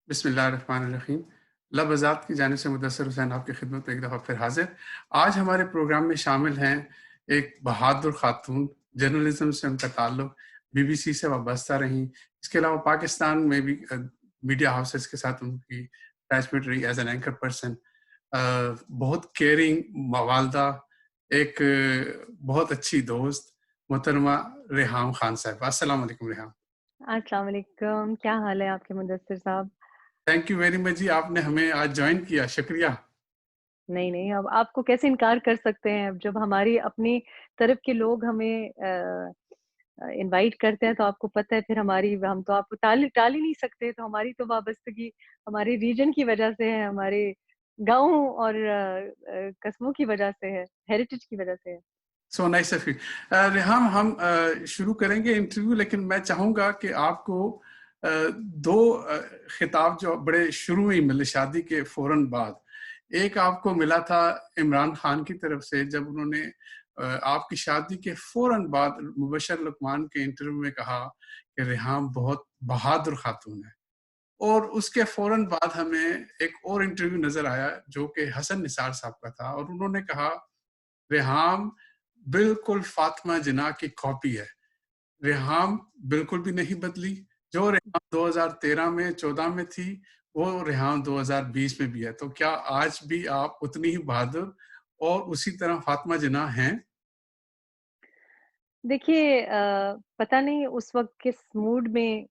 बिस्मिल्लाहिर्रहमानिर्रहीम। लबज़ात की जानिब से मुदस्सिर हुसैन आपकी खिदमत में एक दफ़ा फिर हाज़िर। आज हमारे प्रोग्राम में शामिल हैं एक बहादुर ख़ातून, जर्नलिज़्म से उनका ताल्लुक बीबीसी से वाबस्ता रहीं। इसके अलावा पाकिस्तान में भी मीडिया हाउसेस के साथ उनकी अटैचमेंट रही एज़ एन एंकर पर्सन। बहुत केयरिंग वालदा, एक बहुत अच्छी दोस्त मोहतरमा रेहाम खान साहिबा। अस्सलाम वालेकुम रेहाम। अस्सलाम वालेकुम, क्या हाल है आपके मुदस्सिर साहब? थैंक यू वेरी मच जी, आपने हमें आज जॉइन किया, शुक्रिया। नहीं, नहीं, अब आपको कैसे इनकार कर सकते हैं? अब जब हमारी अपनी तरफ के लोग हमें इनवाइट करते हैं तो आपको पता है फिर हमारी हम तो आपको टाल ही नहीं सकते, तो हमारी तो वाबस्तगी हमारे रीजन की वजह से है, हमारे गाँव और कस्बों की वजह से है, हेरिटेज की वजह से है। So nice of you. Reham, हम शुरू करेंगे इंटरव्यू, लेकिन मैं चाहूंगा कि आपको दो खिताब जो बड़े शुरू में ही मिले शादी के फौरन बाद। एक आपको मिला था इमरान खान की तरफ से, जब उन्होंने आपकी शादी के फौरन बाद मुबशर लुकमान के इंटरव्यू में कहा कि रेहाम बहुत बहादुर खातून है। और उसके फौरन बाद हमें एक और इंटरव्यू नजर आया जो कि हसन निसार साहब का था, और उन्होंने कहा रेहाम बिल्कुल फातिमा जिन्ना की कॉपी है। रेहाम बिल्कुल भी नहीं बदली। जो रेहाम 2013 में 14 में थी, वो रेहाम 2020 में भी है। तो क्या आज भी आप उतनी ही बहादुर और उसी तरह फातिमा जिन्ना हैं? देखिए पता नहीं उस वक़्त किस मूड में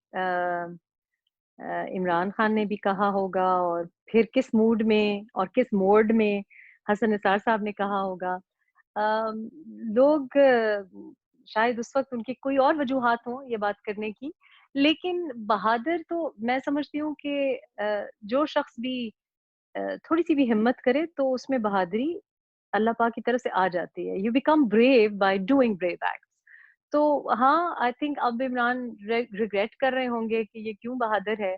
इमरान खान ने भी कहा होगा और फिर किस मूड में और किस मोड में हसन निसार साहब ने कहा होगा। लोग शायद उस वक़्त उनकी कोई और वजूहात हों ये बात करने की, लेकिन बहादुर तो मैं समझती हूँ कि जो शख्स भी थोड़ी-सी भी हिम्मत करे तो उसमें बहादुरी अल्लाह पाक की तरफ से आ जाती है। You become brave by doing brave acts. तो हाँ, आई थिंक अब इमरान रिग्रेट कर रहे होंगे कि ये क्यों बहादुर है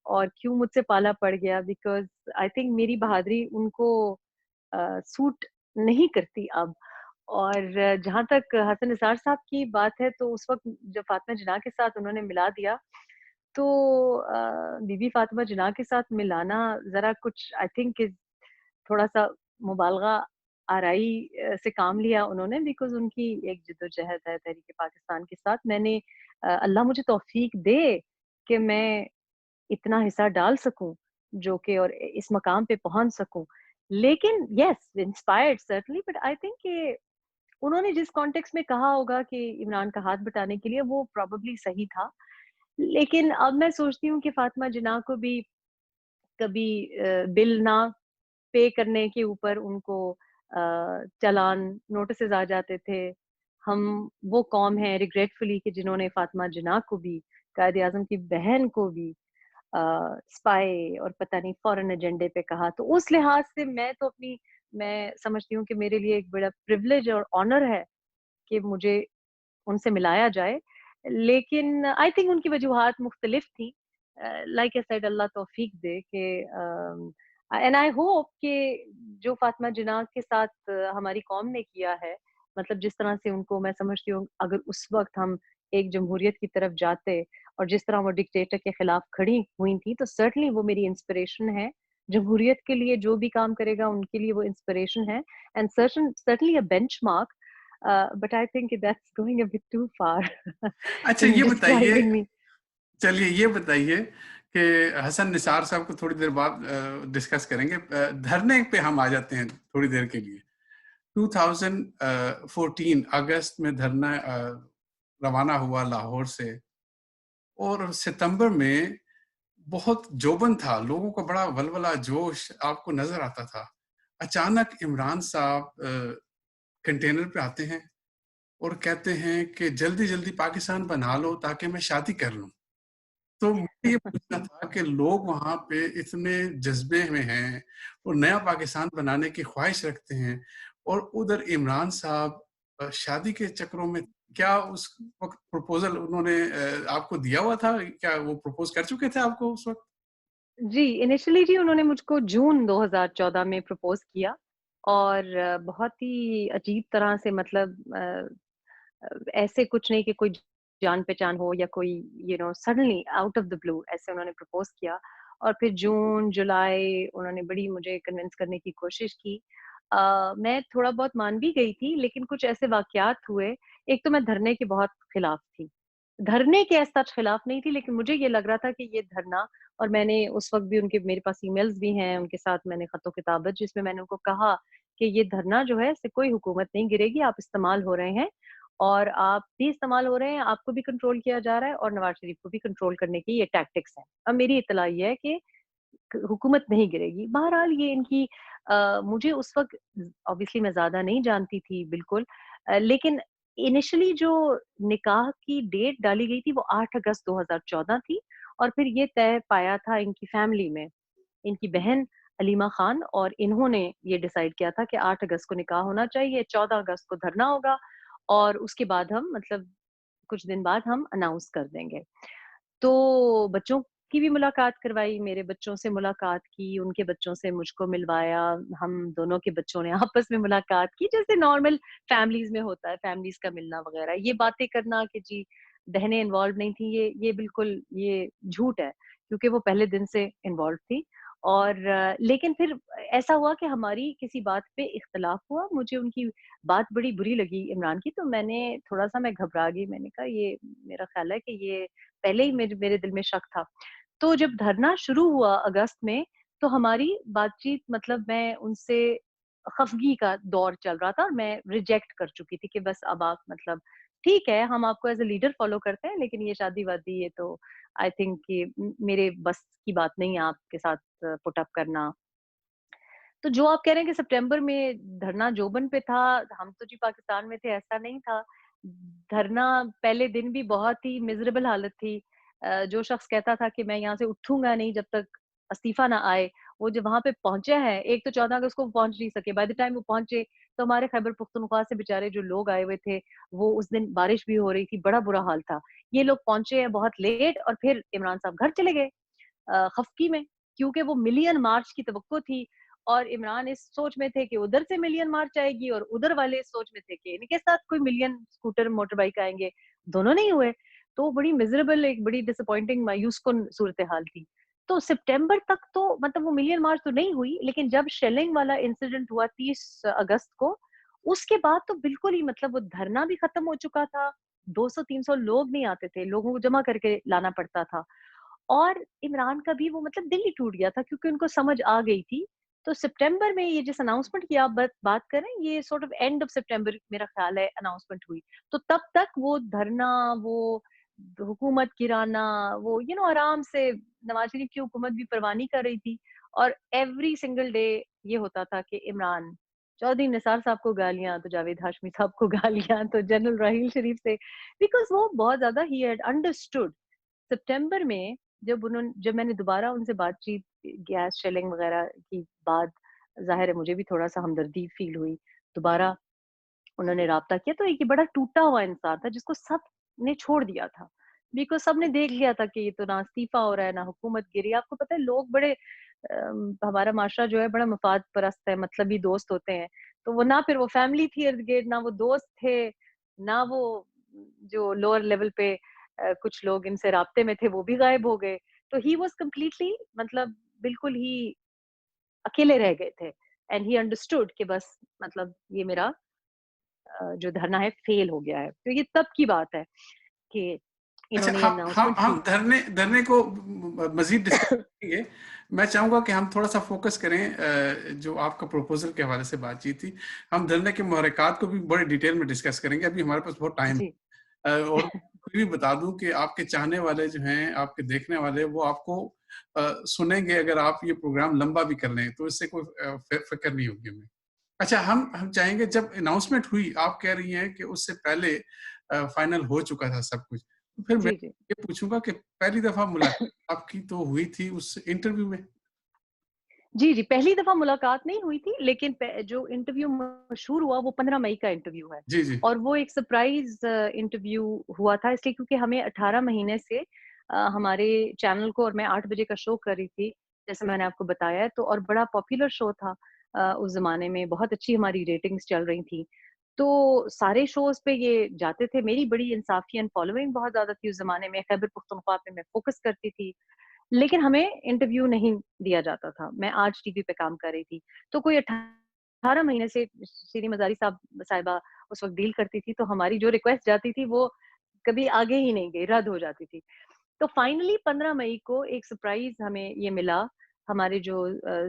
और क्यों मुझसे पाला पड़ गया, बिकॉज़ आई थिंक मेरी बहादुरी उनको सूट नहीं करती अब। और जहाँ तक हसन निसार साहब की बात है तो उस वक़्त जब फातिमा जिन्ना के साथ उन्होंने मिला दिया, तो बीबी फातिमा जिन्ना के साथ मिलाना ज़रा कुछ आई थिंक इज़ थोड़ा-सा मुबालगा आराई से काम लिया उन्होंने, बिकॉज़ उनकी एक जद्दोजहद है तहरीक पाकिस्तान के साथ। मैंने अल्लाह मुझे तौफ़ीक दे कि मैं इतना हिस्सा डाल सकूँ, जो कि और इस मकाम पे पहुँच सकूँ। लेकिन yes, inspired certainly, but I think कि उन्होंने जिस कॉन्टेक्स्ट में कहा होगा कि इमरान का हाथ बटाने के लिए, वो प्रोबेबली सही था। लेकिन अब मैं सोचती हूँ कि फातिमा जिन्ना को भी कभी बिल ना पे करने के ऊपर उनको चालान, नोटिसेज़ आ जाते थे। हम वो कौम है रिग्रेटफुली कि जिन्होंने फातिमा जिन्ना को भी, कायद-ए-आज़म की बहन को भी स्पाई और पता नहीं फॉरेन एजेंडे पे कहा। तो उस लिहाज से मैं समझती हूँ कि मेरे लिए एक बड़ा प्रिविलेज और ऑनर है कि मुझे उनसे मिलाया जाए। लेकिन आई थिंक उनकी वजूहात मुख्तलिफ थी। लाइक आई सेड, अल्लाह तौफ़ीक दे कि एंड आई होप कि जो फातिमा जिन्ना के साथ हमारी कौम ने किया है, मतलब जिस तरह से उनको मैं समझती हूँ, अगर उस वक़्त हम एक जमहूरियत की तरफ जाते और जिस तरह वो डिक्टेटर के खिलाफ खड़ी हुई थी, तो सर्टेनली वो मेरी इंस्पिरेशन है। जमहूरियत के लिए जो भी काम करेगा उनके लिए वो इंस्पिरेशन है, and certainly a benchmark, but I think that's going a bit too far अच्छा, इन ये बताइए, डिस्क्राइबिंग मी। चलिए ये बताइए कि हसन निसार साहब को थोड़ी देर बाद डिस्कस करेंगे। धरने पे हम आ जाते हैं थोड़ी देर के लिए। 2014 अगस्त में धरना रवाना हुआ लाहौर से, और सितंबर में बहुत जोबन था, लोगों का बड़ा वलवला जोश आपको नजर आता था। अचानक इमरान साहब कंटेनर पे आते हैं और कहते हैं कि जल्दी जल्दी पाकिस्तान बना लो ताकि मैं शादी कर लूं। तो मुझे ये पूछना था कि लोग वहां पे इतने जज्बे में हैं और नया पाकिस्तान बनाने की ख्वाहिश रखते हैं, और उधर इमरान साहब शादी के चक्रों में, क्या उस वक्त प्रपोजल उन्होंने आपको दिया हुआ था? क्या वो प्रपोज कर चुके थे आपको उस वक्त? जी, इनिशियली जी उन्होंने मुझको जून 2014 में प्रपोज़ किया और बहुत ही अजीब तरह से, मतलब ऐसे कुछ नहीं कि कोई जान-पहचान हो या कोई suddenly out of the blue ऐसे उन्होंने प्रपोज़ किया। और फिर जून, जुलाई उन्होंने बड़ी मुझे कन्विंस करने की कोशिश की। मैं थोड़ा बहुत मान भी गई थी, लेकिन कुछ ऐसे वाक़यात हुए। एक तो मैं धरने के बहुत खिलाफ थी। धरने के एज़ सच खिलाफ नहीं थी, लेकिन मुझे ये लग रहा था कि ये धरना, और मैंने उस वक़्त भी उनके मेरे पास ईमेल्स भी हैं, उनके साथ मैंने ख़त-ओ-किताबत जिसमें मैंने उनको कहा कि ये धरना जो है इससे कोई हुकूमत नहीं गिरेगी, आप इस्तेमाल हो रहे हैं और आप भी इस्तेमाल हो रहे हैं, आपको भी कंट्रोल किया जा रहा है और नवाज़ शरीफ को भी कंट्रोल करने की ये टैक्टिक्स हैं। अब मेरी इत्तला ये है कि हुकूमत नहीं गिरेगी। बहरहाल ये इनकी मुझे उस वक़्त ऑब्वियसली मैं ज़्यादा नहीं जानती थी बिल्कुल, लेकिन इनिशियली जो निकाह की डेट डाली गई थी वो 8 अगस्त 2014 थी, और फिर ये तय पाया था इनकी फैमिली में। इनकी बहन अलीमा खान और इन्होंने ये डिसाइड किया था कि 8 अगस्त को निकाह होना चाहिए, 14 अगस्त को धरना होगा और उसके बाद हम मतलब कुछ दिन बाद हम अनाउंस कर देंगे। तो बच्चों की भी मुलाकात करवाई, मेरे बच्चों से मुलाकात की, उनके बच्चों से मुझको मिलवाया, हम दोनों के बच्चों ने आपस में मुलाकात की, जैसे नॉर्मल फैमिलीज़ में होता है, फैमिलीज़ का मिलना वगैरह। ये बातें करना कि जी बहनें इन्वॉल्व नहीं थी, ये बिल्कुल ये झूठ है, क्योंकि वो पहले दिन से इन्वॉल्व थी। और लेकिन फिर ऐसा हुआ कि हमारी किसी बात पे इख्तिलाफ हुआ, मुझे उनकी बात बड़ी बुरी लगी इमरान की, तो थोड़ा-सा मैं घबरा गई, मैंने कहा ये मेरा ख़्याल है कि ये पहले ही मेरे मेरे दिल में शक था। तो जब धरना शुरू हुआ अगस्त में, तो हमारी बातचीत मतलब मैं उनसे खफ़गी का दौर चल रहा था और मैं रिजेक्ट कर चुकी थी कि बस अब आप मतलब ठीक है, हम आपको एज़ अ लीडर फ़ॉलो करते हैं, लेकिन ये शादी-वादी ये तो आई थिंक कि मेरे बस की बात नहीं है आपके साथ पुट अप करना। तो जो आप कह रहे हैं कि सितंबर में धरना जोबन पे था, हम तो जी पाकिस्तान में थे, ऐसा नहीं था। धरना पहले दिन भी बहुत ही मिज़रेबल हालत थी। जो शख्स कहता था कि मैं यहाँ से उठूँगा नहीं जब तक इस्तीफ़ा ना आए, वो जब वहाँ पे पहुँचे हैं, एक तो 14 अगस्त को पहुँच नहीं सके, बाय द टाइम वो पहुँचे, तो हमारे खैबर पख्तूनख्वा से बेचारे जो लोग आए हुए थे, वो उस दिन बारिश भी हो रही थी, बड़ा बुरा हाल था। ये लोग पहुँचे हैं बहुत लेट और फिर इमरान साहब घर चले गए। खफ़की में, क्योंकि वो मिलियन मार्च की तवक्को थी और इमरान इस सोच में थे कि उधर से मिलियन मार्च आएगी और उधर वाले इस सोच में थे कि इनके साथ कोई मिलियन स्कूटर, मोटर बाइक आएँगे, दोनों नहीं हुए। तो बड़ी मिज़रेबल एक बड़ी डिसअपॉइंटिंग मायूस-कुन सूरत-ए-हाल थी। तो सितंबर तक तो मतलब वो मिलियन मार्च तो नहीं हुई, लेकिन जब शेलिंग वाला इंसिडेंट हुआ 30 अगस्त को, उसके बाद तो बिल्कुल ही मतलब वो धरना भी खत्म हो चुका था, 200-300 लोग नहीं आते थे, लोगों को जमा करके लाना पड़ता था। और इमरान का भी वो मतलब दिल ही टूट गया था क्योंकि उनको समझ आ गई थी। तो सितंबर में ये जिस अनाउंसमेंट की आप बात कर रहे हैं, ये सॉर्ट ऑफ एंड ऑफ सितंबर मेरा ख़्याल है अनाउंसमेंट हुई। तो तब तक वो धरना, वो हुकूमत गिराना, वो आराम से नवाज़ शरीफ की हुकूमत भी परवाह नहीं कर रही थी और एवरी सिंगल डे ये होता था कि इमरान, चौधरी निसार साहब को गालियाँ, तो जावेद हाशमी साहब को गालियाँ, तो जनरल राहील शरीफ से, बिकॉज़ वो बहुत ज़्यादा ही हैड अंडरस्टूड। सितंबर में जब मैंने दोबारा उनसे बातचीत गैस शेलिंग वगैरह की बाद, ज़ाहिर है मुझे भी थोड़ा-सा हमदर्दी फ़ील हुई। दोबारा उन्होंने राब्ता किया, तो एक ये बड़ा टूटा हुआ इंसान था जिसको सबने छोड़ दिया था। बिकॉज़ सबने देख लिया था कि ये तो ना इस्तीफ़ा हो रहा है, ना हुकूमत गिरी। आपको पता है लोग बड़े हमारा माशरा जो है बड़ा मफ़ाद परस्त है, मतलबी दोस्त होते हैं। तो वो ना फिर वो फैमिली थी इर्द-गिर्द, ना वो दोस्त थे, ना वो जो लोअर लेवल पे कुछ लोग इनसे राब्ते में थे वो भी गायब हो गए। तो ही वाज़ कंप्लीटली मतलब बिल्कुल ही अकेले रह गए थे एंड ही अंडरस्टूड कि बस मतलब ये मेरा जो धरना है फेल हो गया है। तो ये तब की बात है कि अच्छा, इन्होंने ये हम अनाउंसमेंट हम की। धरने धरने को मज़ीद डिस्कस करेंगे। मैं चाहूँगा कि हम थोड़ा-सा फ़ोकस करें जो आपका प्रपोज़ल के हवाले से बातचीत थी। हम धरने के मुहर्रिकात को भी बड़े डिटेल में डिस्कस करेंगे, अभी हमारे पास बहुत टाइम जी। और फिर भी बता दूँ कि आपके चाहने वाले जो हैं, आपके देखने वाले, वो आपको सुनेंगे अगर आप ये प्रोग्राम लंबा भी कर लें, तो इससे कोई फ़िक्र नहीं होगी हमें। अच्छा, हम चाहेंगे जब अनाउंसमेंट हुई, आप कह रही हैं कि उससे पहले फाइनल हो चुका था सब कुछ। तो फिर मैं जी, जी। ये पूछूँगा कि पहली दफ़ा मुलाकात आपकी तो हुई थी उस इंटरव्यू में? जी, जी, पहली दफ़ा मुलाकात नहीं हुई थी, लेकिन जो इंटरव्यू मशहूर हुआ वो 15 मई का इंटरव्यू है जी, जी। और वो एक सरप्राइज़ इंटरव्यू हुआ था, इसलिए क्योंकि हमें 18 महीने से हमारे चैनल को, और मैं 8 बजे का शो कर रही थी, जैसे मैंने आपको बताया है, तो और बड़ा पॉपुलर शो था उस ज़माने में, बहुत अच्छी हमारी रेटिंग्स चल रही थी। तो सारे शोज़ पे ये जाते थे, मेरी बड़ी इंसाफ़ियन फॉलोइंग बहुत ज़्यादा थी उस ज़माने में, खैबर पख्तूनख्वा पे मैं फ़ोकस करती थी। लेकिन हमें इंटरव्यू नहीं दिया जाता था। मैं आज टीवी पे काम कर रही थी, तो कोई 18 महीने से श्री मज़ारी साहिबा उस वक़्त डील करती थी, तो हमारी जो रिक्वेस्ट जाती थी वो कभी आगे ही नहीं गई, रद्द हो जाती थी। तो फाइनली 15 मई को एक सरप्राइज़ हमें ये मिला, हमारे जो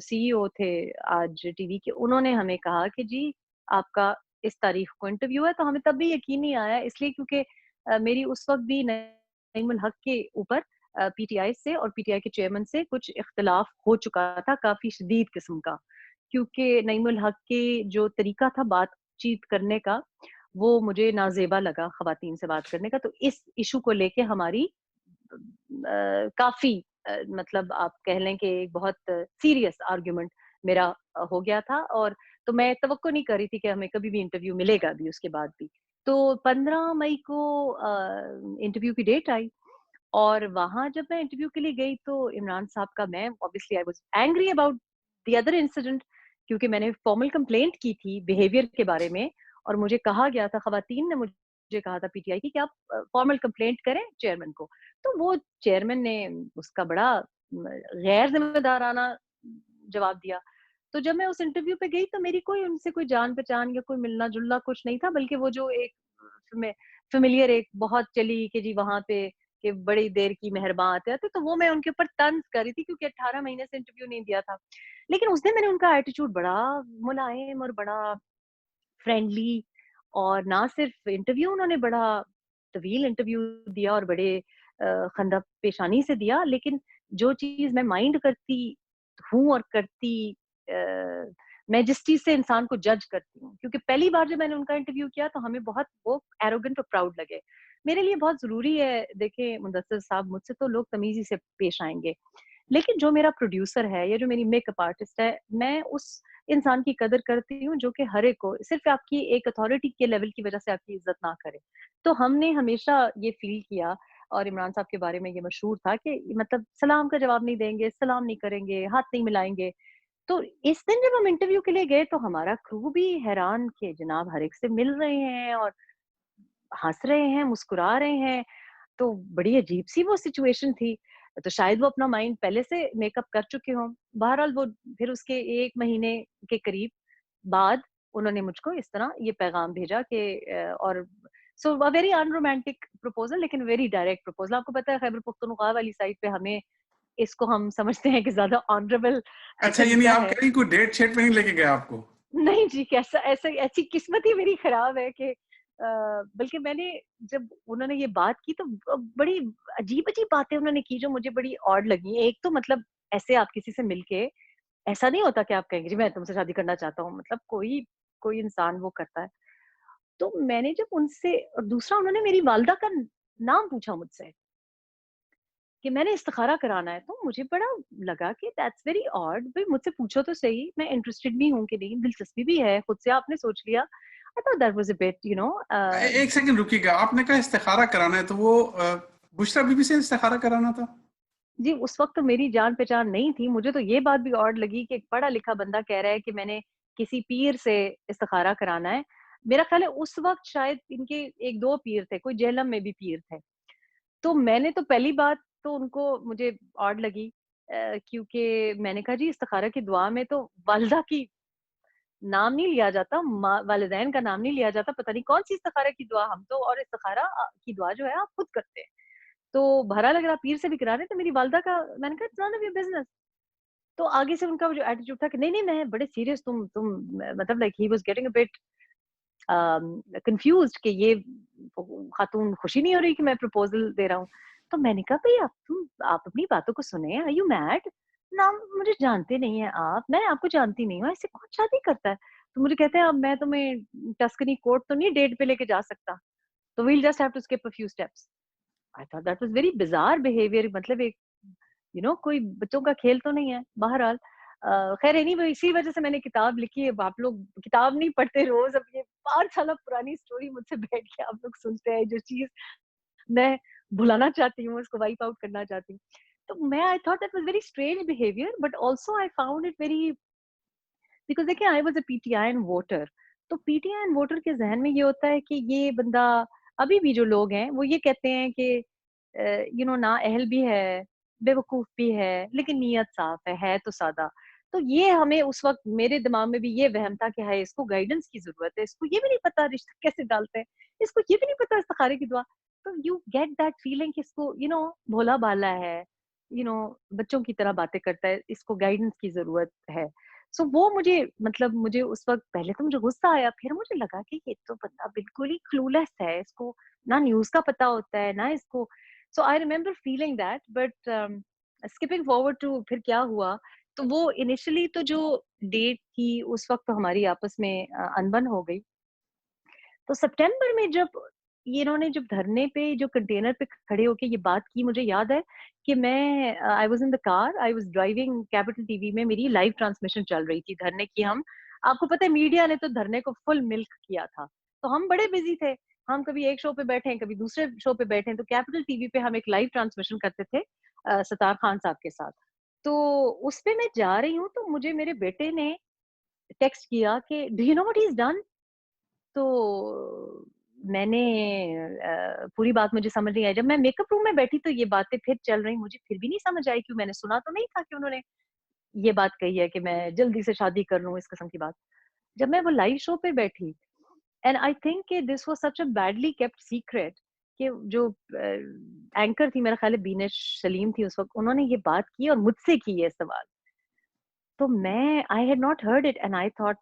सीईओ थे आज टीवी के, उन्होंने हमें कहा कि जी, आपका इस तारीख को इंटरव्यू है, तो हमें तब भी यकीन नहीं आया इसलिए क्योंकि मेरी उस वक़्त भी नईमुल हक के ऊपर पीटीआई से और पीटीआई के चेयरमैन से कुछ इख्तिलाफ हो चुका था, काफ़ी शदीद किस्म का। क्योंकि नईमुल हक के जो तरीका था बातचीत करने का, वो मुझे नाज़ेबा लगा ख़वातीन से बात करने का, तो इस इश्यू को लेके हमारी काफ़ी मतलब आप कह लें कि एक बहुत सीरियस आर्गुमेंट मेरा हो गया था और तो मैं तवक्को नहीं कर रही थी कि हमें कभी भी इंटरव्यू मिलेगा भी उसके बाद भी। तो 15 मई को इंटरव्यू की डेट आई और वहाँ जब मैं इंटरव्यू के लिए गई तो इमरान साहब का मैं obviously I was angry about the other incident क्योंकि मैंने फॉर्मल कंप्लेंट की थी बिहेवियर के बारे में और मुझे कहा गया था खवातीन ने मुझे कहा था पीटीआई की कि आप फॉर्मल कंप्लेंट करें चेयरमैन को। तो वो चेयरमैन ने उसका बड़ा गैर ज़िम्मेदाराना जवाब दिया। तो जब मैं उस इंटरव्यू पे गई तो मेरी कोई उनसे कोई जान-पहचान या कोई मिलना-जुलना कुछ नहीं था बल्कि वो जो एक फ़ेमि फ़ेमिलियर एक बहुत चली कि जी वहाँ पे कि बड़ी देर की मेहरबान आते-आते, तो वो मैं उनके ऊपर तंज़ कर रही थी क्योंकि 18 महीने से इंटरव्यू नहीं दिया था। लेकिन उस दिन मैंने उनका एटीट्यूड बड़ा मुलायम और बड़ा फ्रेंडली और ना सिर्फ़ इंटरव्यू उन्होंने बड़ा तवील इंटरव्यू दिया और बड़े खंदा पेशानी से दिया, लेकिन जो चीज़ मैं माइंड करती हूँ और करती मैं जिस चीज़ से इंसान को जज करती हूँ, क्योंकि पहली बार जब मैंने उनका इंटरव्यू किया तो हमें बहुत वो एरोगेंट और प्राउड लगे। मेरे लिए बहुत ज़रूरी है देखिए मुदस्सिर साहब मुझसे तो लोग तमीज़ी से पेश आएँगे। लेकिन जो मेरा प्रोड्यूसर है या जो मेरी मेकअप आर्टिस्ट है, मैं उस इंसान की कदर करती हूँ जो कि हर एक को सिर्फ़ आपकी एक अथॉरिटी के लेवल की वज़ह से आपकी इज़्ज़त ना करे। तो हमने हमेशा ये फ़ील किया और इमरान साहब के बारे में ये मशहूर था कि मतलब सलाम का जवाब नहीं देंगे, सलाम नहीं करेंगे, हाथ नहीं मिलाएँगे। तो इस दिन जब हम इंटरव्यू के लिए गए तो हमारा क्रू भी हैरान कि जनाब हर एक से मिल रहे हैं और हँस रहे हैं, मुस्कुरा रहे हैं। तो बड़ी अजीब-सी वो सिचुएशन थी। तो शायद वो अपना माइंड पहले से मेकअप कर चुके हों। बहरहाल वो फिर उसके 1 महीने के करीब बाद उन्होंने मुझको इस तरह ये पैगाम भेजा कि और सो अ वेरी अनरोमांटिक प्रपोज़ल लेकिन वेरी डायरेक्ट प्रपोज़ल। आपको पता है खैबर पख्तूनख्वा वाली साइड पे हमें इसको हम समझते हैं कि ज़्यादा ऑनरेबल अच्छा, यानी तरीका आप है। कह रही कोई डेट-शेट पे नहीं लेके गया आपको? नहीं जी, कैसा ऐसा ऐसी किस्मत ही मेरी खराब है कि बल्कि मैंने जब उन्होंने ये बात की तो बड़ी अजीब-अजीब बातें उन्होंने की जो मुझे बड़ी ऑड लगी। एक तो मतलब ऐसे आप किसी से मिलके ऐसा नहीं होता कि आप कहेंगे जी मैं तुमसे शादी करना चाहता हूँ, मतलब कोई कोई इंसान वो करता है। तो मैंने जब उनसे और दूसरा उन्होंने मेरी वालिदा का नाम पूछा मुझसे कि मैंने इस्तिखारा कराना है, तो मुझे बड़ा लगा कि दैट्स वेरी ऑड भई मुझसे पूछो तो सही, मैं इंटरेस्टेड भी हूँ कि नहीं, दिलचस्पी भी है, खुद से आपने सोच लिया। आई thought that was a bit एक सेकंड रुकिएगा, आपने कहा इस्तिखारा कराना है, तो वो बुशरा बीबी से इस्तिखारा कराना था? जी, उस वक़्त तो मेरी जान-पहचान नहीं थी, मुझे तो ये बात भी ऑड लगी कि एक पढ़ा-लिखा बंदा कह रहा है कि मैंने किसी पीर से इस्तिखारा कराना है। मेरा ख़्याल है उस वक़्त शायद इनके 1-2 पीर थे, कोई जेहलम में भी पीर थे। तो मैंने तो पहली बात तो उनको मुझे ऑड लगी क्योंकि मैंने कहा जी इस्तिखारा की दुआ में तो वालिदा की नाम नहीं लिया जाता, वालिदैन का नाम नहीं लिया जाता, पता नहीं कौन-सी इस्तिखारा की दुआ हम तो और इस्तिखारा की दुआ जो है आप खुद करते हैं। तो बहरहाल अगर आप पीर से भी करा रहे हैं तो मेरी वालिदा का मैंने कहा it's none of your business. तो आगे से उनका वो जो एटीट्यूड था कि नहीं, नहीं मैं बड़े सीरियस तुम मतलब like he was getting a bit confused कि ये खातून खुशी नहीं हो रही कि मैं प्रपोज़ल दे रहा हूँ। तो मैंने कहा भई आप अपनी बातों को सुने, आर यू मैड? ना मुझे जानते नहीं हैं आप, मैं आपको जानती नहीं हूँ, ऐसे कौन शादी करता है? तो मुझे कहते हैं अब मैं तुम्हें टस्कनी कोर्ट तो नहीं डेट पे लेके जा सकता, तो we will just have to skip a few steps. I thought that was very bizarre behaviour मतलब एक कोई बच्चों का खेल तो नहीं है। बहरहाल खैर एनीवे इसी वज़ह से मैंने किताब लिखी है। अब आप लोग किताब नहीं पढ़ते रोज़ अब ये 5 साल पुरानी स्टोरी मुझसे बैठ के आप लोग सुनते हैं जो चीज़ मैं भुलाना चाहती हूँ, उसको वाइप आउट करना चाहती हूँ। तो मैं आई thought that was very strange behaviour but also I found it very because देखिए आई वाज़ अ पीटीआईएन वोटर। तो पीटीआईएन वोटर के ज़हन में ये होता है कि ये बंदा अभी भी जो लोग हैं वो ये कहते हैं कि ना अहल भी है बेवकूफ़ भी है, लेकिन नीयत साफ़ है तो सादा। तो ये हमें उस वक़्त मेरे दिमाग में भी ये वहम था कि हाय इसको गाइडेंस की ज़रूरत है, इसको ये भी नहीं पता रिश्ता कैसे डालते हैं, इसको ये भी नहीं पता इस्तिखारे की दुआ। तो यू गेट दैट फीलिंग कि इसको भोला-भाला है, बच्चों की तरह बातें करता है, इसको गाइडेंस की ज़रूरत है। सो वो मुझे उस वक़्त पहले तो मुझे गुस्सा आया, फिर मुझे लगा कि ये तो बंदा बिल्कुल ही क्लूलेस है, इसको ना न्यूज़ का पता होता है, ना इसको। So I remember feeling that, but skipping forward to फिर क्या हुआ, तो वो इनिशियली तो जो डेट थी उस वक़्त तो हमारी आपस में अनबन हो गई। तो सितंबर में जब ये इन्होंने जब धरने पे जो कंटेनर पे खड़े होके ये बात की, मुझे याद है कि मैं I was in the car, I was driving, capital TV में मेरी लाइव ट्रांसमिशन चल रही थी धरने की। हम आपको पता है मीडिया ने तो धरने को फुल मिल्क किया था। तो हम बड़े बिज़ी थे। हम कभी एक शो पे बैठे हैं, कभी दूसरे शो पे बैठे हैं। तो कैपिटल टीवी पे हम एक लाइव ट्रांसमिशन करते थे सत्तार खान साहब के साथ। तो उसपे मैं जा रही हूँ तो मुझे मेरे बेटे ने टेक्स्ट किया कि do you know what he is done? तो मैंने पूरी बात मुझे समझ नहीं आई। जब मैं मेकअप रूम में बैठी तो ये बातें फिर चल रही, मुझे फिर भी नहीं समझ आई, क्यों मैंने सुना तो नहीं था कि उन्होंने ये बात कही है कि मैं जल्दी से शादी कर लूँ, इस किस्म की बात। जब मैं वो लाइव शो पे बैठी, एंड आई थिंक कि this was such a badly kept secret, कि जो एंकर थी, मेरा ख्याल है बीनश सलीम थी उस वक़्त, उन्होंने ये बात की और मुझसे की ये सवाल। तो मैं I had not heard it and I thought,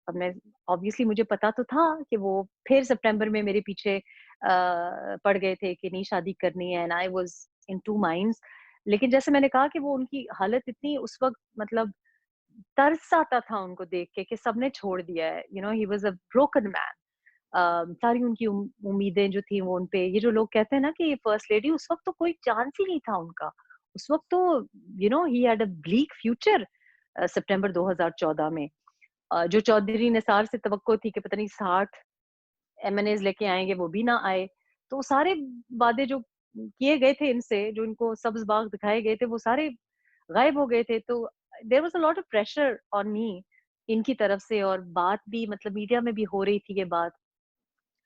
अब मैं ऑब्वियसली मुझे पता तो था कि वो फिर सितंबर में मेरे पीछे पड़ गए थे कि नहीं शादी करनी है, and I was in two minds. लेकिन जैसे मैंने कहा कि वो उनकी हालत इतनी उस वक़्त, मतलब तरस आता था उनको देख के कि सबने छोड़ दिया है, he was a broken man. सारी उनकी उम्मीदें जो थी वो उन पे, ये जो लोग कहते हैं ना कि फर्स्ट लेडी, उस वक़्त तो कोई चांस ही नहीं था उनका। उस वक़्त तो he had a bleak future सितंबर 2014 में। जो चौधरी निसार से तवक्को थी कि पता नहीं 60 एमएनएज़ लेके आएँगे, वो भी ना आए। तो वो सारे वादे जो किए गए थे इनसे, जो इनको सब्ज़ बाग दिखाए गए थे, वो सारे गायब हो गए थे। तो there was a lot of pressure on me इनकी तरफ से, और बात भी मतलब मीडिया में भी हो रही थी ये बात।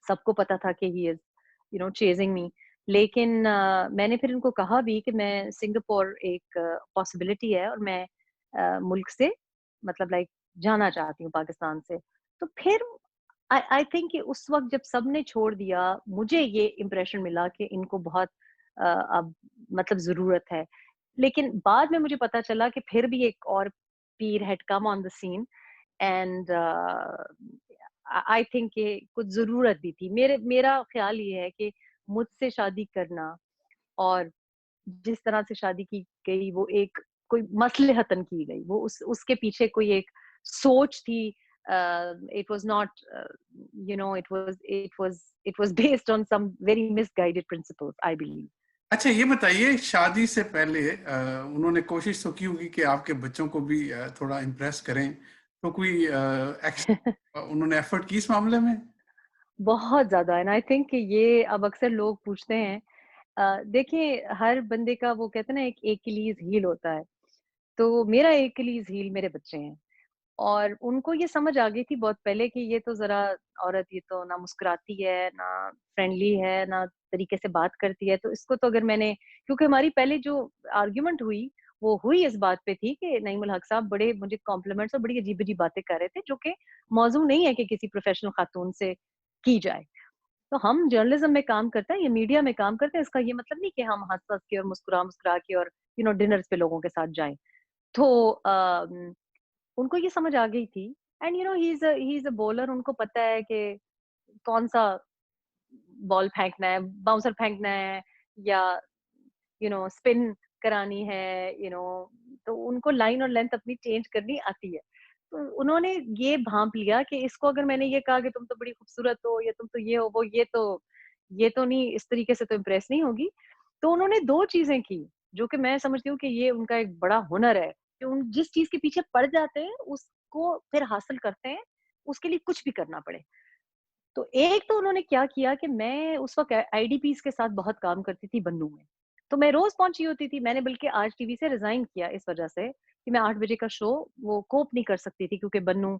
सबको पता था कि ही इज़ चेज़िंग मी। लेकिन मैंने फिर उनको कहा भी कि मैं सिंगापुर एक पॉसिबिलिटी है, और मैं मुल्क से मतलब लाइक जाना चाहती हूँ पाकिस्तान से। तो फिर आई आई थिंक कि उस वक़्त जब सबने छोड़ दिया, मुझे ये इम्प्रेशन मिला कि इनको बहुत अब मतलब ज़रूरत है। लेकिन बाद में मुझे पता चला कि फिर भी एक और peer had come on the scene, and I think कि कुछ ज़रूरत भी थी। मेरा ख़्याल ये है कि मुझसे शादी करना और जिस तरह से शादी की गई, वो एक कोई मसलहतन की गई। वो उसके पीछे कोई एक सोच थी। It was not it was based on some very misguided principles, I believe. अच्छा ये बताइए, शादी से पहले उन्होंने कोशिश तो की होगी कि आपके बच्चों को भी थोड़ा इम्प्रेस करें, तो कोई उन्होंने एफर्ट की इस मामले में? बहुत ज़्यादा, एंड आई थिंक कि ये अब अक्सर लोग पूछते हैं। देखिए, हर बंदे का वो कहते हैं ना, एक एकिलीज़ हील होता है। तो मेरा एकिलीज़ हील मेरे बच्चे हैं। और उनको ये समझ आ गई थी बहुत पहले कि ये तो ज़रा औरत, ये तो ना मुस्कुराती है, ना फ्रेंडली है, ना तरीके से बात करती है। तो इसको तो अगर मैंने, क्योंकि हमारी पहले जो आर्ग्यूमेंट हुई, वो हुई इस बात पे थी कि नईमुल हक साहब बड़े मुझे कॉम्प्लीमेंट्स और बड़ी अजीब-अजीब बातें कर रहे थे, जो कि मौज़ू नहीं है कि किसी प्रोफ़ेशनल खातून से की जाए। तो हम जर्नलिज़्म में काम करते हैं, ये मीडिया में काम करते हैं, इसका ये मतलब नहीं कि हम हँस-हँस के और मुस्कुरा-मुस्कुरा के और डिनर्स पे लोगों के साथ जाएँ। तो उनको ये समझ आ गई थी, and he is a bowler. उनको पता है कि कौन-सा बॉल फेंकना है, बाउंसर फेंकना है, या स्पिन करानी है, तो उनको लाइन और लेंथ अपनी चेंज करनी आती है। तो उन्होंने ये भाँप लिया कि इसको अगर मैंने ये कहा कि तुम तो बड़ी खूबसूरत हो, या तुम तो ये हो, वो ये तो नहीं, इस तरीके से तो इम्प्रेस नहीं होगी। तो उन्होंने 2 चीज़ें की, जो कि मैं समझती हूँ कि ये उनका एक बड़ा हुनर है, कि उन जिस चीज़ के पीछे पड़ जाते हैं, उसको फिर हासिल करते हैं, उसके लिए कुछ भी करना पड़े। तो एक तो उन्होंने क्या किया कि मैं उस वक़्त आईडीपीज़ के साथ बहुत काम करती थी बन्नू में। तो मैं रोज़ पहुँची होती थी। मैंने बल्कि आज टीवी से रिज़ाइन किया इस वज़ह से कि मैं 8 बजे का शो वो कोप नहीं कर सकती थी, क्योंकि बन्नू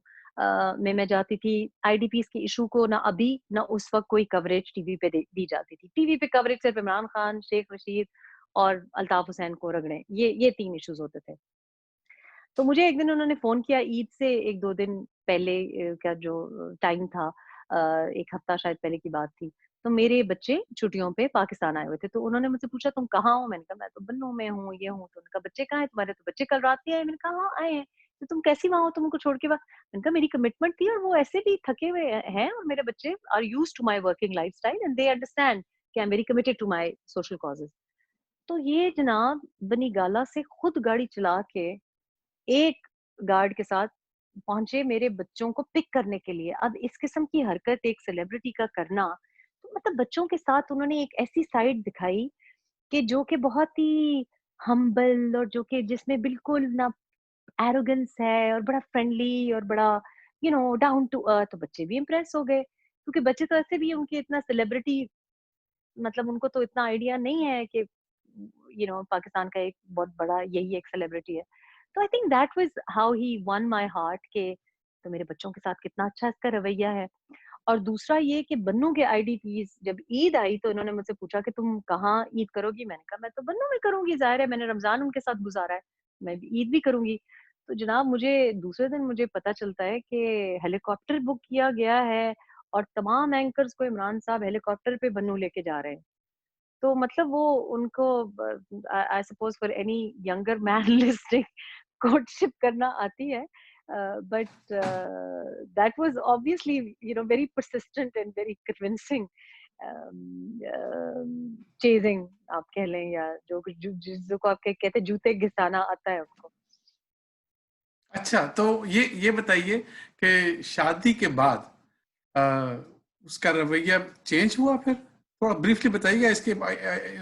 में मैं जाती थी। आईडीपीज़ के इश्यू को ना अभी ना उस वक़्त कोई कवरेज टीवी पे दे दी जाती थी। टीवी पे कवरेज सिर्फ़ इमरान खान, शेख रशीद और अल्ताफ हुसैन को रगड़ें। ये 3 इश्यूज़ होते थे। तो मुझे एक दिन उन्होंने फ़ोन किया ईद से 1-2 दिन पहले का जो टाइम था 1 हफ़्ता शायद पहले की बात थी। तो मेरे बच्चे छुट्टियों पे पाकिस्तान आए हुए थे, तो उन्होंने मुझसे पूछा तुम कहाँ हो? मैंने कहा मैं तो बन्नू में हूँ, ये हूँ। तो उन्होंने कहा बच्चे कहाँ हैं तुम्हारे? तो बच्चे कल रात ही आए। मैंने कहा हाँ, आए हैं। तो तुम कैसी वहाँ हो? तुम उनको छोड़ के मैंने कहा मेरी कमिटमेंट थी और वो ऐसे भी थके हुए हैं और मेरे बच्चे are used to my working lifestyle and they understand कि I am very committed to my social causes. तो ये जनाब बनी गाला से खुद गाड़ी चला के एक गार्ड के साथ पहुँचे मेरे बच्चों को पिक करने के लिए। अब इस किस्म की हरकत एक सेलिब्रिटी का करना, तो मतलब बच्चों के साथ उन्होंने एक ऐसी साइड दिखाई कि जो कि बहुत ही हम्बल और जो कि जिसमें बिल्कुल ना एरोगेंस है और बड़ा फ्रेंडली और बड़ा डाउन टू अर्थ। तो बच्चे भी इम्प्रेस हो गए क्योंकि बच्चे तो ऐसे भी उनके इतना सेलिब्रिटी मतलब उनको तो इतना आइडिया नहीं है कि पाकिस्तान का एक बहुत बड़ा यही एक सेलिब्रिटी है। तो I think that was how he one my heart के तो मेरे बच्चों के साथ कितना अच्छा इसका रवैया है। और दूसरा ये कि बन्नू के आईडीपीज़ जब ईद आई तो इन्होंने मुझसे पूछा कि तुम कहाँ ईद करोगी? मैंने कहा मैं तो बन्नू में करूँगी, ज़ाहिर है मैंने रमज़ान उनके साथ गुज़ारा है, मैं भी ईद भी करूँगी। तो जनाब मुझे दूसरे दिन मुझे पता चलता है कि हेलीकॉप्टर बुक किया गया है और तमाम एंकर्स को इमरान साहब हेलीकॉप्टर पे बन्नू लेके जा रहे हैं। तो मतलब वो उनको I suppose for any younger man listing courtship करना आती है। But that was obviously very persistent and very convincing chasing आप कह लें या जो कुछ जिसको आप कहते हैं जूते घिसाना आता है उनको। अच्छा, तो ये बताइए कि शादी के बाद अ, उसका रवैया चेंज हुआ फिर? थोड़ा ब्रीफली बताइएगा इसके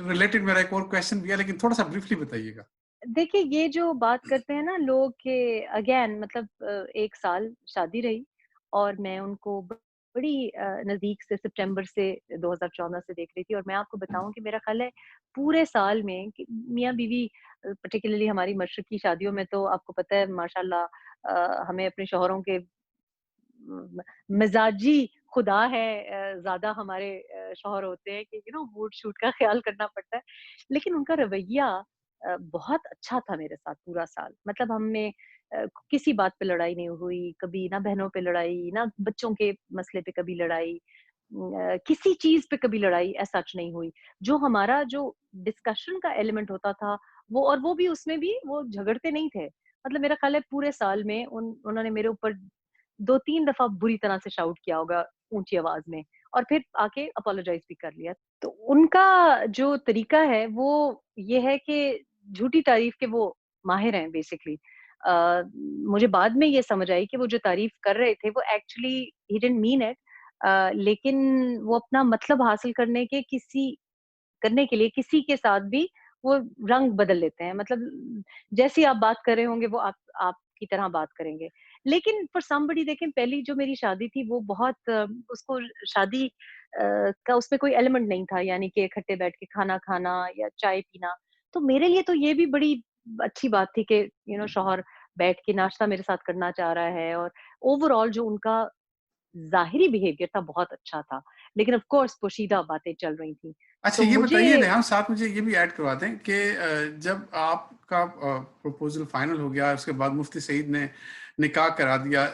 रिलेटेड मेरा एक और क्वेश्चन भी है लेकिन थोड़ा-सा ब्रीफली बताइएगा। देखिए, ये जो बात करते हैं ना लोग कि अगेन मतलब 1 साल शादी रही और मैं उनको बड़ी नज़दीक से सितंबर से 2014 से देख रही थी और मैं आपको बताऊँ कि मेरा ख़्याल है पूरे साल में कि मियाँ-बीवी पार्टिकुलरली हमारी मशरक़ी शादियों में तो आपको पता है माशाल्लाह हमें अपने शौहरों के म मिज़ाजी खुदा है ज़्यादा हमारे शौहर होते हैं कि मूड शूट का ख़्याल करना पड़ता है। लेकिन उनका रवैया बहुत अच्छा था मेरे साथ पूरा साल। मतलब हम में किसी बात पे लड़ाई नहीं हुई, कभी ना बहनों पे लड़ाई, ना बच्चों के मसले पे कभी लड़ाई। किसी चीज़ पे कभी लड़ाई एज़ सच नहीं हुई। जो हमारा जो डिस्कशन का एलिमेंट होता था, वो भी उसमें भी वो झगड़ते नहीं थे। मतलब मेरा ख़्याल है पूरे साल में उन्होंने मेरे ऊपर 2-3 दफ़ा बुरी तरह से शाउट किया होगा ऊँची आवाज़ में और फिर आके अपोलोजाइज़ भी कर लिया। तो उनका जो तरीका है वो ये है कि झूठी तारीफ़ के वो माहिर हैं बेसिकली। मुझे बाद में ये समझ आई कि वो जो तारीफ़ कर रहे थे वो actually he didn't mean it लेकिन वो अपना मतलब हासिल करने के लिए किसी के साथ भी वो रंग बदल लेते हैं। मतलब जैसी आप बात कर रहे होंगे वो आपकी तरह बात करेंगे। लेकिन फॉर समबडी देखें पहली जो मेरी शादी थी वो बहुत उसको शादी का उसमें कोई एलिमेंट नहीं था यानी कि इकट्ठे बैठ के खाना खाना या चाय पीना। तो मेरे लिए तो ये भी बड़ी अच्छी बात थी कि शौहर बैठ के नाश्ता मेरे साथ करना चाह रहा है और ओवरऑल जो उनका ज़ाहिरी बिहेवियर था बहुत अच्छा था। लेकिन ऑफ कोर्स पोशीदा बातें चल रही थी। अच्छा तो ये मुझे बताइए रेहान साथ मुझे ये भी ऐड करवा दें कि जब आपका प्रपोज़ल फाइनल हो गया उसके बाद मुफ्ती सईद ने निकाह करा दिया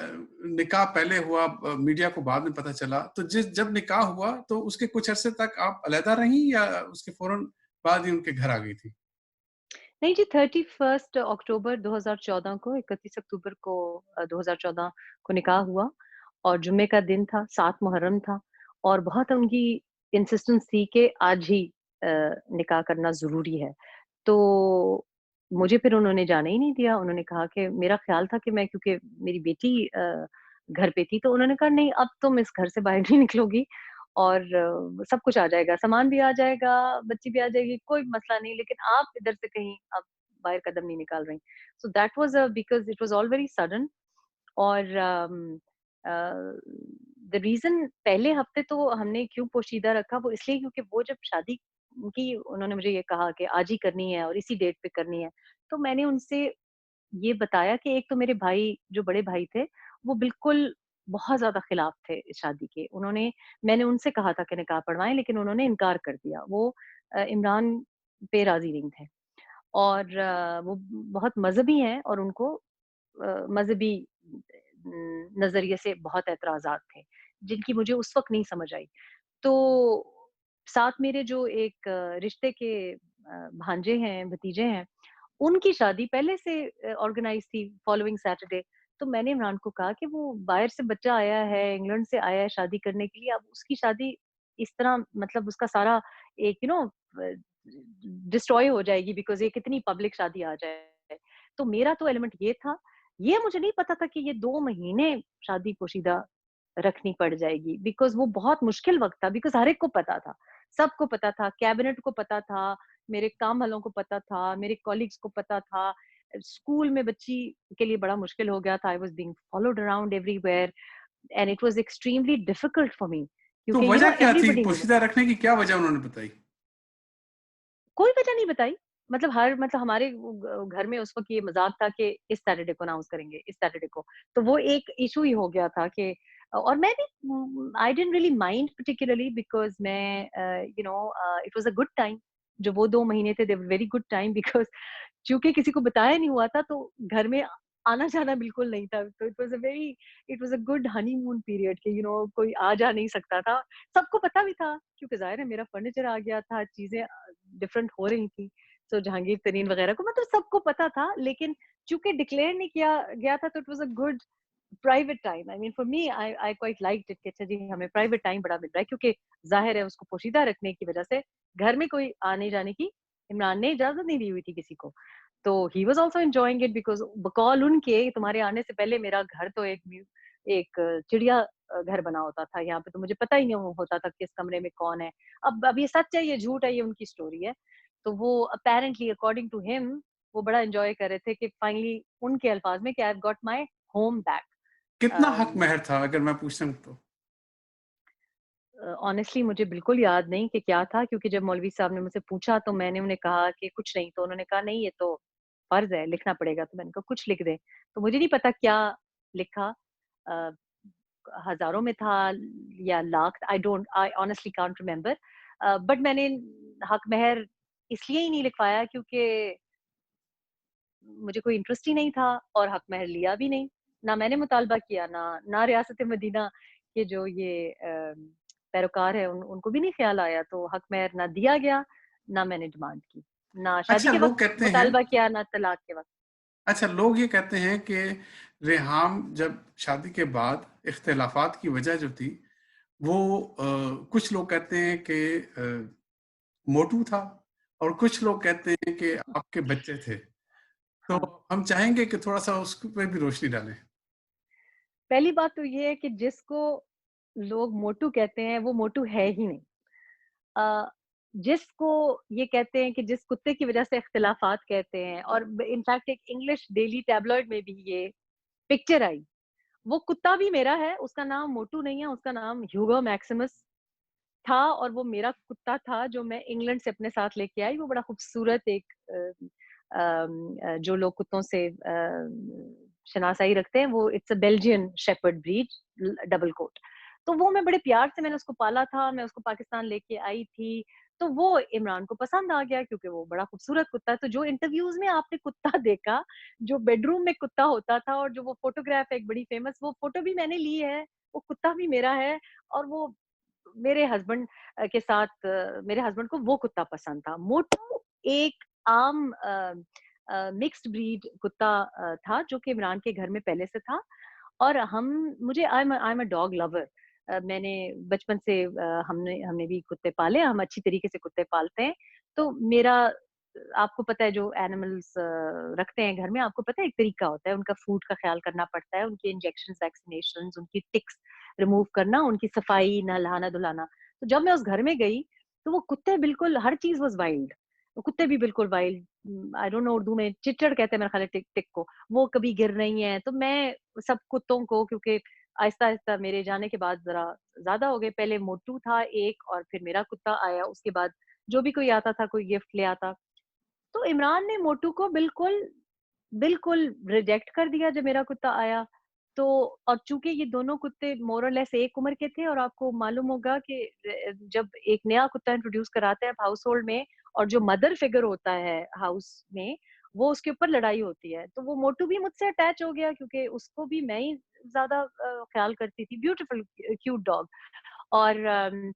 निकाह पहले हुआ मीडिया को बाद में पता चला तो जब निकाह हुआ तो उसके कुछ अरसे तक आप अलहदा रहीं या उसके फौरन बाद ही उनके घर आ गई थी? नहीं जी 31 अक्टूबर 2014 को 31 अक्टूबर को 2014 को निकाह हुआ और जुम्मे का दिन था, 7 मुहर्रम था और बहुत उनकी इंसिस्टेंस थी कि आज ही निकाह करना ज़रूरी है। तो मुझे फिर उन्होंने जाने ही नहीं दिया। उन्होंने कहा कि मेरा ख़्याल था कि मैं क्योंकि मेरी बेटी घर पे थी, तो उन्होंने कहा नहीं अब तुम इस घर से बाहर नहीं निकलोगी और सब कुछ आ जाएगा, सामान भी आ जाएगा, बच्ची भी आ जाएगी, कोई मसला नहीं लेकिन आप इधर से कहीं अब बाहर कदम नहीं निकाल रही। So that was because it was all very sudden और द रीज़न पहले हफ्ते तो हमने क्यों पोशीदा रखा वो इसलिए क्योंकि वो जब शादी की उन्होंने मुझे ये कहा कि आज ही करनी है और इसी डेट पे करनी है। तो मैंने उनसे ये बताया कि एक तो मेरे भाई जो बड़े भाई थे, वो बिल्कुल बहुत ज़्यादा खिलाफ थे इस शादी के। मैंने उनसे कहा था कि निकाह पढ़वाएँ लेकिन उन्होंने इनकार कर दिया। वो इमरान पे राज़ी नहीं थे और वो बहुत मज़हबी हैं और उनको मज़हबी नज़रिए से बहुत एतराज़ात थे, जिनकी मुझे उस वक़्त नहीं समझ आई। तो साथ मेरे जो एक रिश्ते के भांजे हैं, भतीजे हैं, उनकी शादी पहले से ऑर्गेनाइज़ थी फॉलोइंग सैटरडे। तो मैंने इमरान को कहा कि वो बाहर से बच्चा आया है, इंग्लैंड से आया है शादी करने के लिए, अब उसकी शादी इस तरह मतलब उसका सारा एक अ, डिस्ट्रॉय हो जाएगी बिकॉज़ ये कितनी पब्लिक शादी आ जाए। तो मेरा तो एलिमेंट ये था, ये मुझे नहीं पता था कि ये 2 महीने शादी पोशीदा रखनी पड़ जाएगी बिकॉज़ वो बहुत मुश्किल वक़्त था बिकॉज़ हर एक को पता था, सबको पता था, कैबिनेट को पता था, मेरे काम वालों को पता था, मेरे कॉलीग्स को पता था। स्कूल में बच्ची के लिए बड़ा मुश्किल हो गया था, I was being followed around everywhere and it was extremely difficult for me तो क्योंकि वजह क्या थी? एवरीबॉडी न्यू पोशीदा रखने की क्या वजह उन्होंने बताई? कोई वजह नहीं बताई। मतलब हमारे घर में उस वक़्त ये मज़ाक था कि इस सैटरडे को अनाउंस करेंगे, इस सैटरडे को। तो वो एक इश्यू ही हो गया था कि और मैं भी I didn't really mind particularly because मैं it was a good time जो वो 2 महीने थे they were very good time because चूँकि किसी को बताया नहीं हुआ था तो घर में आना-जाना बिल्कुल नहीं था। तो it was a good honeymoon period कि कोई आ जा नहीं सकता था। सबको पता भी था क्योंकि ज़ाहिर है मेरा फर्नीचर आ गया था, चीज़ें डिफरेंट हो रही थी। सो जहांगीर तरीन वगैरह को मतलब सबको पता था लेकिन चूँकि डिक्लेयर नहीं किया गया था तो it was a good private time I mean for me I quite liked it कि अच्छा जी हमें प्राइवेट टाइम बड़ा मिल रहा है क्योंकि ज़ाहिर है उसको पोशीदा रखने की वजह से घर में कोई आने-जाने की इमरान ने इजाज़त नहीं दी हुई थी किसी को। तो he was also enjoying it because बकौल उनके तुम्हारे आने से पहले मेरा घर तो एक चिड़िया घर बना होता था। यहाँ पे तो मुझे पता ही नहीं होता था किस कमरे में कौन है। अब ये सच है, ये झूठ है, ये उनकी स्टोरी है। तो वो अपैरेंटली अकॉर्डिंग टू हिम वो बड़ा एन्जॉय कर रहे थे कि फाइनली उनके अल्फाज में कि I have got my home back. कितना हक अम, महर था अगर मैं पूछ सकूँ तो? ऑनेस्टली मुझे बिल्कुल याद नहीं कि क्या था क्योंकि जब मौलवी साहब ने मुझसे पूछा तो मैंने उन्हें कहा कि कुछ नहीं, तो उन्होंने कहा नहीं ये तो फर्ज़ है, लिखना पड़ेगा। तो मैंने कहा कुछ लिख दें। तो मुझे नहीं पता क्या लिखा अ, हज़ारों में था या lakh I honestly can't remember but मैंने हक महर इसलिए ही नहीं लिखवाया क्योंकि मुझे कोई इंटरेस्ट ही नहीं था और हक महर लिया भी नहीं। ना मैंने मुतालबा किया, ना रियासत मदीना के जो ये पैरोकार हैं उनको भी नहीं ख़्याल आया, तो हक महर ना दिया गया, ना मैंने डिमांड की। ना शादी अच्छा के वक़्त लोग कहते हैं मुतालबा किया, ना तलाक के वक़्त। अच्छा लोग ये कहते हैं कि रेहाम जब शादी के बाद इख्तिलाफ़ात की वजह जो थी, वो कुछ लोग कहते हैं कि मोटू था और कुछ लोग कहते हैं कि आपके बच्चे थे। तो हाँ, हम चाहेंगे कि थोड़ा-सा उस पे भी रोशनी डालें। पहली बात तो ये है कि जिसको लोग मोटू कहते हैं, वो मोटू है ही नहीं। अ, जिसको ये कहते हैं कि जिस कुत्ते की वज़ह से इख्तिलाफ़ात कहते हैं और इनफैक्ट एक इंग्लिश डेली टैबलॉइड में भी ये पिक्चर आई। वो कुत्ता भी मेरा है, उसका नाम मोटू नहीं है, उसका नाम ह्यूगो मैक्सिमस था और वो मेरा कुत्ता था जो मैं इंग्लैंड से अपने साथ लेके आई। वो बड़ा खूबसूरत एक जो लोग कुत्तों से शनासाई रखते हैं, वो it's a Belgian shepherd breed double coat. तो वो मैं बड़े प्यार से मैंने उसको पाला था, मैं उसको पाकिस्तान लेके आई थी। तो वो इमरान को पसंद आ गया क्योंकि वो बड़ा खूबसूरत कुत्ता है। तो जो इंटरव्यूज़ में आपने कुत्ता देखा, जो बेडरूम में कुत्ता होता था और जो वो फ़ोटोग्राफ है एक बड़ी फ़ेमस, वो फ़ोटो भी मैंने ली है, वो कुत्ता भी मेरा है और वो मेरे हस्बैंड के साथ मेरे हस्बैंड को वो कुत्ता पसंद था। मोटू एक आम मिक्स्ड ब्रीड कुत्ता था जो कि इमरान के घर में पहले से था और हम मुझे I am a dog lover मैंने बचपन से हमने हमने भी कुत्ते पाले, हम अच्छी तरीके से कुत्ते पालते हैं। तो मेरा आपको पता है जो एनिमल्स रखते हैं घर में, आपको पता है एक तरीका होता है, उनका फूड का ख़्याल करना पड़ता है, उनके इंजेक्शंस, वैक्सिनेशंस, उनकी टिक्स रिमूव करना, उनकी सफाई, नहलाना-धुलाना। तो जब मैं उस घर में गई, तो वो कुत्ते बिल्कुल हर चीज़ वाज़ वाइल्ड। वो कुत्ते भी बिल्कुल wild I don't no Urdu में चिच्चड़ कहते हैं मेरा ख़्याल है टिक टिक को। वो कभी गिर नहीं है, तो मैं सब कुत्तों को क्योंकि आहिस्ता-आहिस्ता मेरे जाने के बाद ज़रा ज़्यादा हो गए, पहले मोटू था एक और फिर मेरा कुत्ता आया, उसके बाद जो भी कोई आता था, कोई गिफ्ट ले आता। तो इमरान ने मोटू को बिल्कुल रिजेक्ट कर दिया जब मेरा कुत्ता आया। तो और चूँकि ये दोनों कुत्ते मोर और लेस एक उम्र के थे और आपको मालूम होगा कि जब एक नया कुत्ता इंट्रोड्यूस कराते हैं आप हाउस होल्ड में और जो मदर फिगर होता है हाउस में, वो उसके ऊपर लड़ाई होती है। तो वो मोटू भी मुझसे अटैच हो गया क्योंकि उसको भी मैं ही ज़्यादा ख़्याल करती थी। Beautiful cute dog. और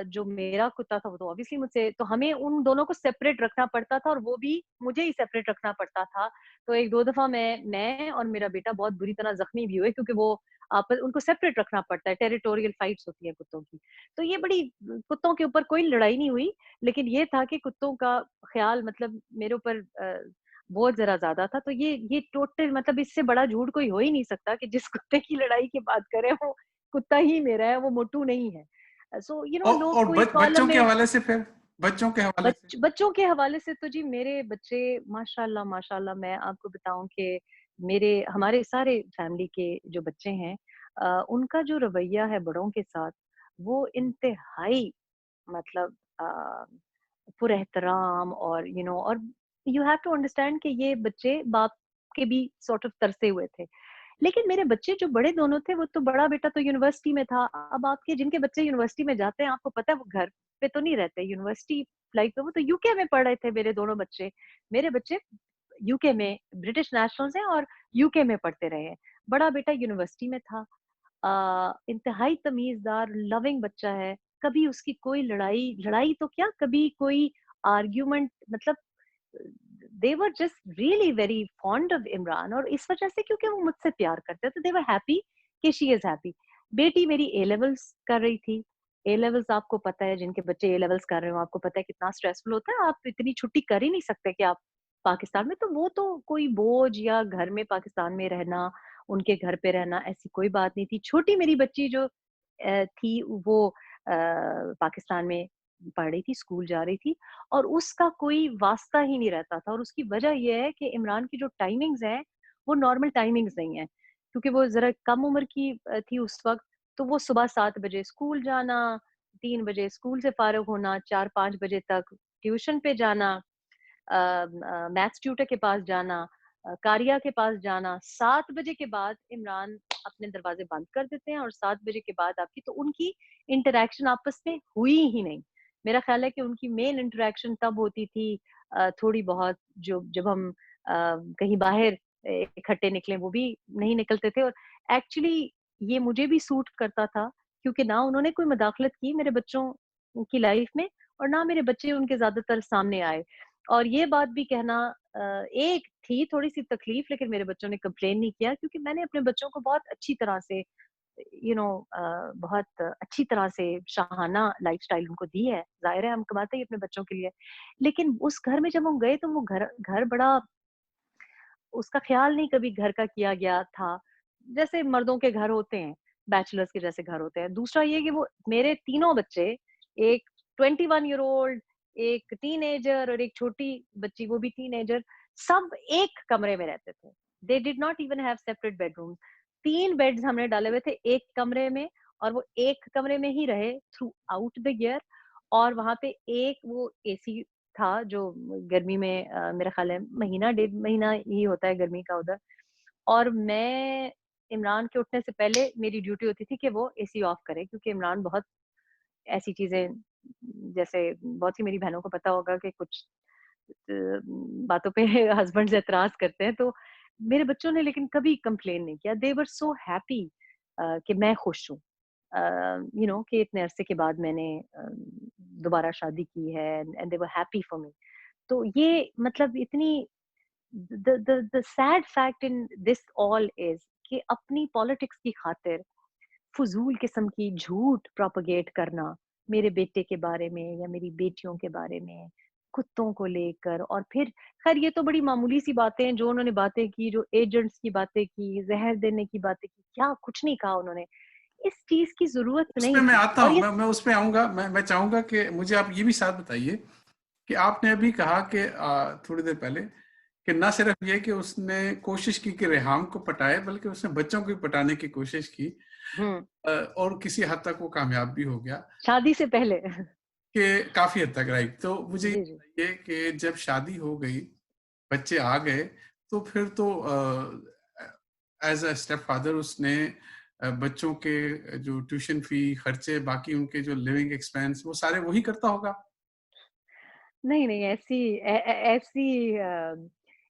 जो मेरा कुत्ता था वो तो ऑब्वियसली मुझसे, तो हमें उन दोनों को सेपरेट रखना पड़ता था और वो भी मुझे ही सेपरेट रखना पड़ता था। तो 1-2 दफ़ा मैं और मेरा बेटा बहुत बुरी तरह ज़ख्मी भी हुए क्योंकि वो उनको सेपरेट रखना पड़ता है, टेरिटोरियल फाइट्स होती है कुत्तों की। तो ये बड़ी कुत्तों के ऊपर कोई लड़ाई नहीं हुई, लेकिन ये था कि कुत्तों का ख़्याल मतलब मेरे ऊपर बहुत ज़रा ज़्यादा था। तो ये टोटल मतलब इससे बड़ा झूठ कोई हो ही नहीं सकता कि जिस कुत्ते की लड़ाई की बात करें वो कुत्ता ही मेरा है, वो मोटू नहीं है। सो यू नो लोग और कोई कॉलम बच्चों के में हवाले से फिर, बच्चों के हवाले से? बच्चों के हवाले से तो जी मेरे बच्चे माशाल्लाह माशाल्लाह मैं आपको बताऊं कि मेरे हमारे सारे फैमिली के जो बच्चे हैं उनका जो रवैया है बड़ों के साथ वो इंतहाई मतलब पुरहतराम और और यू हैव टू अंडरस्टैंड कि ये बच्चे बाप के भी सॉर्ट ऑफ तरसे हुए थे। लेकिन मेरे बच्चे जो बड़े दोनों थे, वो तो बड़ा बेटा तो यूनिवर्सिटी में था। अब आपके जिनके बच्चे यूनिवर्सिटी में जाते हैं, आपको पता है वो घर पे तो नहीं रहते, यूनिवर्सिटी लाइफ पे वो तो यूके में पढ़ रहे थे मेरे दोनों बच्चे। मेरे बच्चे यूके में ब्रिटिश नेशनल्स हैं और यूके में पढ़ते रहे हैं। बड़ा बेटा यूनिवर्सिटी में था। इंतहाई तमीज़दार, लविंग बच्चा है। कभी उसकी कोई लड़ाई लड़ाई तो क्या, कभी कोई आर्ग्यूमेंट मतलब they were just really very fond of Imran और इस वजह से क्योंकि वो मुझसे प्यार करते हैं तो दे वर हैप्पी कि शी इज हैप्पी। बेटी मेरी ए लेवल्स कर रही थी। ए लेवल्स आपको पता है, जिनके बच्चे ए लेवल्स कर रहे हो आपको पता है कितना स्ट्रेसफुल होता है। आप इतनी छुट्टी कर ही नहीं सकते कि आप पाकिस्तान में, तो वो तो कोई बोझ या घर में पाकिस्तान में रहना, उनके घर पे रहना ऐसी कोई बात नहीं थी। छोटी मेरी बच्ची जो थी वो पाकिस्तान में पढ़ रही थी, स्कूल जा रही थी और उसका कोई वास्ता ही नहीं रहता था और उसकी वजह ये है कि इमरान की जो टाइमिंग्स हैं, वो नॉर्मल टाइमिंग्स नहीं है। क्योंकि वो ज़रा कम उम्र की थी उस वक़्त, तो वो सुबह 7 बजे स्कूल जाना, 3 बजे स्कूल से फ़ारिग होना, 4-5 बजे तक ट्यूशन पे जाना, मैथ्स ट्यूटर के पास जाना, कारिया के पास जाना, 7 बजे के बाद इमरान अपने दरवाज़े बंद कर देते हैं और 7 बजे के बाद आपकी तो उनकी इंटरैक्शन आपस में हुई ही नहीं। मेरा ख़्याल है कि उनकी मेन इंटरैक्शन तब होती थी थोड़ी बहुत जो जब हम कहीं बाहर इकट्ठे निकले, वो भी नहीं निकलते थे और एक्चुअली ये मुझे भी सूट करता था क्योंकि ना उन्होंने कोई मदाखलत की मेरे बच्चों की लाइफ़ में और ना मेरे बच्चे उनके ज़्यादातर सामने आए। और ये बात भी कहना एक थी थोड़ी-सी तकलीफ, लेकिन मेरे बच्चों ने कंप्लेन नहीं किया क्योंकि मैंने अपने बच्चों को बहुत अच्छी तरह से बहुत अच्छी तरह से शाहाना लाइफ़स्टाइल उनको दी है। ज़ाहिर है हम कमाते ही अपने बच्चों के लिए। लेकिन उस घर में जब हम गए तो वो घर घर बड़ा उसका ख़्याल नहीं कभी घर का किया गया था। जैसे मर्दों के घर होते हैं, बैचलर्स के जैसे घर होते हैं। दूसरा ये कि वो मेरे तीनों बच्चे, एक 21 ईयर ओल्ड, एक टीनेजर और एक छोटी बच्ची वो भी टीनेजर, सब एक कमरे में रहते थे। They did not even have separate bedrooms. 3 beds हमने डाले हुए थे एक कमरे में और वो एक कमरे में ही रहे थ्रू आउट द ईयर और वहाँ पे एक वो एसी था जो गर्मी में मेरा ख़्याल है महीना डेढ़ महीना ही होता है गर्मी का उधर। और मैं इमरान के उठने से पहले मेरी ड्यूटी होती थी कि वो एसी ऑफ करे क्योंकि इमरान बहुत ऐसी चीज़ें जैसे बहुत सी मेरी बहनों को पता होगा कि कुछ बातों पे हस्बैंड्स एतराज़ करते हैं, तो मेरे बच्चों ने लेकिन कभी कंप्लेन नहीं किया। दे वर सो हैप्पी कि मैं खुश हूँ। कि इतने अरसे के बाद मैंने दोबारा शादी की है and they were happy for me. तो ये मतलब इतनी the sad fact in this all is कि अपनी पॉलिटिक्स की खातिर फजूल किस्म की झूठ प्रोपगेट करना मेरे बेटे के बारे में या मेरी बेटियों के बारे में, कुत्तों को लेकर और फिर खैर ये तो बड़ी मामूली सी बातें हैं जो उन्होंने बातें की, जो एजेंट्स की बातें की, जहर देने की बातें की, क्या कुछ नहीं कहा उन्होंने। इस चीज की जरूरत उसमें नहीं मैं थी आता और हूँ, ये मैं उसमें आऊँगा। मैं चाहूँगा कि मुझे आप ये भी साथ बताइए कि आपने अभी कहा कि थोड़ी देर पहले कि ना सिर्फ ये कि उसने कोशिश की कि रेहाम को पटाए, बल्कि उसने बच्चों को भी पटाने की कोशिश की हम्म और किसी हद तक वो कामयाब भी हो गया शादी से पहले कि काफ़ी हद तक, राइट। तो मुझे ये जी जी बताइए कि जब शादी हो गई, बच्चे आ गए, तो फिर तो एज़ अ स्टेप फादर उसने बच्चों के जो ट्यूशन फ़ी, खर्चे, बाकी उनके जो लिविंग एक्सपेंस वो सारे वही करता होगा? नहीं, नहीं ऐसी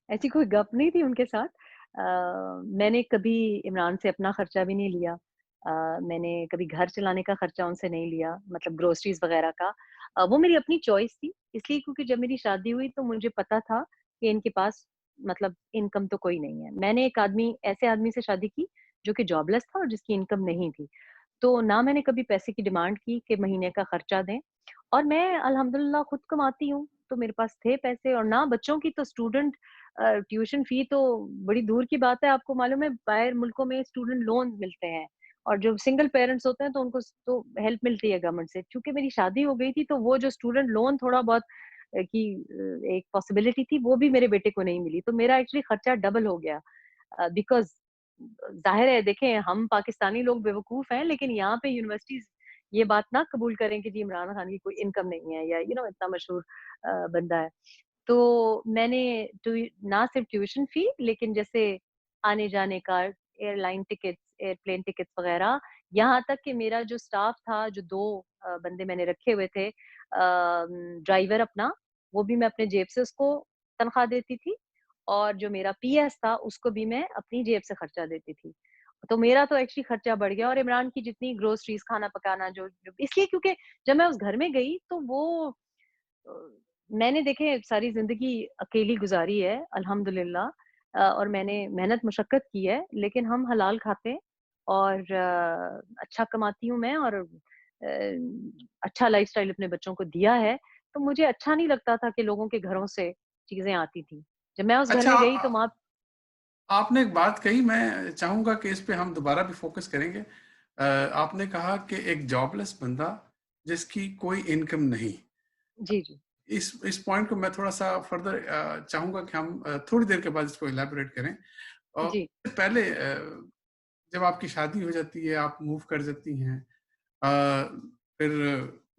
ऐसी कोई गप नहीं थी उनके साथ। मैंने कभी इमरान से अपना खर्चा भी नहीं लिया। मैंने कभी घर चलाने का खर्चा उनसे नहीं लिया, मतलब ग्रोसरीज़ वगैरह का। वो मेरी अपनी चॉइस थी, इसलिए क्योंकि जब मेरी शादी हुई तो मुझे पता था कि इनके पास मतलब इनकम तो कोई नहीं है। मैंने एक ऐसे आदमी से शादी की जो कि जॉबलेस था और जिसकी इनकम नहीं थी। तो ना मैंने कभी पैसे की डिमांड की कि महीने का खर्चा दें, और मैं अल्हम्दुलिल्लाह खुद कमाती हूँ, तो मेरे पास थे पैसे। और ना बच्चों की तो स्टूडेंट ट्यूशन फ़ी तो बड़ी दूर की बात है। आपको मालूम है बाहर मुल्कों में स्टूडेंट लोन मिलते हैं, और जो सिंगल पेरेंट्स होते हैं तो उनको तो हेल्प मिलती है गवर्नमेंट से। चूँकि मेरी शादी हो गई थी तो वो जो स्टूडेंट लोन थोड़ा बहुत एक पॉसिबिलिटी थी, वो भी मेरे बेटे को नहीं मिली। तो मेरा एक्चुअली खर्चा डबल हो गया। बिकॉज़ ज़ाहिर है देखें हम पाकिस्तानी लोग बेवकूफ़ हैं, लेकिन यहाँ पे यूनिवर्सिटीज़ ये बात ना कबूल करें कि जी इमरान खान की कोई इनकम नहीं है, या इतना मशहूर बंदा है। तो मैंने ट्यू ना सिर्फ ट्यूशन फ़ी, लेकिन जैसे आने-जाने का, एयरलाइन टिकट्स, एयरप्लेन टिकट्स वग़ैरह, यहाँ तक कि मेरा जो स्टाफ था, जो 2 बंदे मैंने रखे हुए थे, ड्राइवर अपना, वो भी मैं अपने जेब से उसको तनख्वाह देती थी, और जो मेरा पीएस था, उसको भी मैं अपनी जेब से खर्चा देती थी। तो मेरा तो एक्चुअली खर्चा बढ़ गया, और इमरान की जितनी ग्रोसरीज़, खाना पकाना, जो जो इसलिए क्योंकि जब मैं उस घर में गई तो वो अ, मैंने देखें सारी ज़िंदगी अकेली गुज़ारी है अल्हम्दुलिल्लाह, और मैंने मेहनत मशक्कत की है, लेकिन हम हलाल खाते हैं, और अच्छा कमाती हूँ मैं, और अच्छा लाइफ़स्टाइल अपने बच्चों को दिया है, तो मुझे अच्छा नहीं लगता था कि लोगों के घरों से चीज़ें आती थी। जब मैं उस घर अच्छा, में गई तो वहाँ आपने एक बात कही, मैं चाहूँगा कि इस पे हम दोबारा भी फ़ोकस करेंगे। आपने कहा कि एक जॉबलेस बंदा जिसकी कोई इनकम नहीं। जी, जी। इस पॉइंट को मैं थोड़ा-सा फर्दर चाहूँगा कि हम थोड़ी देर के बाद इसको इलैबोरेट करें। जी, पहले जब आपकी शादी हो जाती है, आप मूव कर जाती हैं, अ, फिर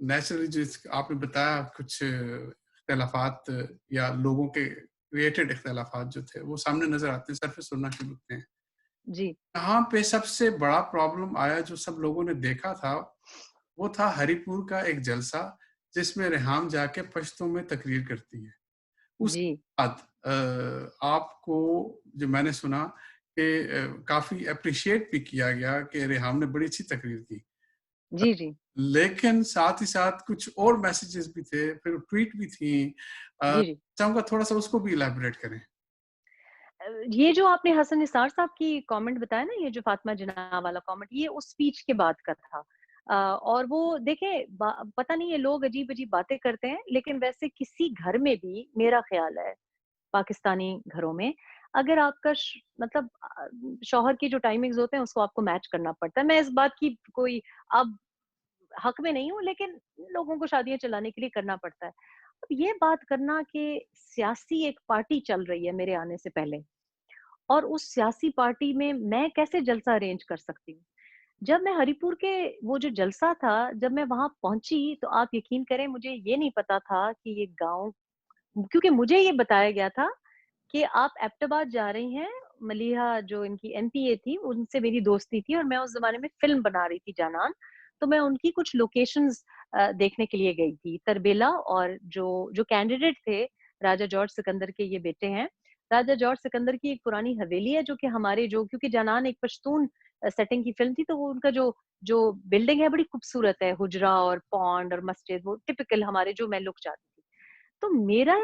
नेचुरली आपने बताया कुछ इख्तिलाफ़ात या लोगों के क्रिएटेड इख्तिलाफ़ात जो थे, वो सामने नज़र आते हैं, सरफ़ेस सुनना शुरू होते हैं। जी, यहाँ पे सबसे बड़ा प्रॉब्लम आया जो सब लोगों ने देखा था, वो था हरिपुर का एक जलसा जिसमें रेहाम जाके पश्तो में तकरीर करती है। जी। उसके बाद आपको जो मैंने सुना कि काफ़ी एप्रिशिएट भी किया गया कि रेहाम ने बड़ी अच्छी तकरीर की। जी, जी। लेकिन साथ ही साथ कुछ और मैसेजेस भी थे, फिर ट्वीट भी थी। जी, जी। चाहूँगा थोड़ा-सा उसको भी इलैबोरेट करें। ये जो आपने हसन निसार साहब की कमेंट बताया ना, ये जो फातिमा जिन्नाह वाला कमेंट, ये उस स्पीच के बाद का था। और वो देखें पता नहीं ये लोग अजीब-अजीब बातें करते हैं, लेकिन वैसे किसी घर में भी मेरा ख़्याल है, पाकिस्तानी घरों में, अगर आपका मतलब शौहर की जो टाइमिंग्स होते हैं उसको आपको मैच करना पड़ता है। मैं इस बात की कोई अब हक में नहीं हूँ, लेकिन लोगों को शादियाँ चलाने के लिए करना पड़ता है। अब ये बात करना कि सियासी एक पार्टी चल रही है मेरे आने से पहले, और उस सियासी पार्टी में मैं कैसे जलसा अरेंज कर सकती हूँ? जब मैं हरिपुर के वो जो जलसा था, जब मैं वहाँ पहुँची तो आप यकीन करें मुझे ये नहीं पता था कि ये गाँव, क्योंकि मुझे ये बताया गया था कि आप एबटाबाद जा रही हैं, मलीहा जो इनकी एमपीए थी, उनसे मेरी दोस्ती थी, और मैं उस ज़माने में फ़िल्म बना रही थी जानान, तो मैं उनकी कुछ लोकेशंस देखने के लिए गई थी। तरबेला, और जो जो कैंडिडेट थे, राजा जॉर्ज सिकंदर के ये बेटे हैं। राजा जॉर्ज सिकंदर की एक पुरानी हवेली है जो कि हमारे जो, क्योंकि जानान एक पश्तून सेटिंग की फ़िल्म थी, तो वो उनका जो जो बिल्डिंग है बड़ी खूबसूरत है, हुजरा और पॉन्ड और मस्जिद, वो टिपिकल हमारे जो मैं लुक चाहती थी। तो मेरा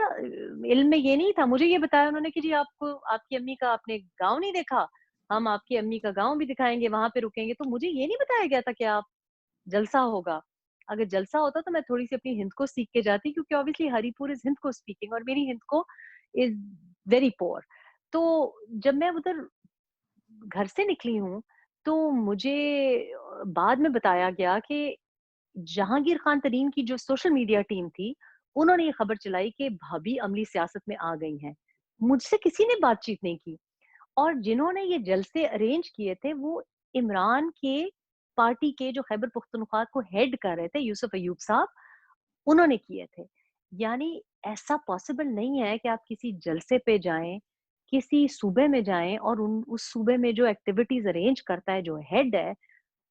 इल्म में ये नहीं था, मुझे ये बताया उन्होंने कि जी आपको आपकी अम्मी का आपने गाँव नहीं देखा? हम आपकी अम्मी का गाँव भी दिखाएँगे, वहाँ पे रुकेंगे। तो मुझे ये नहीं बताया गया था कि आप जलसा होगा। अगर जलसा होता तो मैं थोड़ी-सी अपनी हिंद को सीख के जाती, क्योंकि ऑब्वियसली हरिपुर इज़ हिंद को स्पीकिंग, और मेरी हिंद को इज़ वेरी पुअर। तो जब मैं उधर घर से निकली हूँ, तो मुझे बाद में बताया गया कि जहांगीर खान तरीन की जो सोशल मीडिया टीम थी, उन्होंने ये खबर चलाई कि भाभी अमली सियासत में आ गई हैं। मुझसे किसी ने बातचीत नहीं की, और जिन्होंने ये जलसे अरेंज किए थे, वो इमरान के पार्टी के जो खैबर पुख्तनख्वा को हेड कर रहे थे, यूसुफ अय्यूब साहब, उन्होंने किए थे। यानी ऐसा पॉसिबल नहीं है कि आप किसी जलसे पे जाएँ, किसी सूबे में जाएँ, और उन उस सूबे में जो एक्टिविटीज़ अरेंज करता है, जो हेड है,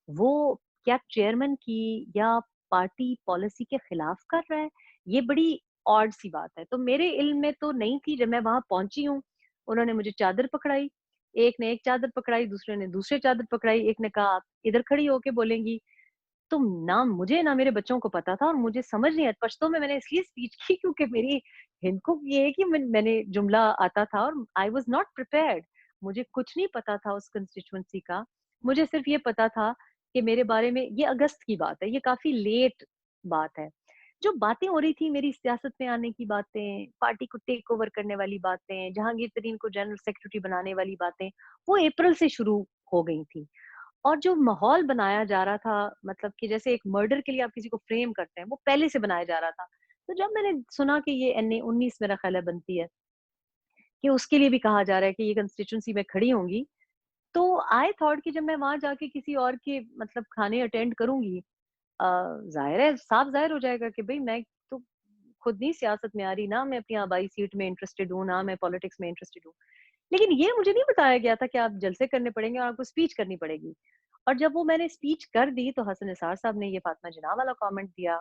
वो क्या चेयरमैन की या पार्टी पॉलिसी के खिलाफ कर रहा है? ये बड़ी ऑड सी बात है। तो मेरे इल्म में तो नहीं थी, जब मैं वहाँ पहुँची हूँ, उन्होंने मुझे चादर पकड़ाई, एक ने एक चादर पकड़ाई, दूसरे ने दूसरी चादर पकड़ाई, एक ने कहा आप इधर खड़ी होके बोलेंगी। तो ना मुझे ना मेरे बच्चों को पता था और मुझे समझ नहीं आया, पश्तो में मैंने इसलिए स्पीच की क्योंकि मेरी हिंदको ये है कि मैंने जुमला आता था और आई वाज़ नॉट प्रिपेयर्ड। मुझे कुछ नहीं पता था उस कंस्टिट्यूएंसी का। मुझे सिर्फ ये पता था कि मेरे बारे में, ये अगस्त की बात है, ये काफ़ी लेट बात है। जो बातें हो रही थी मेरी सियासत में आने की बातें, पार्टी को टेक ओवर करने वाली बातें, जहांगीर तरीन को जनरल सेक्रेटरी बनाने वाली बातें, वो अप्रैल से शुरू हो गई थी। और जो माहौल बनाया जा रहा था, मतलब कि जैसे एक मर्डर के लिए आप किसी को फ्रेम करते हैं, वो पहले से बनाया जा रहा था। तो जब मैंने सुना कि ये एनए 19 मेरा ख्याल है बनती है, कि उसके लिए भी कहा जा रहा है कि ये कंस्टिट्यूएंसी में खड़ी होंगी, तो आई थॉट कि जब मैं वहां जाके किसी और के मतलब खाने अटेंड करूंगी, जाहिर है, साफ जाहिर हो जाएगा कि भाई मैं तो खुद नहीं सियासत में आ रही, ना मैं अपनी आबाई सीट में इंटरेस्टेड हूँ, ना मैं पॉलिटिक्स में इंटरेस्टेड हूँ। लेकिन ये मुझे नहीं बताया गया था कि आप जलसे करने पड़ेंगे और आपको स्पीच करनी पड़ेगी। और जब वो मैंने स्पीच कर दी तो हसन निसार साहब ने ये फातिमा जिन्ना वाला कमेंट दिया।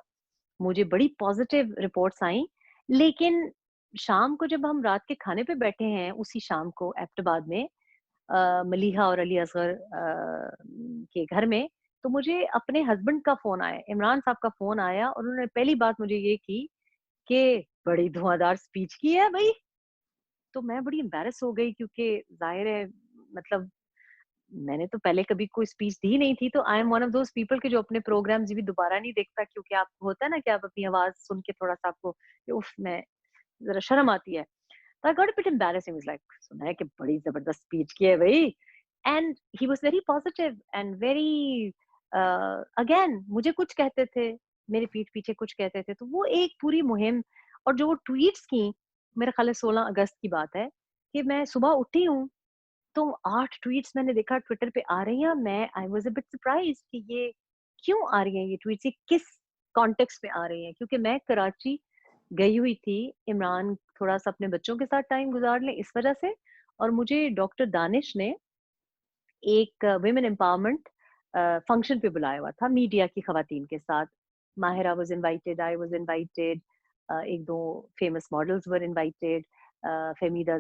मुझे बड़ी पॉजिटिव रिपोर्ट्स आई। लेकिन शाम को जब हम रात के खाने पे बैठे हैं, उसी शाम को एबटाबाद में मलीहा और अली असगर के घर में, तो मुझे अपने हस्बैंड का फ़ोन आया, इमरान साहब का फ़ोन आया और उन्होंने पहली बात मुझे ये की कि बड़ी धुआंधार स्पीच की है भई। तो मैं बड़ी एम्बैरेस हो गई क्योंकि ज़ाहिर है, मतलब मैंने तो पहले कभी कोई स्पीच दी नहीं थी, तो I am one of those people के जो अपने प्रोग्राम्स भी दोबारा नहीं देखता, क्योंकि आपको होता है ना कि आप अपनी आवाज़ सुन के थोड़ा-सा आपको कि उफ़! मैं ज़रा शर्म आती है। तो I got a bit embarrassing, was like सुना है कि बड़ी ज़बरदस्त स्पीच की है भई। And he was very positive and very again मुझे कुछ कहते थे, मेरे पीठ पीछे कुछ कहते थे, तो वो एक पूरी मुहिम। और जो वो ट्वीट्स की, मेरा ख़्याल है 16 अगस्त की बात है, कि मैं सुबह उठी हूँ तो 8 ट्वीट्स मैंने देखा ट्विटर पे आ रही हैं। मैं I was a bit surprised कि ये क्यों आ रही हैं ये ट्वीट्स, ये किस कॉन्टेक्स्ट में आ रही हैं? क्योंकि मैं कराची गई हुई थी, इमरान थोड़ा-सा अपने बच्चों के साथ टाइम गुज़ार ले इस वज़ह से, और मुझे डॉक्टर दानिश ने एक वुमेन एम्पावरमेंट फंक्शन पे बुलाया हुआ था मीडिया की खवातीन के साथ। Mahira was invited, I was invited, 1-2 famous models were invited, Fahmida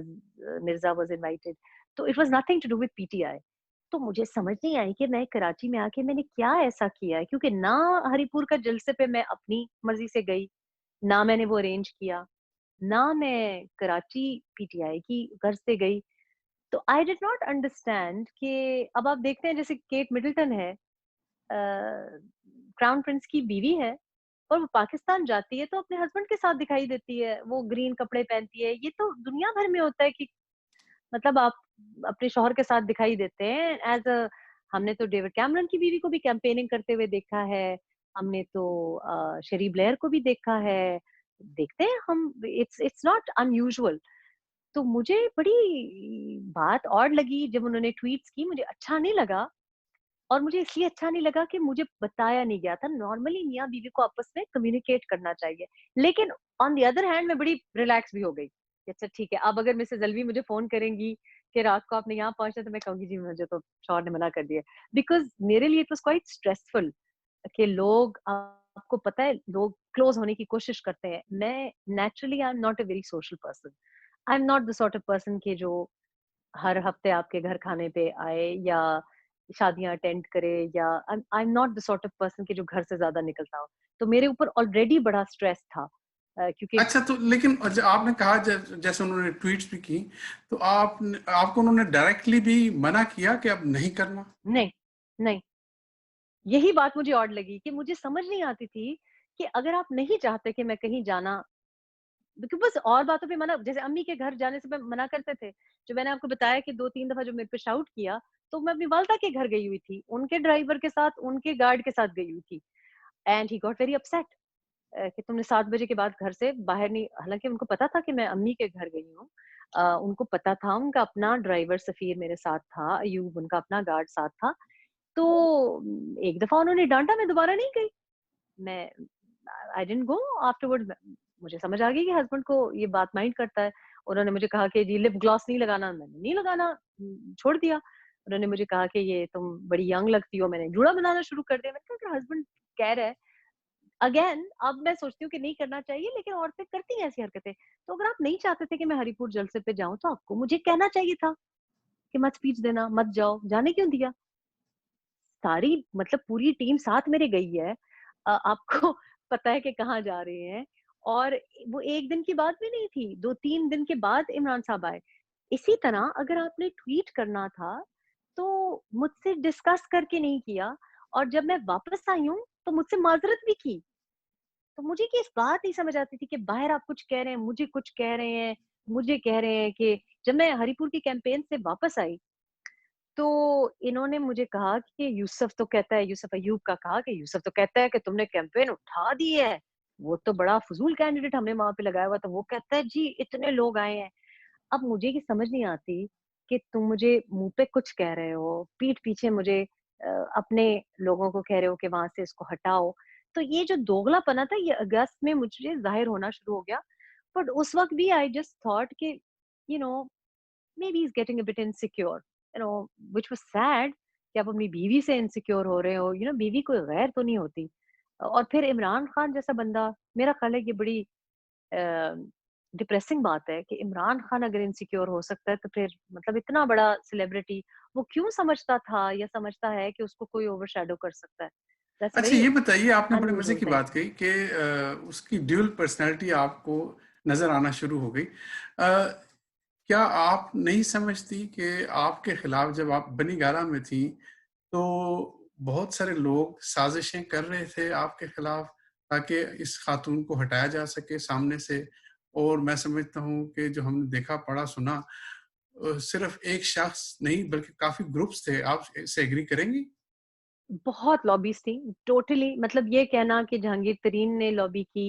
Mirza was invited. तो it was nothing to do with PTI. तो मुझे समझ नहीं आई कि मैं कराची में आके मैंने क्या ऐसा किया है, क्योंकि ना हरिपुर का जलसे पे मैं अपनी मर्ज़ी से गई, ना मैंने वो अरेंज किया, ना मैं कराची पीटीआई की घर से गई। तो आई डिड नॉट अंडरस्टैंड कि अब आप देखते हैं जैसे केट मिडल्टन है, क्राउन प्रिंस की बीवी है, और वो पाकिस्तान जाती है तो अपने हस्बैंड के साथ दिखाई देती है, वो ग्रीन कपड़े पहनती है। ये तो दुनिया भर में होता है कि मतलब आप अपने शौहर के साथ दिखाई देते हैं एज अ। हमने तो डेविड कैमरन की बीवी को भी कैंपेनिंग करते हुए देखा है, हमने तो शेरी ब्लेयर को भी देखा है, देखते हैं हम, इट्स इट्स नॉट अनयूजुअल। तो मुझे बड़ी बात ऑड लगी जब उन्होंने ट्वीट्स की, मुझे अच्छा नहीं लगा। और मुझे इसलिए अच्छा नहीं लगा कि मुझे बताया नहीं गया था। नॉर्मली मियाँ-बीवी को आपस में कम्युनिकेट करना चाहिए। लेकिन ऑन द अदर हैंड मैं बड़ी रिलैक्स भी हो गई कि अच्छा ठीक है, अब अगर मिसेज़ अलवी मुझे फ़ोन करेंगी कि रात को आपने यहाँ पहुँचना है, तो मैं कहूँगी जी मुझे तो शौहर ने मना कर दिया। बिकॉज़ मेरे लिए इट वाज़ क्वाइट स्ट्रेसफुल कि लोग, आपको पता है, लोग क्लोज़ होने की कोशिश करते हैं। मैं naturally I am not a very social person. I am not the sort of person कि जो हर हफ्ते आपके घर खाने पे आए या शादियाँ अटेंड करे, या I am not the sort of person कि जो घर से ज़्यादा निकलता हो। तो मेरे ऊपर ऑलरेडी बड़ा स्ट्रेस था, क्योंकि अच्छा, तो लेकिन आपने कहा जैसे उन्होंने ट्वीट्स भी की, तो आपको उन्होंने डायरेक्टली भी मना किया कि अब नहीं करना? नहीं, नहीं, यही बात मुझे ऑड लगी कि मुझे समझ नहीं आती थी कि अगर आप नहीं चाहते कि मैं कहीं जाना, क्योंकि बस और बातों पे मना, जैसे अम्मी के घर जाने से मैं मना करते थे। जो मैंने आपको बताया कि 2-3 दफ़ा जो मेरे पे शाउट किया, तो मैं अपनी वालदा के घर गई हुई थी, उनके ड्राइवर के साथ, उनके गार्ड के साथ गई हुई थी। And he got very upset कि तुमने 7 बजे के बाद घर से बाहर नहीं, हालाँकि उनको पता था कि मैं अम्मी के घर गई हूँ। उनको पता था, उनका अपना ड्राइवर सफ़ीर मेरे साथ था, अयूब उनका अपना गार्ड साथ था। तो एक दफ़ा उन्होंने डाँटा, मैं दोबारा नहीं गई। मैं आई डिडन्ट गो आफ्टरवर्ड्स। मुझे समझ आ गई कि हस्बैंड को ये बात माइंड करता है। उन्होंने मुझे कहा कि जी लिप ग्लॉस नहीं लगाना, मैंने नहीं लगाना, छोड़ दिया। उन्होंने मुझे कहा कि ये तुम बड़ी यंग लगती हो, मैंने जूड़ा बनाना शुरू कर दिया। मैंने कहा अगर हस्बैंड कह रहा है, अगेन अब मैं सोचती हूँ कि नहीं करना चाहिए, लेकिन औरतें करती हैं ऐसी हरकतें। तो अगर आप नहीं चाहते थे कि मैं हरिपुर जलसे पे जाऊँ, तो आपको मुझे कहना चाहिए था कि मत स्पीच देना, मत जाओ। जाने क्यों दिया? सारी मतलब पूरी टीम साथ मेरे गई है। आपको पता है कि कहाँ जा रहे हैं, और वो 1 दिन की बात भी नहीं थी, 2-3 दिन के बाद इमरान साहब आए। इसी तरह अगर आपने ट्वीट करना था, तो मुझसे डिस्कस करके नहीं किया, और जब मैं वापस आई हूँ, तो मुझसे माज़रत भी की। तो मुझे कि इस बात नहीं समझ आती थी कि बाहर आप कुछ कह रहे हैं, मुझे कुछ कह रहे हैं, मुझे कह रहे हैं कि जब मैं हरिपुर की कैंपेन से वापस आई, तो इन्होंने मुझे कहा कि यूसुफ तो कहता है, यूसुफ अय्यूब का कहा कि यूसुफ तो कहता है कि तुमने कैंपेन उठा दी है। वो तो बड़ा फ़ुज़ूल कैंडिडेट हमने वहाँ पे लगाया हुआ, तो वो कहता है जी इतने लोग आए हैं। अब मुझे ये समझ नहीं आती कि तुम मुझे मुँह पे कुछ कह रहे हो, पीठ पीछे मुझे अपने लोगों को कह रहे हो कि वहाँ से इसको हटाओ। तो ये जो दोगलापना था, ये अगस्त में मुझे ज़ाहिर होना शुरू हो गया। बट उस वक़्त भी आई जस्ट थॉट कि you know may be he is getting a bit insecure, which was sad कि आप अपनी बीवी से इनसिक्योर हो रहे हो, बीवी कोई गैर तो नहीं होती। और फिर इमरान खान जैसा बंदा, मेरा ख़्याल है ये बड़ी अ, डिप्रेसिंग बात है कि इमरान खान अगर इनसिक्योर हो सकता है, तो फिर मतलब इतना बड़ा सेलिब्रिटी वो क्यों समझता था या समझता है कि उसको कोई ओवरशैडो कर सकता है? दैट्स अ अच्छा, वेरी ये बताइए, आपने बड़े मज़े अनयूजुअल की थिंग। बात कही कि उसकी ड्यूल पर्सनैलिटी आपको नज़र आना शुरू हो गई। क्या आप नहीं समझती कि आपके खिलाफ जब आप बनीगारा में थी, तो बहुत सारे लोग साजिशें कर रहे थे आपके खिलाफ ताकि इस खातून को हटाया जा सके सामने से? और मैं समझता हूँ कि जो हमने देखा, पढ़ा, सुना, सिर्फ एक शख्स नहीं बल्कि काफ़ी ग्रुप्स थे। आप इससे एग्री करेंगी? बहुत लॉबीज़ थी, टोटली। मतलब ये कहना कि जहांगीर तरीन ने लॉबी की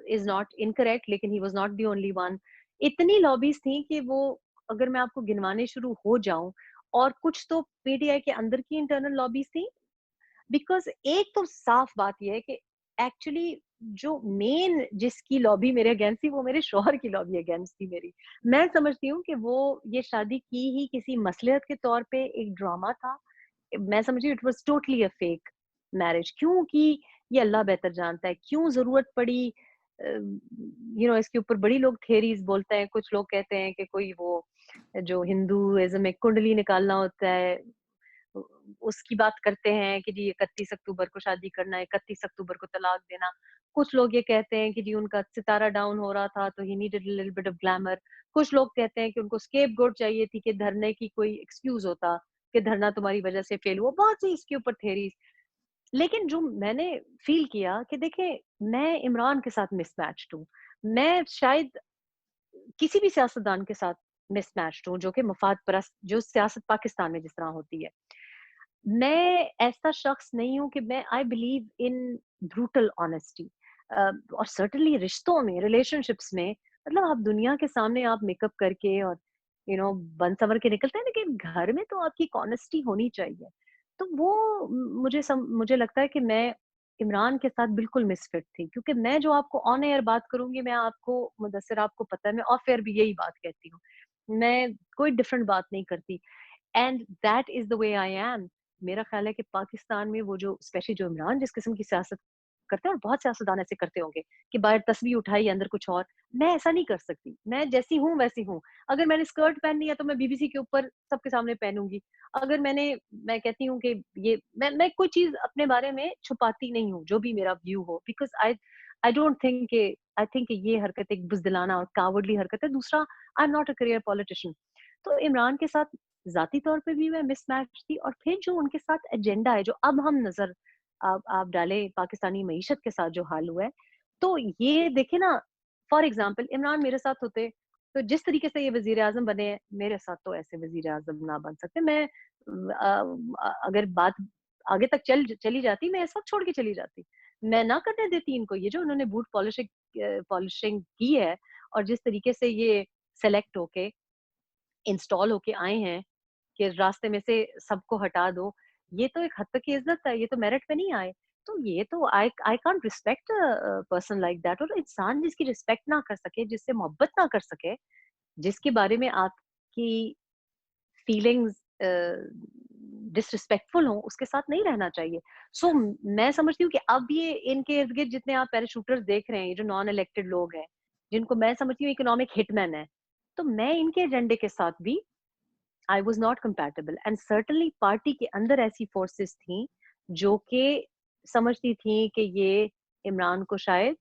इज़ नॉट इनकरेक्ट, लेकिन he was not the only one. इतनी लॉबीज़ थी कि वो, अगर मैं आपको गिनवाने शुरू हो जाऊँ, और कुछ तो पीटीआई के अंदर की इंटरनल लॉबीज़ थी। बिकॉज़ एक तो साफ बात ये है कि एक्चुअली जो मेन जिसकी लॉबी मेरे अगेंस्ट थी, वो मेरे शौहर की लॉबी अगेंस्ट थी मेरी। मैं समझती हूँ कि वो ये शादी की ही किसी मसलहत के तौर पे, एक ड्रामा था। मैं समझी it was totally a fake marriage. क्यों की? ये अल्लाह बेहतर जानता है, क्यों ज़रूरत पड़ी। इसके ऊपर बड़ी लोग थियरीज़ बोलते हैं। कुछ लोग कहते हैं कि कोई वो जो हिंदुइज़्म में कुंडली निकालना होता है, उ उसकी बात करते हैं कि जी 31 अक्टूबर को शादी करना है, 31 अक्टूबर को तलाक देना। कुछ लोग ये कहते हैं कि जी उनका सितारा डाउन हो रहा था, तो he needed a little bit of glamour. कुछ लोग कहते हैं कि उनको स्केपगोट चाहिए थी कि धरने की कोई एक्सक्यूज़ होता, कि धरना तुम्हारी वजह से फेल हुआ। बहुत सी इसके ऊपर थियरीज़। लेकिन जो मैंने फ़ील किया कि देखिए, मैं इमरान के साथ मिसमैच्ड हूँ। मैं शायद किसी भी सियासतदान के साथ मिसमैच्ड हूँ, जो कि मफ़ाद परस्त, जो सियासत पाकिस्तान में जिस तरह होती है। मैं ऐसा शख्स नहीं हूँ कि मैं I believe in brutal honesty. और सर्टेनली रिश्तों में, रिलेशनशिप्स में, मतलब आप दुनिया के सामने आप मेकअप करके और बन संवर के निकलते हैं, लेकिन घर में तो आपकी एक ऑनेस्टी होनी चाहिए। तो वो मुझे लगता है कि मैं इमरान के साथ बिल्कुल मिसफिट थी, क्योंकि मैं जो आपको ऑन एयर बात करूँगी, मैं आपको मुदस्सिर, आपको पता है, मैं ऑफ एयर भी यही बात कहती हूँ। मैं कोई डिफरेंट बात नहीं करती। And that is the way I am. मेरा ख़्याल है कि पाकिस्तान में वो जो स्पेशली जो इमरान जिस किस्म की सियासत करते हैं, और बहुत सियासतदान ऐसे करते होंगे कि बाहर तस्वीर उठाई, अंदर कुछ और। मैं ऐसा नहीं कर सकती। मैं जैसी हूँ वैसी हूँ। अगर मैंने स्कर्ट पहननी है, तो मैं बीबीसी के ऊपर सबके सामने पहनूँगी। अगर मैं कहती हूँ कि ये मैं कोई चीज़ अपने बारे में छुपाती नहीं हूँ, जो भी मेरा व्यू हो, बिकॉज़ आई डोंट थिंक कि आई थिंक ये हरकत एक बुज़दिलाना और कावर्डली हरकत है। दूसरा, I am not a career politician. तो इमरान के साथ ज़ाती तौर पे भी मैं मिसमैच थी, और फिर जो उनके साथ एजेंडा है, जो अब हम नज़र आप डालें पाकिस्तानी मईशत के साथ जो हाल हुआ है, तो ये देखिए ना, फॉर एग्ज़ाम्पल इमरान मेरे साथ होते, तो जिस तरीके से ये वज़ीर-ए-आज़म बने हैं, मेरे साथ तो ऐसे वज़ीर-ए-आज़म ना बन सकते। अगर बात आगे तक चली जाती, मैं इस वक़्त छोड़ के चली जाती। मैं ना करने देती इनको, ये जो उन्होंने बूट पॉलिशिंग की है, और जिस तरीके से ये सेलेक्ट होके, इंस्टॉल होके आए हैं कि रास्ते में से सबको हटा दो, ये तो एक हद तक की इज़्ज़त है, ये तो मेरिट पे नहीं आए। तो ये तो I I can't respect person like that. और इंसान जिसकी रिस्पेक्ट ना कर सके, जिससे मोहब्बत ना कर सके, जिसके बारे में आपकी फीलिंग्स डिसरिस्पेक्टफुल हों, उसके साथ नहीं रहना चाहिए। सो मैं समझती हूँ कि अब ये इनके इर्द-गिर्द जितने आप पैराशूटर्स देख रहे हैं, ये जो नॉन इलेक्टेड लोग हैं, जिनको मैं समझती हूँ इकोनॉमिक हिटमैन हैं, तो मैं इनके एजेंडे के साथ भी I was not compatible and certainly party के अंदर ऐसी फोर्सेस थी, जो कि समझती थी कि ये इमरान को शायद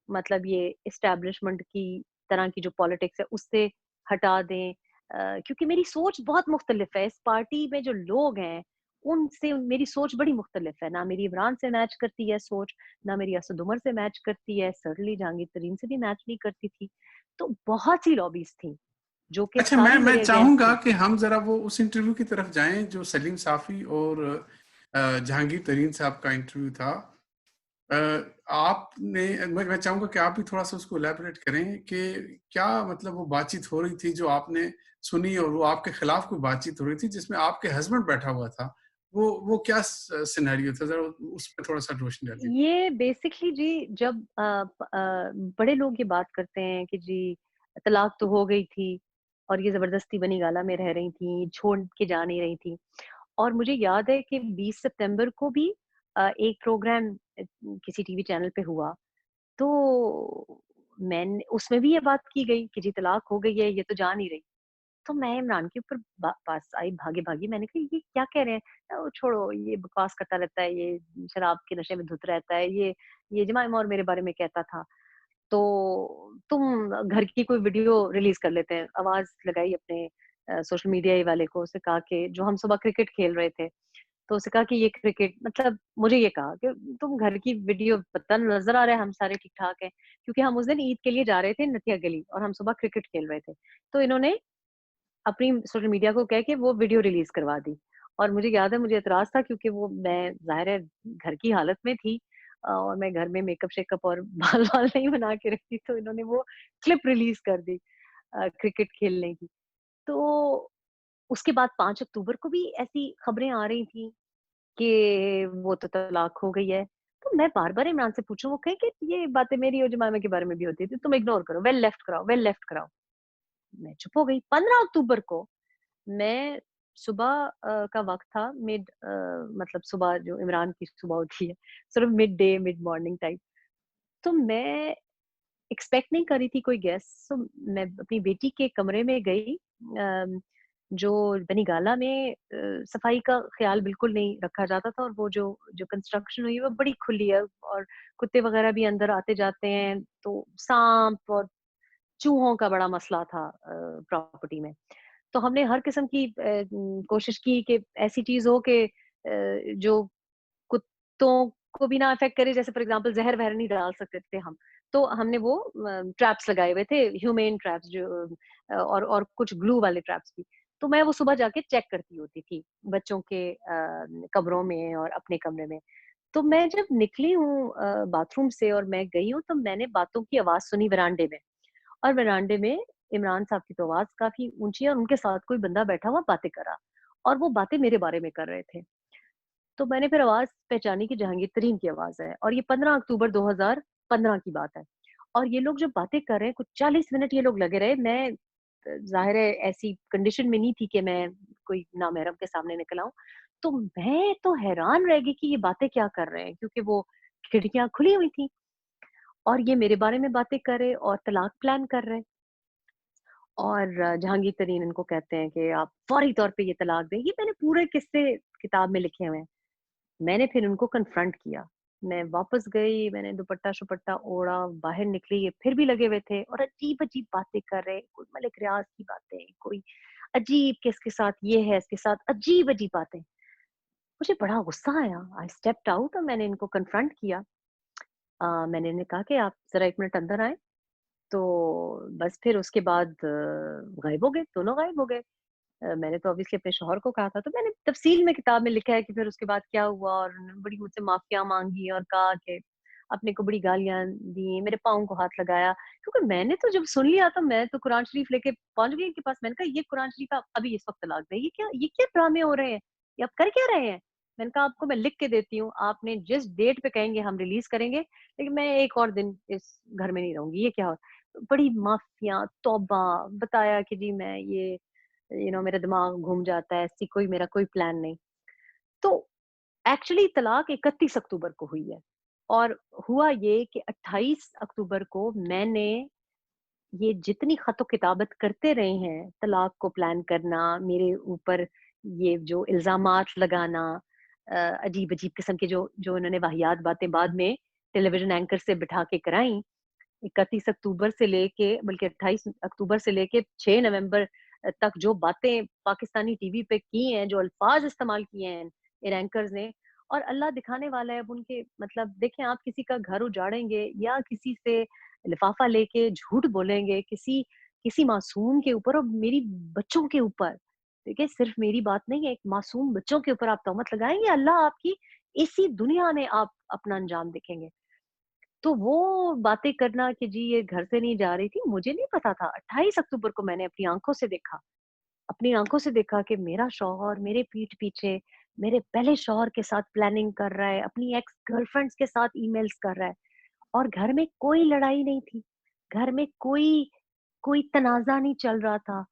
मतलब ये एस्टेब्लिशमेंट की तरह की जो पॉलिटिक्स है उससे हटा दें। क्योंकि मेरी सोच बहुत मुख्तलिफ है। इस पार्टी में जो लोग हैं, उनसे मेरी सोच बड़ी मुख्तलिफ है। ना मेरी इमरान से मैच करती है सोच, ना मेरी असद उमर से मैच करती है, सर्टेनली जहांगीर तरीन से भी मैच नहीं करती थी। तो बहुत सी लॉबीज़ थी, जो कि अच्छा, मैं सारी मैं मेरे अगेंस्ट चाहूँगा थी। कि हम ज़रा वो उस इंटरव्यू की तरफ जाएँ जो सलीम साफ़ी और जहांगीर तरीन साहब का इंटरव्यू था। अ, आपने मैं चाहूँगा कि आप भी थोड़ा-सा उसको इलैबोरेट करें कि क्या मतलब वो बातचीत हो रही थी जो आपने सुनी और वो आपके खिलाफ कोई बातचीत हो रही थी जिसमें आपके हस्बैंड बैठा हुआ था। वो क्या सिनेरियो था? ज़रा उस पे थोड़ा-सा रोशनी डालिए। ये बेसिकली जी जब बड़े लोग ये बात करते हैं कि जी तलाक तो हो गई थी और ये ज़बरदस्ती बनी गाला में रह रही थी, छोड़ के जा नहीं रही थी। और मुझे याद है कि 20 सितंबर को भी एक प्रोग्राम किसी टीवी चैनल पे हुआ, तो मैंने उसमें भी ये बात की गई कि जी तलाक हो गई है, ये तो जा नहीं रही। तो मैं इमरान के ऊपर पास आई भागी-भागी, मैंने कहा ये क्या कह रहे हैं? छोड़ो ये बकवास करता रहता है, ये शराब के नशे में धुत रहता है, ये जमाइमा और मेरे बारे में कहता था। तो तुम घर की कोई वीडियो रिलीज़ कर लेते हैं। आवाज़ लगाई अपने सोशल मीडिया ही वाले को, उससे कहा कि जो हम सुबह क्रिकेट खेल रहे थे, तो उससे कहा कि ये क्रिकेट मतलब मुझे ये कहा कि तुम घर की वीडियो पता नज़र आ रहा है हम सारे ठीक-ठाक हैं। क्योंकि हम उस दिन ईद के लिए जा रहे थे नतिया गली और हम सुबह क्रिकेट खेल रहे थे। तो इन्होंने अपनी सोशल मीडिया को कह के वो वीडियो रिलीज़ करवा दी। और मुझे याद है मुझे एतराज़ था क्योंकि वो मैं ज़ाहिर है घर की हालत में थी, और मैं घर में मेकअप-शेकअप और बाल-वाल नहीं बना के रखी, तो इन्होंने वो क्लिप रिलीज़ कर दी क्रिकेट खेलने की। तो उसके बाद 5 अक्टूबर को भी ऐसी खबरें आ रही थी कि वो तो तलाक हो गई है। तो मैं बार-बार इमरान से पूछूँ, वो कहे कि ये बातें मेरी और जमाइमा के बारे में भी होती थी, तुम इग्नोर करो, वेल लेफ्ट कराओ, वेल लेफ्ट कराओ। मैं चुप हो गई। 15 अक्टूबर को मैं सुबह का वक़्त था, मतलब सुबह जो इमरान की सुबह होती है, sort of mid day, mid morning type. तो मैं एक्सपेक्ट नहीं कर रही थी कोई गेस्ट, तो मैं अपनी बेटी के कमरे में गई, जो बनीगाला में सफाई का ख़्याल बिल्कुल नहीं रखा जाता था, और वो जो जो कंस्ट्रक्शन हुई है वो बड़ी खुली है, और कुत्ते वग़ैरह भी अंदर आते-जाते हैं, तो साँप और चूहों का बड़ा मसला था प्रॉपर्टी में। तो हमने हर किस्म की कोशिश की कि ऐसी चीज़ हो कि जो कुत्तों को भी ना अफ़ेक्ट करे, जैसे फॉर एग्ज़ाम्पल ज़हर-वहर नहीं डाल सकते थे हम। तो हमने वो ट्रैप्स लगाए हुए थे, ह्यूमेन ट्रैप्स, जो और कुछ ग्लू वाले ट्रैप्स भी। तो मैं वो सुबह जाके चेक करती होती थी, बच्चों के कमरों में और अपने कमरे में। तो मैं जब निकली हूँ बाथरूम से और मैं गई हूँ, तो मैंने बातों की आवाज़ सुनी वरांडे में। और वरांडे में इमरान साहब की तो आवाज़ काफ़ी ऊँची है और उनके साथ कोई बंदा बैठा हुआ बातें कर रहा, और वो बातें मेरे बारे में कर रहे थे। तो मैंने फिर आवाज़ पहचानी कि जहांगीर तरीन की आवाज़ है, और ये 15 अक्टूबर 2015 की बात है। और ये लोग जब बातें कर रहे हैं, कुछ 40 मिनट ये लोग लगे रहे। मैं ज़ाहिर है ऐसी कंडीशन में नहीं थी कि मैं कोई नामहरम के सामने निकल आऊँ। तो मैं तो हैरान रह गई कि ये बातें क्या कर रहे हैं, क्योंकि वो खिड़कियाँ खुली हुई थी और ये मेरे बारे में बातें कर रहे और तलाक प्लान कर रहे। और जहांगीर तरीन इनको कहते हैं कि आप फौरी तौर पे ये तलाक दें। ये मैंने पूरे किस्से किताब में लिखे हुए हैं। मैंने फिर उनको कन्फ्रंट किया। मैं वापस गई, मैंने दुपट्टा-शुपट्टा ओढ़ा, बाहर निकली, ये फिर भी लगे हुए थे और अजीब-अजीब बातें कर रहे। कोई मलिक रियाज़ की बातें, कोई अजीब कि इसके साथ ये है, इसके साथ अजीब-अजीब बातें। मुझे बड़ा गुस्सा आया। आई स्टेप्ड आउट और मैंने इनको कन्फ्रंट किया। मैंने इन्हें कहा कि आप ज़रा 1 मिनट अंदर आएँ। तो बस फिर उसके बाद गायब हो गए, दोनों गायब हो गए। मैंने तो ऑब्वियसली अपने शौहर को कहा था, तो मैंने तफ़सील में किताब में लिखा है कि फिर उसके बाद क्या हुआ, और उन्होंने बड़ी मुझसे माफ़ियाँ माँगी और कहा कि अपने को बड़ी गालियाँ दी, मेरे पाँव को हाथ लगाया। क्योंकि मैंने तो जब सुन लिया, तो मैं तो कुरान शरीफ लेके पहुँच गई इनके पास। मैंने कहा ये कुरान शरीफ आप अभी इस वक़्त तलाक दें। ये क्या ड्रामे हो रहे हैं? ये आप कर क्या रहे हैं? मैंने कहा आपको मैं लिख के देती हूँ, आपने जिस डेट पे कहेंगे हम रिलीज़ करेंगे, लेकिन मैं 1 और दिन इस घर में नहीं रहूँगी। ये क्या हो, बड़ी माफ़ियाँ, तौबा! बताया कि जी मैं ये मेरा दिमाग घूम जाता है, ऐसी कोई मेरा कोई प्लान नहीं। तो एक्चुअली तलाक 31 अक्टूबर को हुई है और हुआ ये कि 28 अक्टूबर को मैंने ये जितनी खतो-किताबत करते रहे हैं, तलाक को प्लान करना, मेरे ऊपर ये जो इल्ज़ामात लगाना, अजीब-अजीब किस्म के जो जो उन्होंने वाहियात बातें बाद में टेलीविज़न एंकर से बिठा के कराई, 31 अक्टूबर से लेके बल्कि 28 अक्टूबर से लेके 6 नवंबर तक जो बातें पाकिस्तानी टीवी पे की हैं, जो अल्फ़ाज़ इस्तेमाल किए हैं इन एंकर्स ने और अल्लाह दिखाने वाला है अब उनके मतलब देखें आप किसी का घर उजाड़ेंगे या किसी से लिफ़ाफ़ा लेके झूठ बोलेंगे, किसी किसी मासूम के ऊपर और मेरी बच्चों के ऊपर, देखिए सिर्फ़ मेरी बात नहीं है, एक मासूम बच्चों के ऊपर आप तोहमत लगाएँगे, अल्लाह आपकी इसी दुनिया में आप अपना अंजाम देखेंगे। तो वो बातें करना कि जी ये घर से नहीं जा रही थी, मुझे नहीं पता था। 28 अक्टूबर को मैंने अपनी आँखों से देखा। अपनी आँखों से देखा कि मेरा शौहर मेरे पीठ पीछे मेरे पहले शौहर के साथ प्लानिंग कर रहा है, अपनी एक्स गर्लफ्रेंड्स के साथ ईमेल्स कर रहा है और घर में कोई लड़ाई नहीं थी। घर में कोई कोई तनाज़ा नहीं चल रहा था,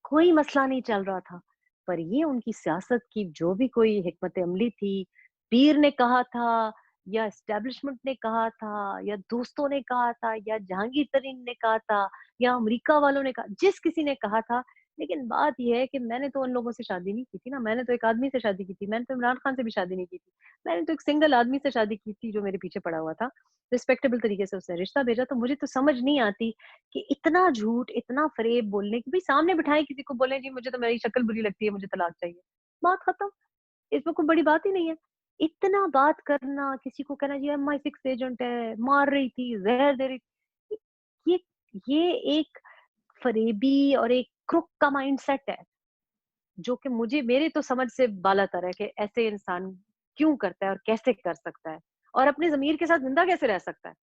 कोई मसला नहीं चल रहा था। पर ये उनकी सियासत की जो भी कोई हिकमत अमली थी, पीर ने कहा था या एस्टेब्लिशमेंट ने कहा था या दोस्तों ने कहा था या जहांगीर तरीन ने कहा था या अमेरिका वालों ने कहा जिस किसी ने कहा था लेकिन बात ये है कि मैंने तो उन लोगों से शादी नहीं की थी ना, मैंने तो एक आदमी से शादी की थी, मैंने तो इमरान खान से भी शादी नहीं की थी। मैंने तो एक सिंगल आदमी से शादी की थी जो मेरे पीछे पड़ा हुआ था। रिस्पेक्टेबल तरीके से उसने रिश्ता भेजा तो मुझे तो समझ नहीं आती कि इतना झूठ, इतना फ़रेब बोलने की भई सामने बिठाएँ किसी को बोलें जी मुझे तो मेरी शक्ल बुरी लगती है, मुझे तलाक चाहिए। बात खत्म, इसमें कोई बड़ी बात ही नहीं है। इतना बात करना, किसी को कहना जी MI6 एजेंट है, मार रही थी, ज़हर दे रही थी। ये ये एक फ़रेबी और एक क्रुक का माइंडसेट है, जो कि मुझे मेरे तो समझ से बालातर है कि ऐसे इंसान क्यों करता है और कैसे कर सकता है? और अपनी ज़मीर के साथ ज़िंदा कैसे रह सकता है?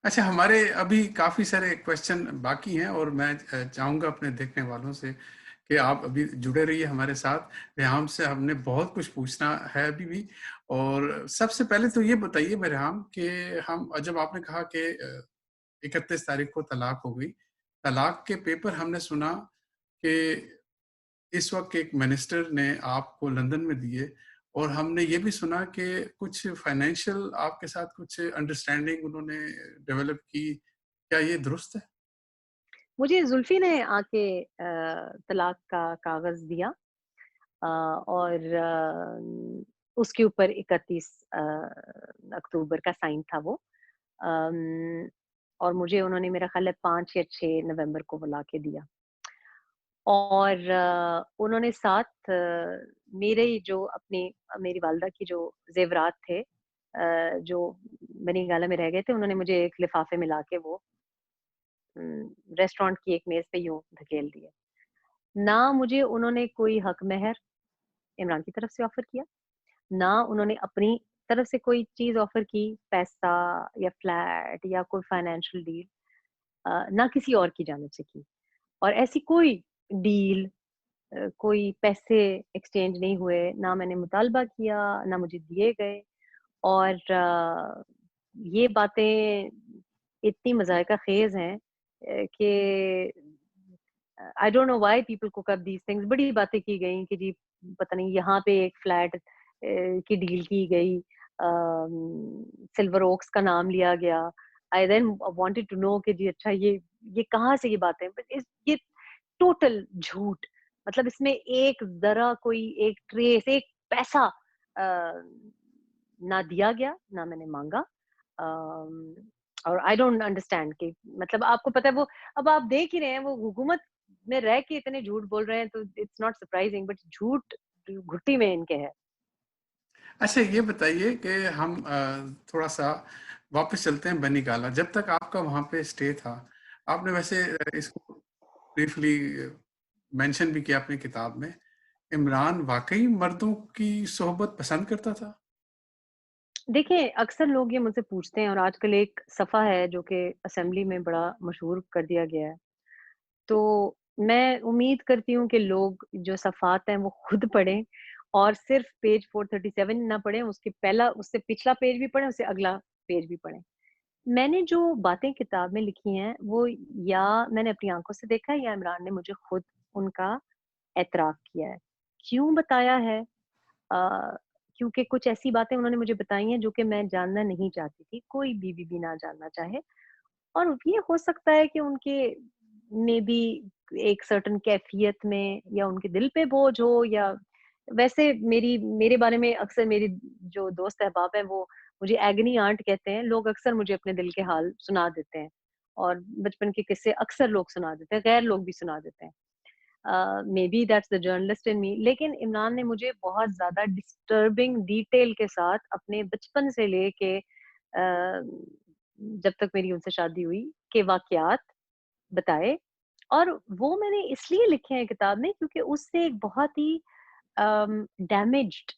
अच्छा, हमारे अभी काफ़ी सारे क्वेश्चन बाकी हैं और मैं चाहूँगा अपने देखने वालों से कि आप अभी जुड़े रहिए हमारे साथ। रेहाम से हमने बहुत कुछ पूछना है अभी भी और सबसे पहले तो ये बताइए रेहाम कि हम जब आपने कहा कि 31 तारीख को तलाक हो गई, तलाक के पेपर हमने सुना कि इस वक़्त एक मिनिस्टर ने आपको लंदन में दिए और हमने ये भी सुना कि कुछ फाइनेंशियल आपके साथ कुछ अंडरस्टैंडिंग उन्होंने डेवलप की। क्या ये दुरुस्त है? मुझे ज़ुल्फ़ी ने आके तलाक का कागज़ दिया और उसके ऊपर 31 अक्टूबर का साइन था वो। अम, और मुझे उन्होंने मेरा ख़्याल है 5 या 6 नवंबर को बुला के दिया। और उन्होंने साथ मेरे जो अपने मेरी वालिदा की जो ज़ेवरात थे जो बनी गाला में रह गए थे, उन्होंने मुझे एक लिफ़ाफ़े में लाके वो रेस्टोरेंट की एक मेज़ पे यूँ धकेल दिए। ना मुझे उन्होंने कोई हक़-महर इमरान की तरफ से ऑफ़र किया, ना उन्होंने अपनी तरफ से कोई चीज़ ऑफ़र की, पैसा या फ्लैट या कोई फ़ाइनेंशियल डील ना किसी और की जानिब से की। और ऐसी कोई डील कोई पैसे एक्सचेंज नहीं हुए, ना मैंने मुतालबा किया, ना मुझे दिए गए और ये बातें इतनी मज़ाहिका ख़ेज़ हैं कि आई don't know why people cook up these things बड़ी बातें की गई कि जी पता नहीं यहाँ पे एक फ्लैट की डील की गई सिल्वर ओक्स का नाम लिया गया आई देन वांटेड टू नो कि जी अच्छा ये कहाँ से ये बातें बट इस ये टोटल झूठ मतलब इसमें एक ज़रा कोई एक ट्रेस एक पैसा ना दिया गया ना मैंने मांगा अम, और आई डोंट अंडरस्टैंड कि मतलब आपको पता है वो अब आप देख ही रहे हैं वो हुकूमत में रह के इतने झूठ बोल रहे हैं तो इट्स नॉट सरप्राइजिंग बट झूठ घुट्टी में इनके है। अच्छा, ये बताइए कि हम थोड़ा-सा वापस चलते हैं बनी-गाला। जब तक आपका वहाँ पे स्टे था, आपने वैसे इसको ब्रीफली मेंशन भी किया अपनी किताब में। इमरान वाक़ई मर्दों की सोहबत पसंद करता था? देखिए, अक्सर लोग ये मुझसे पूछते हैं और आजकल एक सफ़ा है जो कि असेंबली में बड़ा मशहूर कर दिया गया है। तो मैं उम्मीद करती हूँ कि लोग जो सफ़ात हैं वो खुद पढ़ें और सिर्फ़ पेज 437 ना पढ़ें, उसके पहला उससे पिछला पेज भी पढ़ें, उससे अगला पेज भी पढ़ें। मैंने जो बातें किताब में लिखी हैं, वो या मैंने अपनी आँखों से देखा है या इमरान ने मुझे खुद उनका एतराफ़ किया है। क्यों बताया है? क्योंकि कुछ ऐसी बातें उन्होंने मुझे बताई हैं जो कि मैं जानना नहीं चाहती थी, कोई बीवी भी ना जानना चाहे। और ये हो सकता है कि उनके मेबी एक सर्टेन कैफ़ियत में या उनके दिल पे बोझ हो, या वैसे मेरे बारे में अक्सर मेरी जो दोस्त अहबाब हैं वो मुझे एगनी आंट कहते हैं। लोग अक्सर मुझे अपने दिल के हाल सुना देते हैं और बचपन के किस्से अक्सर लोग सुना देते हैं, गैर लोग भी सुना देते हैं। Maybe that's the journalist in me. लेकिन इमरान ने मुझे बहुत ज़्यादा डिस्टर्बिंग डिटेल के साथ अपने बचपन से लेके जब तक मेरी उनसे शादी हुई के वाक़यात बताए, और वो मैंने इसलिए लिखे हैं किताब में क्योंकि उससे एक बहुत ही डैमेज्ड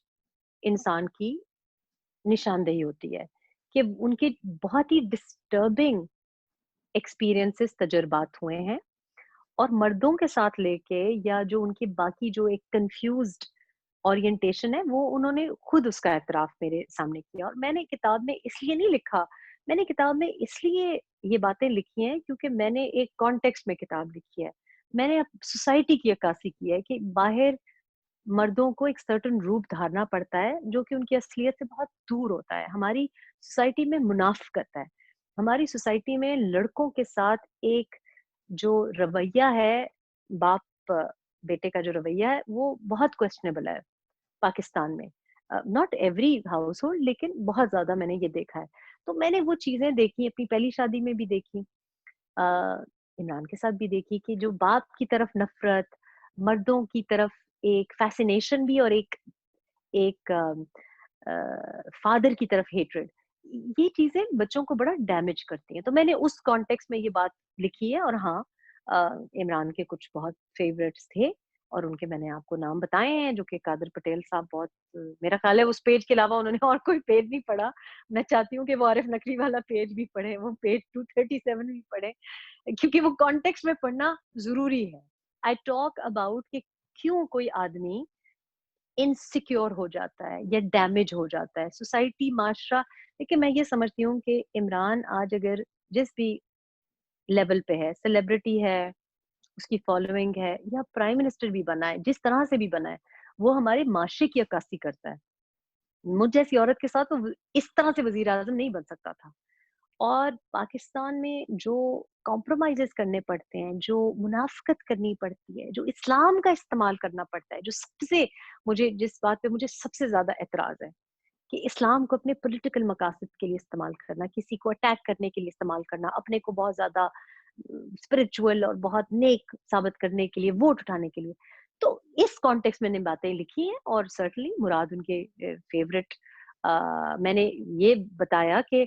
इंसान की निशानदेही होती है कि उनके बहुत ही डिस्टर्बिंग एक्सपीरियंसेस तजुर्बात हुए हैं, और मर्दों के साथ लेके या जो उनकी बाकी जो एक कंफ्यूज्ड ओरिएंटेशन है, वो उन्होंने खुद उसका एतराफ़ मेरे सामने किया। और मैंने किताब में इसलिए नहीं लिखा, मैंने किताब में इसलिए ये बातें लिखी हैं क्योंकि मैंने एक कॉन्टेक्स्ट में किताब लिखी है। मैंने अब सोसाइटी की अक्कासी की है कि बाहर मर्दों को एक सर्टेन रूप धारना पड़ता है, जो कि उनकी असलियत से बहुत दूर होता है। हमारी सोसाइटी में मुनाफ़िक़त है। हमारी सोसाइटी में लड़कों के साथ एक जो रवैया है, बाप बेटे का जो रवैया है, वो बहुत क्वेश्चनेबल है पाकिस्तान में। नॉट एवरी हाउसहोल्ड, लेकिन बहुत ज़्यादा मैंने ये देखा है। तो मैंने वो चीज़ें देखी, अपनी पहली शादी में भी देखी, अ, इमरान के साथ भी देखी कि जो बाप की तरफ नफ़रत, मर्दों की तरफ एक फ़ैसिनेशन भी, और एक एक फादर की तरफ हेट्रेड, ये चीज़ें बच्चों को बड़ा डैमेज करती हैं। तो मैंने उस कॉन्टेक्स्ट में ये बात लिखी है। और हाँ, इमरान के कुछ बहुत फ़ेवरेट्स थे और उनके मैंने आपको नाम बताए हैं, जो कि कादर पटेल साहब बहुत मेरा ख़्याल है उस पेज के अलावा उन्होंने और कोई पेज नहीं पढ़ा। मैं चाहती हूँ कि वो आरिफ नकवी वाला पेज भी पढ़ें, वो पेज 237 भी पढ़ें, क्योंकि वो कॉन्टेक्स्ट में पढ़ना ज़रूरी है। आई टॉक अबाउट कि क्यों कोई आदमी इनसिक्योर हो जाता है या डैमेज हो जाता है, सोसाइटी, माशरा। देखिए, मैं ये समझती हूँ कि इमरान आज अगर जिस भी लेवल पे है, सेलिब्रिटी है, उसकी फॉलोइंग है, या प्राइम मिनिस्टर भी बना है, जिस तरह से भी बना है, वो हमारे माशरे की अक्कासी करता है। मुझ जैसी औरत के साथ तो इस तरह से वज़ीर आज़म नहीं बन सकता था। और पाकिस्तान में जो कॉम्प्रोमाइज़ेज़ करने पड़ते हैं, जो मुनाफ़िकत करनी पड़ती है, जो इस्लाम का इस्तेमाल करना पड़ता है, जो सबसे मुझे जिस बात पे मुझे सबसे ज़्यादा एतराज़ है कि इस्लाम को अपने पॉलिटिकल मकासद के लिए इस्तेमाल करना, किसी को अटैक करने के लिए इस्तेमाल करना, अपने को बहुत ज़्यादा स्पिरिचुअल और बहुत नेक साबित करने के लिए, वोट उठाने के लिए। तो इस कॉन्टेक्स्ट में मैंने बातें लिखी हैं, और सर्टेनली मुराद उनके फेवरेट। मैंने ये बताया कि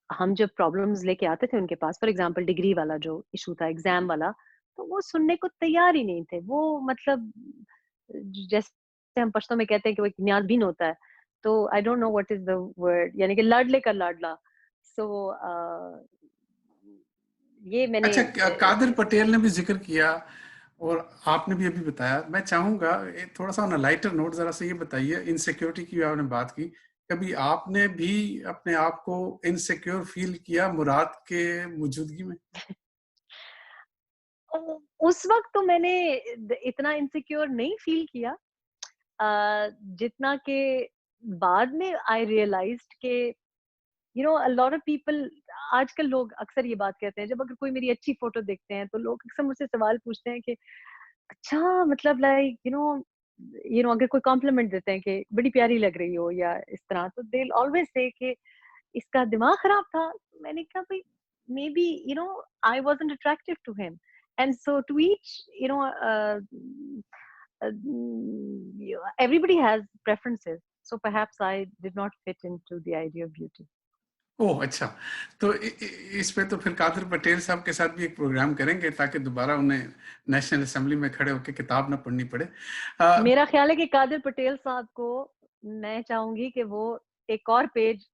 हम जब प्रॉब्लम्स लेके आते थे उनके पास, फॉर एग्जांपल डिग्री वाला जो इशू था, एग्जाम वाला, तो वो सुनने को तैयार ही नहीं थे। वो मतलब जैसे हम पश्तो में कहते हैं कि वो एक न्याज़बीन होता है, तो आई don't know what is the word, यानी कि लाडले का लाडला। सो ये मैंने कादिर पटेल ने भी जिक्र किया और आपने भी अभी बताया। मैं चाहूंगा थोड़ा सा ऑन लाइटर नोट जरा से ये बताइए, इनसिक्योरिटी की आपने बात की, कभी आपने भी अपने आप को इनसिक्योर फील किया मुराद के मौजूदगी में? उस वक़्त तो मैंने इतना इनसिक्योर नहीं फील किया, जितना कि बाद में आई रियलाइज्ड कि अ लॉट ऑफ पीपल, आजकल लोग अक्सर ये बात कहते हैं, जब अगर कोई मेरी अच्छी फोटो देखते हैं तो लोग अक्सर मुझसे सवाल पूछते हैं कि अच्छा, मतलब लाइक अगर कोई कॉम्प्लीमेंट देते हैं कि बड़ी प्यारी लग रही हो या इस तरह, तो दे विल ऑलवेज से कि इसका दिमाग खराब था। मैंने कहा भाई, maybe I wasn't attractive to him, and so to each, everybody has preferences, so perhaps I did not fit into the idea of beauty. ओह अच्छा, तो इस पे तो फिर कादिर पटेल साहब के साथ भी एक प्रोग्राम करेंगे ताकि दोबारा उन्हें नेशनल असेंबली में खड़े होकर किताब ना पढ़नी पड़े। मेरा ख्याल है कि कादिर पटेल साहब को मैं चाहूंगी कि वो एक और पेज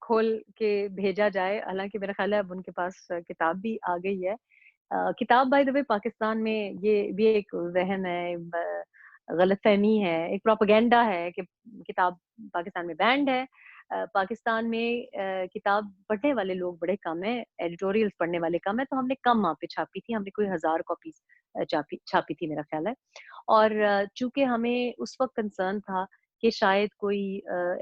खोल के भेजा जाए। हालांकि मेरा ख्याल है अब उनके पास किताब भी आ गई है। किताब बाय द वे पाकिस्तान में ये भी एक वहम है, गलतफहमी है, एक प्रोपेगेंडा है कि किताब पाकिस्तान में बैंड है। पाकिस्तान में किताब पढ़ने वाले लोग बड़े कम हैं, एडिटोरियल्स पढ़ने वाले कम हैं, तो हमने कम वहाँ पे छापी थी, हमने कोई 1000 कॉपीज़ छापी छापी थी मेरा ख़्याल है। और चूँकि हमें उस वक़्त कंसर्न था कि शायद कोई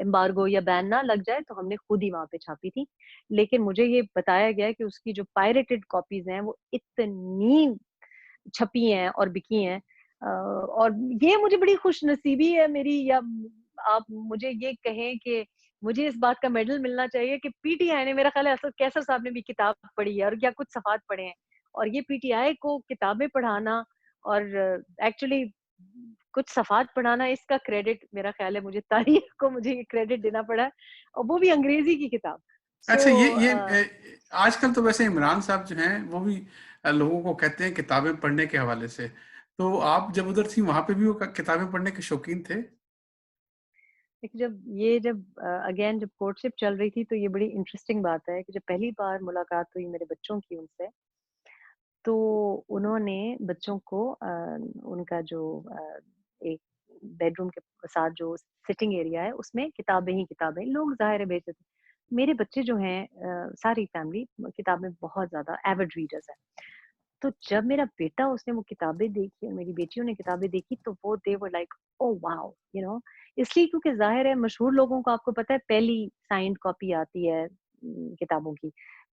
एम्बार्गो या बैन ना लग जाए, तो हमने खुद ही वहाँ पे छापी थी। लेकिन मुझे ये बताया गया है कि उसकी जो पायरेटेड कॉपीज़ हैं, वो इतनी छपी हैं और बिकी हैं, और ये मुझे बड़ी खुशनसीबी है मेरी, या आप मुझे ये कहें कि मुझे इस बात का मेडल मिलना चाहिए कि पीटीआई ने, मेरा ख्याल है असद कैसर साहब ने भी किताब पढ़ी है और या कुछ सफ़ात पढ़े हैं। और ये पीटीआई को किताबें पढ़ाना और एक्चुअली कुछ सफ़ात पढ़ाना, इसका क्रेडिट मेरा ख्याल है मुझे तारीख को मुझे ये क्रेडिट देना पड़ा है, और वो भी अंग्रेज़ी की किताब। अच्छा, ये सो आजकल तो वैसे इमरान साहब जो हैं वो भी लोगों को कहते हैं किताबें पढ़ने के हवाले से। तो आप जब उधर थी वहां पे भी वो किताबें पढ़ने के शौकीन थे? देखिए, जब अगेन जब कोर्टशिप चल रही थी, तो ये बड़ी इंटरेस्टिंग बात है कि जब पहली बार मुलाकात हुई मेरे बच्चों की उनसे, तो उन्होंने बच्चों को उनका जो एक बेडरूम के साथ जो सिटिंग एरिया है, उसमें किताबें ही किताबें, लोग ज़ाहिर है भेजते थे। मेरे बच्चे जो हैं, सारी फैमिली किताबें बहुत ज़्यादा एविड रीडर्स हैं। तो जब मेरा बेटा, उसने वो किताबें देखी और मेरी बेटियों ने किताबें देखी, तो वो दे वर लाइक, ओह वाओ! इसलिए क्योंकि ज़ाहिर है मशहूर लोगों को, आपको पता है, पहली साइंड कॉपी आती है किताबों की।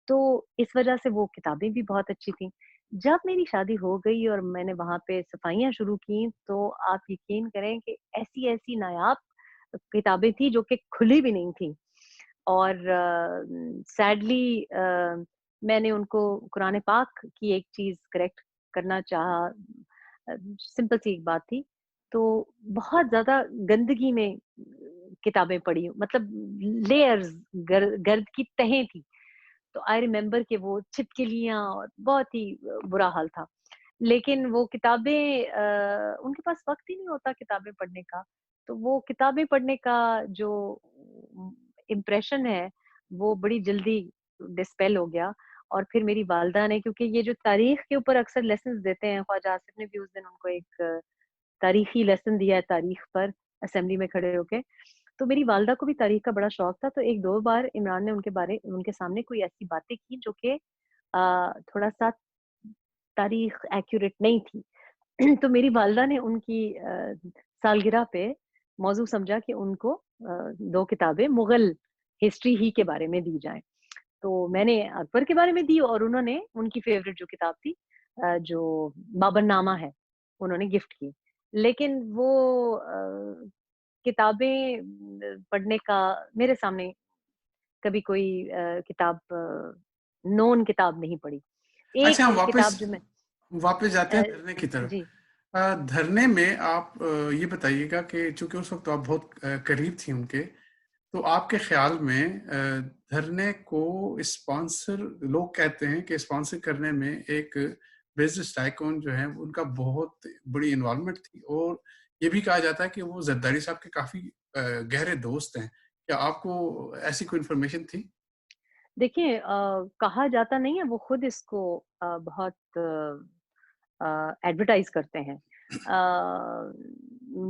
तो इस वजह से वो किताबें भी बहुत अच्छी थी। जब मेरी शादी हो गई और मैंने वहाँ पे सफाइयाँ शुरू की, तो आप यकीन करें कि ऐसी-ऐसी नायाब किताबें थी जो कि खुली भी नहीं थी। और सैडली मैंने उनको कुरान पाक की एक चीज़ करेक्ट करना चाहा। सिंपल सी एक बात थी। तो बहुत ज़्यादा गंदगी में किताबें पढ़ी, मतलब लेयर्स, गर्द की तहें थी। तो आई रिमेंबर कि वो छिपकलियाँ, और बहुत ही बुरा हाल था। लेकिन वो किताबें, उनके पास वक़्त ही नहीं होता किताबें पढ़ने का। तो वो किताबें पढ़ने का जो इम्प्रेशन है, वो बड़ी जल्दी डिस्पेल हो गया। और फिर मेरी वालिदा ने, क्योंकि ये जो तारीख़ के ऊपर अक्सर लेसन्स देते हैं, ख्वाजा आसिफ ने भी उस दिन उनको एक तारीख़ी लेसन दिया है तारीख़ पर, असेंबली में खड़े होके। तो मेरी वालिदा को भी तारीख़ का बड़ा शौक था, तो 1-2 बार इमरान ने उनके सामने कोई ऐसी बातें की जो कि थोड़ा-सा तारीख़ एक्यूरेट नहीं थी। तो मेरी वालिदा ने उनकी सालगिरह पे मौज़ू समझा कि उनको 2 किताबें मुग़ल हिस्ट्री ही के बारे में दी जाएँ। तो मैंने अकबर के बारे में दी, और उन्होंने उनकी फ़ेवरेट जो किताब थी, जो बाबरनामा है, उन्होंने गिफ्ट की। लेकिन वो किताबें पढ़ने का मेरे सामने कभी कोई किताब, नोन किताब नहीं पढ़ी। अच्छा, एक हम वापस किताब जो मैं वापस जाते अ, हैं धरने की तरफ। जी, धरने में आप ये बताइएगा कि चूंकि उस वक्त तो आप बहुत करीब थी उनके, तो आपके ख्याल में धरने को स्पॉन्सर, लोग कहते हैं कि स्पॉन्सर करने में एक बिजनेस टाइकून जो है उनका बहुत बड़ी इन्वॉल्वमेंट थी, और ये भी कहा जाता है कि वो जरदारी साहब के काफी गहरे दोस्त हैं। क्या आपको ऐसी कोई इन्फॉर्मेशन थी? देखिए, कहा जाता नहीं है, वो खुद इसको बहुत एडवर्टाइज़ करते हैं।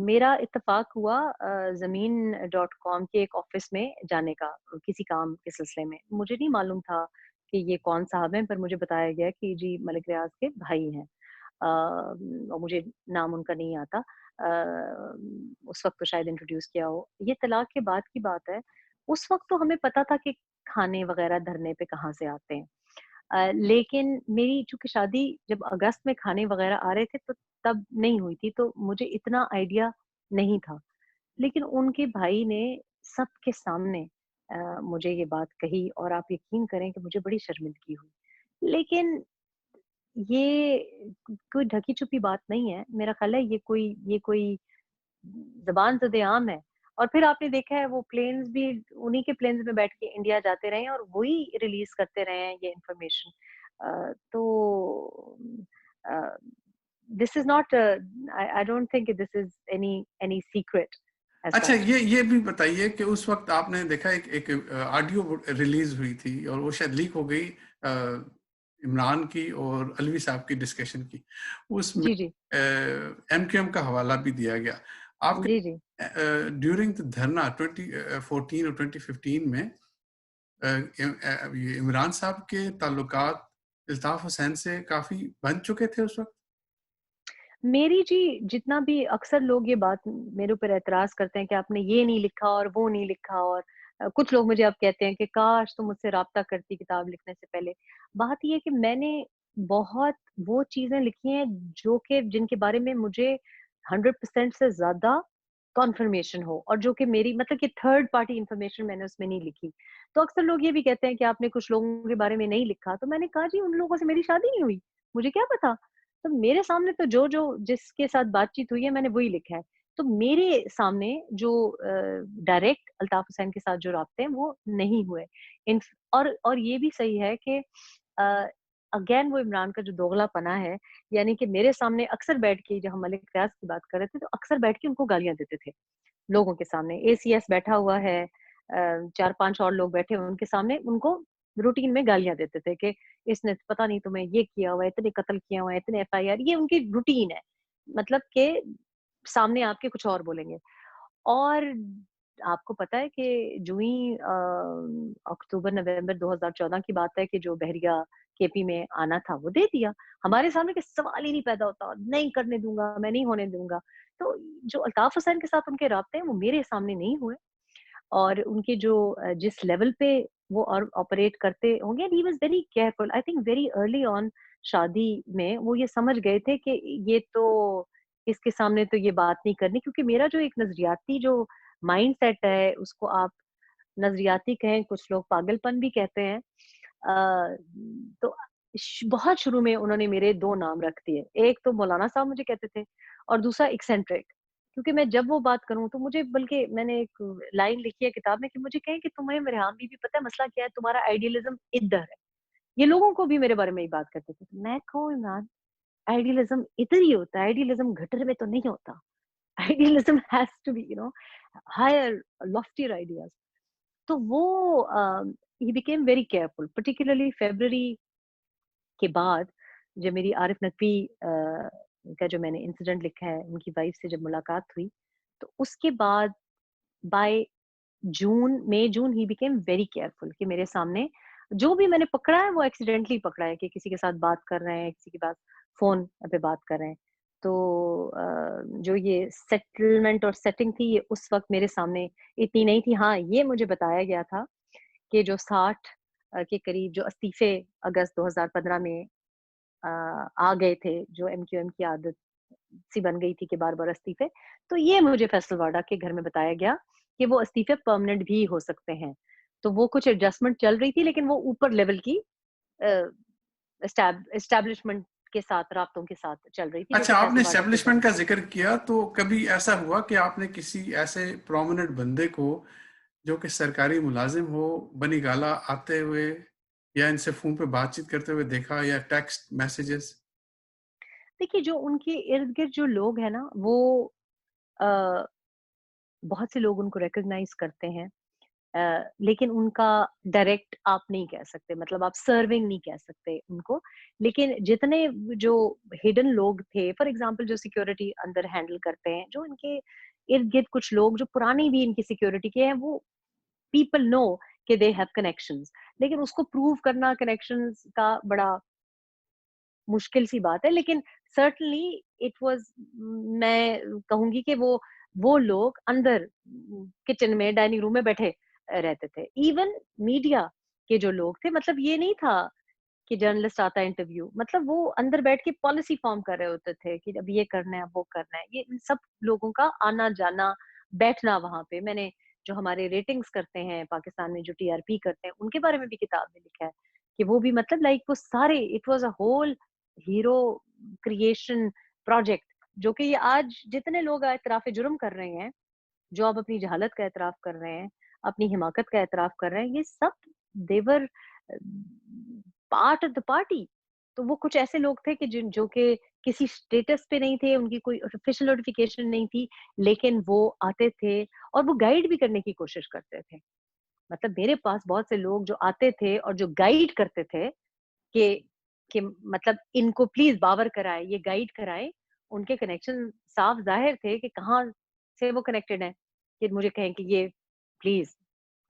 मेरा इत्तेफ़ाक हुआ ज़मीन डॉट कॉम के एक ऑफ़िस में जाने का, किसी काम के सिलसिले में। मुझे नहीं मालूम था कि ये कौन साहब हैं, पर मुझे बताया गया कि जी मलिक रियाज़ के भाई हैं। और मुझे नाम उनका नहीं आता। उस वक़्त तो शायद इंट्रोड्यूस किया हो। ये तलाक के बाद की बात है। उस वक़्त तो हमें पता था कि खाने वग़ैरह धरने पे कहाँ से आते हैं। लेकिन मेरी चूँकि शादी जब अगस्त में खाने वग़ैरह आ रहे थे, तो तब नहीं हुई थी, तो मुझे इतना आइडिया नहीं था। लेकिन उनके भाई ने सबके सामने मुझे ये बात कही, और आप यकीन करें कि मुझे बड़ी शर्मिंदगी हुई। लेकिन ये कोई ढकी-छुपी बात नहीं है। मेरा ख़्याल है ये कोई ज़बान ज़द-ए-आम है। और फिर आपने देखा है, वो प्लेन्स भी उन्हीं के प्लेन्स में बैठ के इंडिया जाते रहे हैं, और वही रिलीज़ करते रहे हैं ये इन्फॉर्मेशन। तो uh, this is not, I don't think this is any secret as अच्छा, सच। ये भी बताइए कि उस वक़्त आपने देखा एक एक ऑडियो रिलीज़ हुई थी और वो शायद लीक हो गई इमरान की और अलवी साहब की डिस्कशन की। उसमें जी, जी। एमक्यूएम का हवाला भी दिया गया। आपके जी, जी। ड्यूरिंग द धरना 2014 और 2015 में ये इमरान साहब के ताल्लुकात अल्ताफ़ हुसैन से काफ़ी बन चुके थे उस वक़्त? मेरी जी जितना भी अक्सर लोग ये बात मेरे ऊपर एतराज़ करते हैं कि आपने ये नहीं लिखा और वो नहीं लिखा और कुछ लोग मुझे अब कहते हैं कि काश तुम मुझसे राब्ता करती किताब लिखने से पहले। बात ये है कि मैंने बहुत वो चीज़ें लिखी हैं जो कि जिनके बारे में मुझे 100% से ज़्यादा कन्फर्मेशन हो और जो कि मेरी मतलब कि थर्ड पार्टी इन्फॉर्मेशन मैंने उसमें नहीं लिखी। तो अक्सर लोग ये भी कहते हैं कि आपने कुछ लोगों के बारे में नहीं लिखा, तो मैंने कहा जी उन लोगों से मेरी शादी नहीं हुई, मुझे क्या पता? तो मेरे सामने तो जो-जो जिसके साथ बातचीत हुई है मैंने वही लिखा है। तो मेरे सामने जो डायरेक्ट अल्ताफ हुसैन के साथ जो राब्ते हैं वो नहीं हुए। इन्फ और ये भी सही है कि अ, अगेन वो इमरान का जो दोगलापना है, यानी कि मेरे सामने अक्सर बैठ के जब हम मलिक रियाज़ की बात कर रहे थे, तो अक्सर बैठ के उनको गालियाँ देते थे, लोगों के सामने। एसीएस बैठा हुआ है 4-5 और लोग बैठे हुए हैं उनके सामने, उनको रूटीन में गालियाँ देते थे कि इसने पता नहीं तुम्हें ये किया हुआ है, इतने कत्ल किए हुए हैं, इतने एफआईआर ये उनकी रूटीन है। मतलब के सामने आपके कुछ और बोलेंगे। और आपको पता है कि जो ही अक्टूबर-नवंबर 2014 की बात है कि जो बहरिया केपी में आना था, वो दे दिया। हमारे सामने कि सवाल ही नहीं पैदा होता, नहीं करने दूँगा, मैं नहीं होने दूँगा। तो जो अल्ताफ हुसैन के साथ उनके राब्ते हैं, वो मेरे सामने नहीं हुए और उनके जो जिस लेवल पे वो और ऑपरेट करते होंगे and he was very careful I think very early on शादी में वो ये समझ गए थे कि ये तो इसके सामने तो ये बात नहीं करनी क्योंकि मेरा जो एक नज़रियाती जो माइंडसेट है उसको आप नज़रियाती कहें, कुछ लोग पागलपन भी कहते हैं। तो बहुत शुरू में उन्होंने मेरे 2 नाम रख दिए। एक तो मौलाना साहब मुझे कहते थे और दूसरा एक्सेंट्रिक क्योंकि मैं जब वो बात करूँ तो मुझे बल्कि मैंने एक लाइन लिखी है किताब में कि मुझे कहें कि तुम्हें रेहान बीबी पता है मसला क्या है? तुम्हारा आइडियलिज़्म इधर है। ये लोगों को भी मेरे बारे में ही बात करते थे। मैं कहूँ इमरान आइडियलिज़्म इधर ही होता है, आइडियलिज़्म गटर में तो नहीं होता। Idealism has to be higher loftier ideas. तो वो he became very careful particularly फरवरी के बाद जब मेरी आरिफ नकवी का जो मैंने इंसिडेंट लिखा है उनकी वाइफ से जब मुलाकात हुई तो उसके बाद by June he became very careful कि मेरे सामने जो भी मैंने पकड़ा है वो एक्सीडेंटली पकड़ा है कि किसी के साथ बात कर रहे हैं किसी के पास फोन पे बात कर रहे हैं तो जो ये सेटलमेंट और सेटिंग थी ये उस वक्त मेरे सामने इतनी नहीं थी हाँ ये मुझे बताया गया था कि जो 60 के करीब जो इस्तीफे अगस्त 2015 में आ गए थे, जो एमक्यूएम की आदत सी बन गई थी कि बार-बार इस्तीफे, तो ये मुझे फैसलवाड़ा के घर में बताया गया कि वो इस्तीफे परमानेंट भी हो सकते हैं। तो वो कुछ एडजस्टमेंट चल रही थी लेकिन वो ऊपर लेवल की अ, एस्टैब्लिशमेंट के साथ, राब्तों के साथ चल रही थी जो अच्छा, कि आपने फैसलवाड़ा के घर एस्टेब्लिशमेंट का में थी। ज़िक्र किया, तो कभी ऐसा हुआ कि आपने किसी ऐसे प्रोमिनेंट बंदे को, जो कि सरकारी मुलाज़िम हो, बनी-गाला आते हुए या इनसे फ़ोन पे बातचीत करते हुए देखा या टेक्स्ट मैसेजेस? देखिए, जो उनके इर्द-गिर्द जो लोग हैं ना, वो अ, बहुत से लोग उनको रिकॉग्नाइज़ करते हैं। लेकिन उनका डायरेक्ट आप नहीं कह सकते मतलब आप सर्विंग नहीं कह सकते उनको। लेकिन जितने जो हिडन लोग थे फॉर एग्ज़ाम्पल जो सिक्योरिटी अंदर हैंडल करते हैं, जो इनके इर्द-गिर्द कुछ लोग जो पुरानी भी इनकी सिक्योरिटी के हैं वो पीपल नो कि दे हैव कनेक्शंस लेकिन उसको प्रूव करना कनेक्शंस का बड़ा मुश्किल सी बात है लेकिन सर्टेनली इट वाज़ मैं कहूँगी कि वो लोग अंदर किचन में, डाइनिंग रूम में बैठे रहते थे। इवन मीडिया के जो लोग थे मतलब ये नहीं था कि जर्नलिस्ट आता है इंटरव्यू मतलब वो अंदर बैठ के पॉलिसी फॉर्म कर रहे होते थे कि अब ये करना है, वो करना है। ये इन सब लोगों का आना-जाना, बैठना वहाँ पे मैंने जो हमारे रेटिंग्स करते हैं पाकिस्तान में जो टीआरपी करते हैं, उनके बारे में भी किताब में लिखा है कि वो भी मतलब लाइक वो सारे it was a whole hero creation project जो कि ये आज जितने लोग एतराफ़ जुर्म कर रहे हैं, जो अब अपनी जहालत का एतराफ़ कर रहे हैं, अपनी हिमाकत का एतराफ़ कर रहे हैं, ये सब देवर पार्ट ऑफ द पार्टी। तो वो कुछ ऐसे लोग थे कि जिन जो कि किसी स्टेटस पे नहीं थे, उनकी कोई ऑफिशियल नोटिफ़िकेशन नहीं थी, लेकिन वो आते थे और वो गाइड भी करने की कोशिश करते थे। मतलब मेरे पास बहुत से लोग जो आते थे और जो गाइड करते थे कि मतलब इनको प्लीज़ बावर कराएँ, ये गाइड कराएँ। उनके कनेक्शन साफ ज़ाहिर थे कि कहाँ से वो कनेक्टेड हैं, कि मुझे कहें कि ये प्लीज़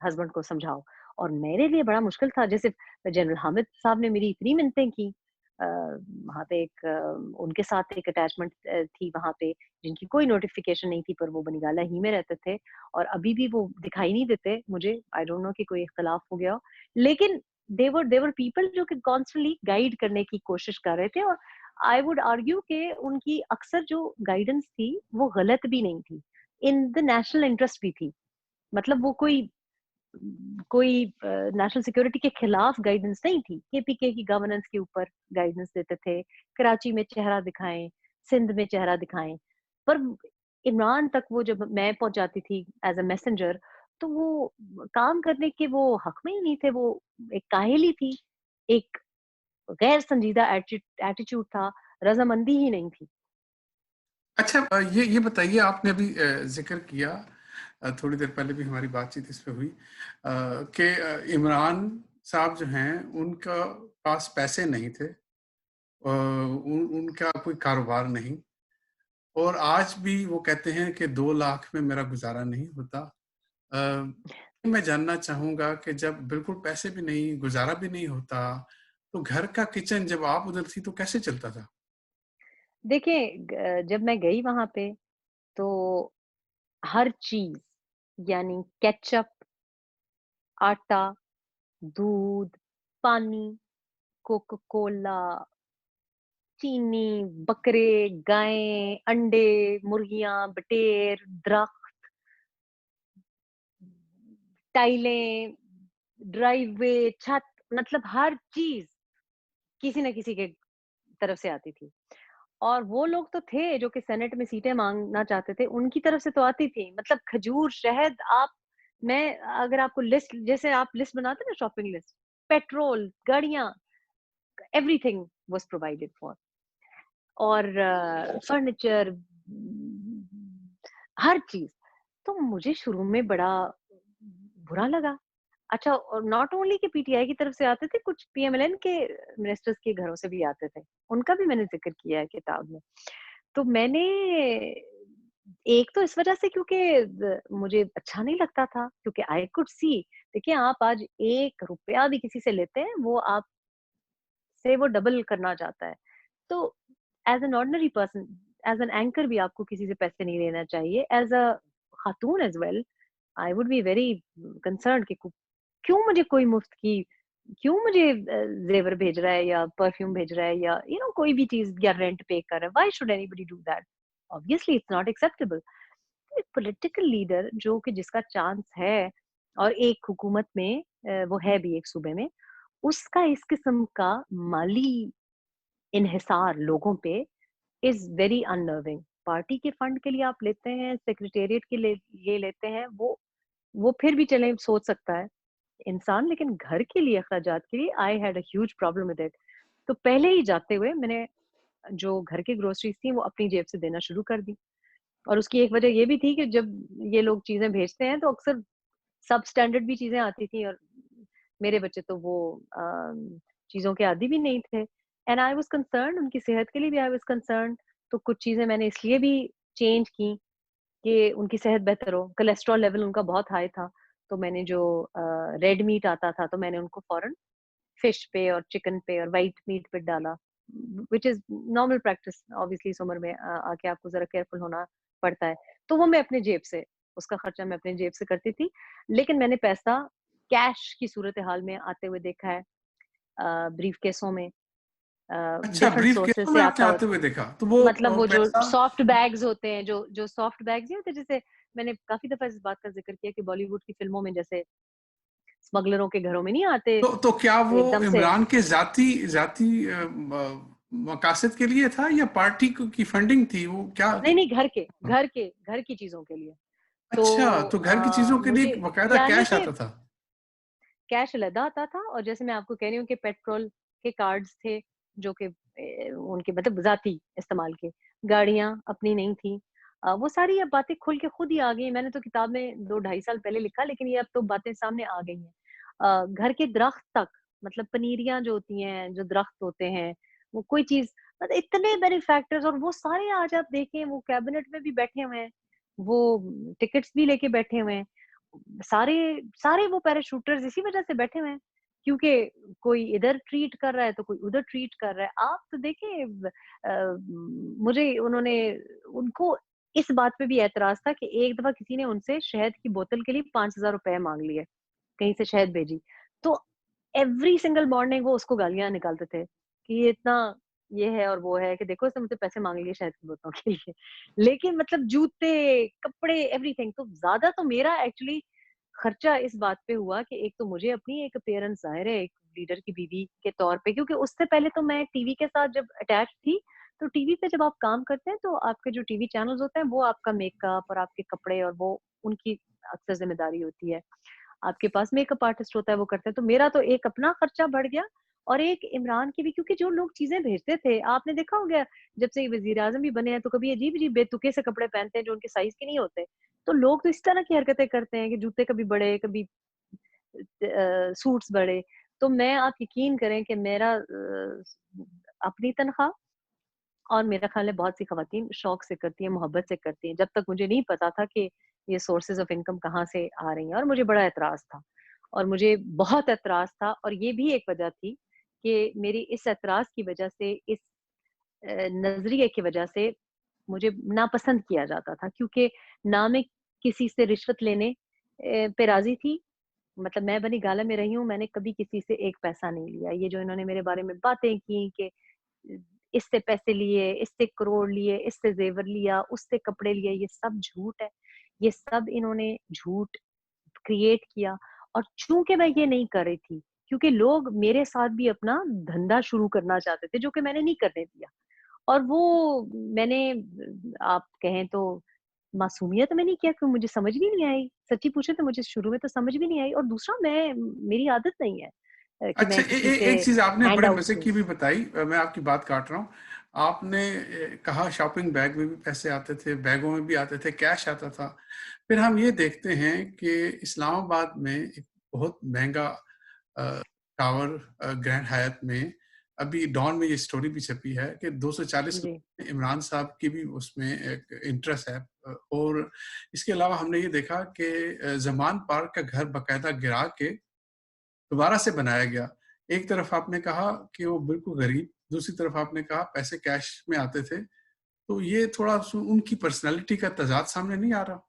हस्बैंड को समझाओ। और मेरे लिए बड़ा मुश्किल था जैसे जनरल हामिद साहब ने मेरी इतनी मिन्नतें की वहाँ पे एक उनके साथ एक अटैचमेंट थी वहाँ पे, जिनकी कोई नोटिफ़िकेशन नहीं थी, पर वो बनिगाला ही में रहते थे और अभी भी वो दिखाई नहीं देते मुझे, आई डोंट नो कि कोई इख्तिलाफ़ हो गया हो। लेकिन देवर पीपल जो कि कॉन्स्टेंटली गाइड करने की कोशिश कर रहे थे और आई वुड आर्ग्यू कि उनकी अक्सर जो गाइडेंस थी, वो गलत भी नहीं थी, इन द नेशनल इंटरेस्ट भी थी। मतलब वो कोई नेशनल सिक्योरिटी के खिलाफ गाइडेंस नहीं थी। केपीके की गवर्नेंस के ऊपर गाइडेंस देते थे, कराची में चेहरा दिखाएँ, सिंध में चेहरा दिखाएँ। पर इमरान तक वो जब मैं पहुँचाती थी एज़ अ मैसेंजर, तो वो काम करने के वो हक में ही नहीं थे, वो एक काहिली थी, एक गैर संजीदा एटीट्यूड था, रज़ामंदी ही नहीं थी। अच्छा, ये बताइए, आपने अभी ज़िक्र किया, थोड़ी देर पहले भी हमारी बातचीत इस पे हुई, कि इमरान साहब जो हैं, उनका पास पैसे नहीं थे, उनका कोई कारोबार नहीं, और आज भी वो कहते हैं कि 2 लाख में मेरा गुज़ारा नहीं होता। मैं जानना चाहूँगा कि जब बिल्कुल पैसे भी नहीं, गुज़ारा भी नहीं होता, तो घर का किचन जब आप उधर थी तो कैसे चलता था? देखिए जब मैं गई वहाँ पे, तो हर चीज़ यानी केचअप, आटा, दूध, पानी, कोका कोला, चीनी, बकरे, गायें, अंडे, मुर्गियाँ, बटेर, दरख्त, टाइलें, ड्राइववे, छत, मतलब हर चीज़ किसी न किसी के तरफ से आती थी। और वो लोग तो थे जो कि सेनेट में सीटें माँगना चाहते थे, उनकी तरफ से तो आती थी। मतलब खजूर, शहद, आप मैं अगर आपको लिस्ट, जैसे आप लिस्ट बनाते हैं ना, शॉपिंग लिस्ट, पेट्रोल, गाड़ियाँ, एवरीथिंग वाज़ प्रोवाइडेड फॉर। और फर्नीचर, हर चीज़। तो मुझे शुरू में बड़ा बुरा लगा। अच्छा, और नॉट ओनली कि पीटीआई की तरफ से आते थे, कुछ पीएमएलएन के मिनिस्टर्स के घरों से भी आते थे। उनका भी मैंने ज़िक्र किया है किताब में। तो मैंने एक तो इस वज़ह से, क्योंकि मुझे अच्छा नहीं लगता था, क्योंकि आई कुड सी, देखिए आप आज ₹1 भी किसी से लेते हैं, वो आपसे वो डबल करना चाहता है। तो as an ordinary person, as an anchor भी आपको किसी से पैसे नहीं लेना चाहिए। As a Khatoon as well, I would be very concerned कि क्यों मुझे कोई मुफ्त की, क्यों मुझे ज़ेवर भेज रहा है या परफ्यूम भेज रहा है या कोई भी चीज़ या रेंट पे कर रहा है। Why should anybody do that? Obviously it's not acceptable. एक पॉलिटिकल लीडर जो कि जिसका चांस है और एक हुकूमत में वो है भी एक सूबे में, उसका इस किस्म का माली इन्हिसार लोगों पे इज़ वेरी अननर्विंग। पार्टी के फंड के लिए आप लेते हैं, सेक्रेटेरिएट के लिए लेते हैं, वो फिर भी चलें सोच सकता है इंसान, लेकिन घर के लिए अखराजात के लिए I had a huge problem with it. तो पहले ही जाते हुए मैंने जो घर की ग्रोसरीज़ थी वो अपनी जेब से देना शुरू कर दी। और उसकी एक वजह ये भी थी कि जब ये लोग चीज़ें भेजते हैं तो अक्सर सब स्टैंडर्ड भी चीज़ें आती थी और मेरे बच्चे तो वो चीज़ों के आदी भी नहीं थे। एंड आई वाज़ कंसर्न्ड, उनकी सेहत के लिए भी आई वाज़ कंसर्न्ड। तो कुछ चीज़ें मैंने इसलिए भी चेंज की कि उनकी सेहत बेहतर हो। कोलेस्टेरॉल लेवल उनका बहुत हाई था, तो मैंने जो रेड मीट आता था, तो मैंने उनको फ़ौरन फिश पे और चिकन पे और व्हाइट मीट पे डाला, which is normal practice. Obviously इस उम्र में आके आपको ज़रा केयरफुल होना पड़ता है। तो वो मैं अपनी जेब से, उसका खर्चा मैं अपनी जेब से करती थी। लेकिन मैंने पैसा कैश की सूरत-ए-हाल में आते हुए देखा है, ब्रीफ़केसों में, अच्छा, डिफरेंट सोर्सेज़ ब्रीफ़केसों में से आपने आता हुआ। आते हुए देखा, तो वो मतलब वो जो पैसा। सॉफ्ट बैग्स होते हैं, जो सॉफ्ट बैग्स नहीं होते, जैसे मैंने काफ़ी दफ़ा इस बात का ज़िक्र किया कि बॉलीवुड की फ़िल्मों में जैसे स्मगलरों के घरों में नहीं आते तो क्या वो एकदम से। इमरान के ज़ाती मकासद के लिए था, या पार्टी की फंडिंग थी? वो क्या? नहीं, नहीं, घर की चीज़ों के लिए। तो अच्छा, तो घर की चीज़ों के लिए मुझे बाकायदा यानी कैश कि आता था। कैश अलहदा आता था और जैसे मैं आपको कह रही हूँ कि पेट्रोल के कार्ड्स थे जो कि उनके मतलब ज़ाती इस्तेमाल के, गाड़ियाँ अपनी नहीं थी। वो सारी अब बातें खुल के खुद ही आ गई। मैंने तो किताब में 2 ढाई साल पहले लिखा, लेकिन ये अब तो बातें सामने आ गई हैं। घर के दरख्त तक, मतलब पनीरियाँ जो होती हैं, जो दरख्त होते हैं, वो कोई चीज़, मतलब इतने बेनिफैक्टर्स, और वो सारे आज आप देखें वो कैबिनेट में भी बैठे हुए हैं, वो टिकट्स भी लेके बैठे हुए हैं। सारे सारे वो पैराशूटर्स इसी वजह से बैठे हुए हैं क्योंकि कोई इधर ट्रीट कर रहा है तो कोई उधर ट्रीट कर रहा है। आप तो देखिए मुझे उन्होंने उनको इस बात पे भी ऐतराज़ था कि एक दफ़ा किसी ने उनसे शहद की बोतल के लिए ₹5000 माँग लिए, कहीं से शहद भेजी। तो एवरी सिंगल मॉर्निंग वो उसको गालियाँ निकालते थे कि ये इतना ये है और वो है कि देखो इसने मुझसे पैसे माँग लिए शहद की बोतलों के लिए। लेकिन मतलब जूते, कपड़े, एवरीथिंग तो ज़्यादा तो मेरा एक्चुअली खर्चा इस बात पे हुआ कि एक तो मुझे अपनी एक अपीयरेंस ज़ाहिर है एक लीडर की बीवी के तौर पे क्योंकि उससे पहले तो मैं टीवी के साथ जब अटैच थी, तो टीवी पे जब आप काम करते हैं तो आपके जो टीवी चैनल्स होते हैं वो आपका मेकअप और आपके कपड़े और वो उनकी अक्सर ज़िम्मेदारी होती है। आपके पास मेकअप आर्टिस्ट होता है वो करते हैं। तो मेरा तो एक अपना खर्चा बढ़ गया और एक इमरान की भी क्योंकि जो लोग चीज़ें भेजते थे, आपने देखा होगा जब से ये वज़ीर-ए-आज़म भी बने हैं तो कभी अजीब-अजीब बेतुके से कपड़े पहनते हैं जो उनके साइज़ के नहीं होते। तो लोग तो इस तरह की हरकतें करते हैं कि जूते कभी बड़े, कभी सूट्स बड़े। तो मैं आप यकीन करें कि मेरा अपनी तनख्वाह और मेरा ख़्याल है बहुत सी ख़वातीन शौक से करती हैं, मोहब्बत से करती हैं। जब तक मुझे नहीं पता था कि ये सोर्सेज़ ऑफ इनकम कहाँ से आ रही हैं और मुझे बड़ा एतराज़ था। और मुझे बहुत एतराज़ था और ये भी एक वजह थी कि मेरी इस एतराज़ की वजह से, इस नज़रिए की वजह से मुझे नापसंद किया जाता था क्योंकि ना मैं किसी से रिश्वत लेने पे राज़ी थी मतलब मैं बनी गाला में रही हूँ, मैंने कभी किसी से एक पैसा नहीं लिया। ये जो इन्होंने मेरे बारे में बातें की कि इससे पैसे लिए, इससे करोड़ लिए, इससे ज़ेवर लिया, उससे कपड़े लिए, ये सब झूठ है। ये सब इन्होंने झूठ क्रिएट किया और चूँकि मैं ये नहीं कर रही थी, क्योंकि लोग मेरे साथ भी अपना धंधा शुरू करना चाहते थे, जो कि मैंने नहीं करने दिया। और वो मैंने आप कहें तो मासूमियत में नहीं किया कि मुझे समझ भी नहीं आई। सच्ची पूछे तो मुझे शुरू में तो समझ भी नहीं आई और दूसरा मैं मेरी आदत नहीं है कि अच्छा, मैं किसी से एक चीज़ आपने बड़े हैंडआउट्स मज़े लूँ। की भी बताई, मैं आपकी बात काट रहा हूँ। आपने कहा शॉपिंग बैग में भी पैसे आते थे, बैगों में भी आते थे, कैश आता था। फिर हम ये देखते हैं कि इस्लामाबाद में एक बहुत महँगा टावर ग्रैंड हयात में, अभी डॉन में ये स्टोरी भी छपी है कि 240 जी, इमरान साहब की भी उसमें एक इंटरेस्ट है। और इसके अलावा हमने ये देखा कि ज़मान पार्क का घर बाकायदा गिरा के दोबारा से बनाया गया। एक तरफ आपने कहा कि वो बिल्कुल गरीब, दूसरी तरफ आपने कहा पैसे कैश में आते थे। तो ये थोड़ा उनकी पर्सनैलिटी का तज़ाद सामने नहीं आ रहा?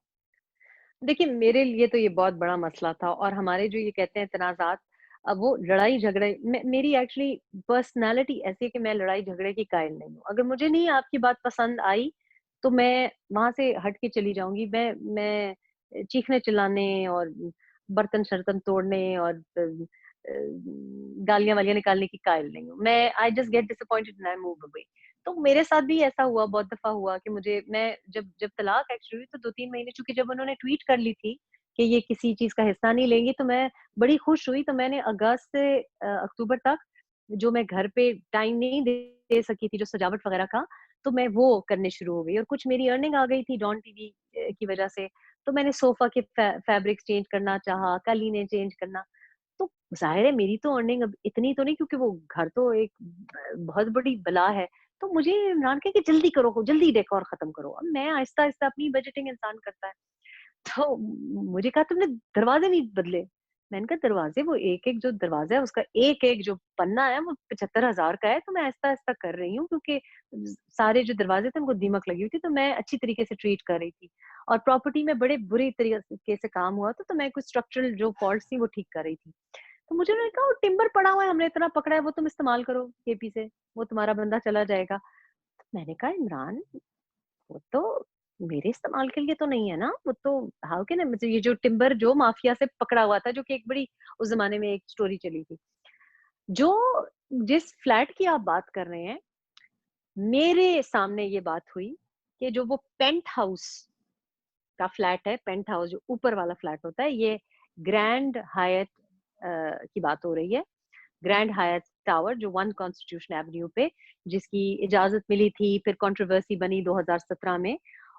देखिए मेरे लिए तो ये बहुत बड़ा मसला था और हमारे जो ये कहते हैं तनाज़ात वो लड़ाई झगड़े मेरी एक्चुअली पर्सनैलिटी ऐसी है कि मैं लड़ाई झगड़े की कायल नहीं हूँ। अगर मुझे नहीं आपकी बात पसंद आई, तो मैं वहाँ से हट के चली जाऊँगी। मैं चीखने-चिल्लाने और बर्तन-शर्तन तोड़ने और गालियाँ-वालियाँ निकालने की कायल नहीं हूँ। मैं I just get disappointed and I move away. तो मेरे साथ भी ऐसा हुआ, बहुत दफ़ा हुआ कि मुझे मैं जब जब तलाक एक्चुअली हुई तो 2-3 महीने चूँकि जब उन्होंने ट्वीट कर ली थी कि ये किसी चीज़ का हिस्सा नहीं लेंगी, तो मैं बड़ी खुश हुई। तो मैंने अगस्त से अक्टूबर तक जो मैं घर पे टाइम नहीं दे सकी थी, जो सजावट वगैरह का, तो मैं वो करने शुरू हो गई और कुछ मेरी अर्निंग आ गई थी डॉन टीवी की वजह से। तो मैंने सोफ़ा के फैब्रिक्स चेंज करना चाहा, कालीनें चेंज करना। तो ज़ाहिर है मेरी तो अर्निंग अब इतनी तो नहीं क्योंकि वो घर तो एक बहुत बड़ी बला है। तो मुझे इमरान कहा कि जल्दी करो, जल्दी डेकोर खत्म करो। अब मैं आहिस्ता-आहिस्ता अपनी बजटिंग इंसान करता है। तो मुझे कहा तुमने दरवाज़े नहीं बदले। मैंने कहा दरवाज़े वो एक-एक जो दरवाज़ा है उसका एक-एक जो पन्ना है वो 75,000 का है, तो मैं आहिस्ता-आहिस्ता कर रही हूँ क्योंकि सारे जो दरवाज़े थे उनको दीमक लगी हुई थी, तो मैं अच्छी तरीके से ट्रीट कर रही थी। और प्रॉपर्टी में बड़े बुरे तरीके से काम हुआ था, तो मैं कुछ स्ट्रक्चरल जो फॉल्ट्स थी वो ठीक कर रही थी। तो मुझे उन्होंने कहा वो टिम्बर पड़ा हुआ है, हमने इतना पकड़ा है, वो तुम इस्तेमाल करो केपी से, वो तुम्हारा बंदा चला जाएगा। मैंने कहा इमरान वो तो मेरे इस्तेमाल के लिए तो नहीं है ना, वो तो हाउ कैन आई मतलब ये जो टिम्बर जो माफिया से पकड़ा हुआ था, जो कि एक बड़ी उस ज़माने में एक स्टोरी चली थी। जो जिस फ्लैट की आप बात कर रहे हैं, मेरे सामने ये बात हुई कि जो वो पेंट हाउस का फ्लैट है, पेंट हाउस जो ऊपर वाला फ्लैट होता है, ये ग्रैंड हायट की बात हो रही है। ग्रैंड हायट टावर जो 1 कॉन्स्टिट्यूशन एवेन्यू पे जिसकी इजाज़त मिली थी, फिर कंट्रोवर्सी बनी 2017 में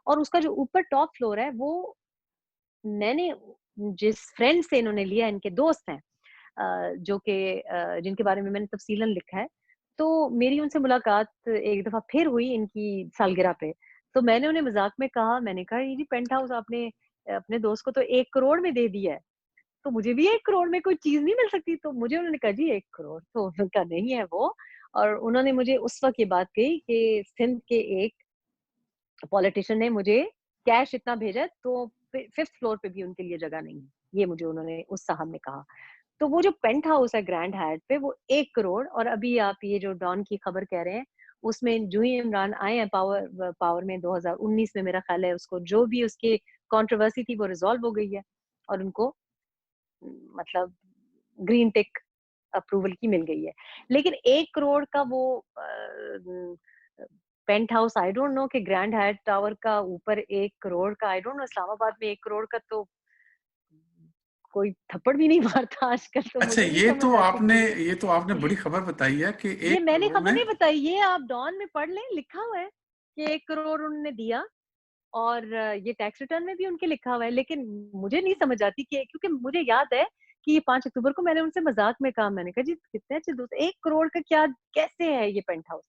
और उसका जो ऊपर टॉप फ्लोर है वो मैंने जिस फ्रेंड से इन्होंने लिया इनके दोस्त हैं जो कि जिनके बारे में मैंने तफ़सीलन लिखा है। तो मेरी उनसे मुलाकात एक दफ़ा फिर हुई इनकी सालगिरह पे। तो मैंने उन्हें मज़ाक में कहा, मैंने कहा ये जी पेंट हाउस आपने अपने दोस्त को तो 1 करोड़ में दे दिया है। तो मुझे भी 1 करोड़ में कोई चीज़ नहीं मिल सकती? तो मुझे उन्होंने कहा जी 1 करोड़, तो उनका नहीं है वो। और उन्होंने मुझे उस वक़्त ये बात कही कि सिंध के एक पॉलिटिशियन ने मुझे कैश इतना भेजा है, तो 5th फ्लोर पे भी उनके लिए जगह नहीं है। ये मुझे उन्होंने उस साहब ने कहा। तो वो जो पेंट हाउस है ग्रैंड हायट पे वो 1 करोड़, और अभी आप ये जो डॉन की खबर कह रहे हैं, उसमें जो ही इमरान आए हैं पावर में 2019 में, मेरा ख़्याल है उसको जो भी उसकी कंट्रोवर्सी थी वो रिज़ॉल्व हो गई है, और उनको मतलब ग्रीन टिक अप्रूवल की मिल गई है। लेकिन 1 करोड़ का वो penthouse, I don't know कि ग्रैंड हायट टावर का ऊपर 1 करोड़ का, आई डोंट नो, इस्लामाबाद में 1 करोड़ का तो कोई थप्पड़ भी नहीं मारता आजकल, तो अच्छा, मुझे नहीं समझ आती कि ये तो आपने बड़ी खबर बताई है कि ये 1 मैंने करोड़ खबर में। नहीं बताई, ये आप डॉन में पढ़ लें, लिखा हुआ है कि 1 करोड़ उन्होंने दिया, और ये टैक्स रिटर्न में भी उनके लिखा हुआ है। लेकिन मुझे नहीं समझ आती कि, क्योंकि मुझे याद है कि ये 5 अक्टूबर को मैंने उनसे मज़ाक में कहा, मैंने कहा जी कितने अच्छे दोस्त, 1 करोड़ का क्या, कैसे है ये पेंट हाउस?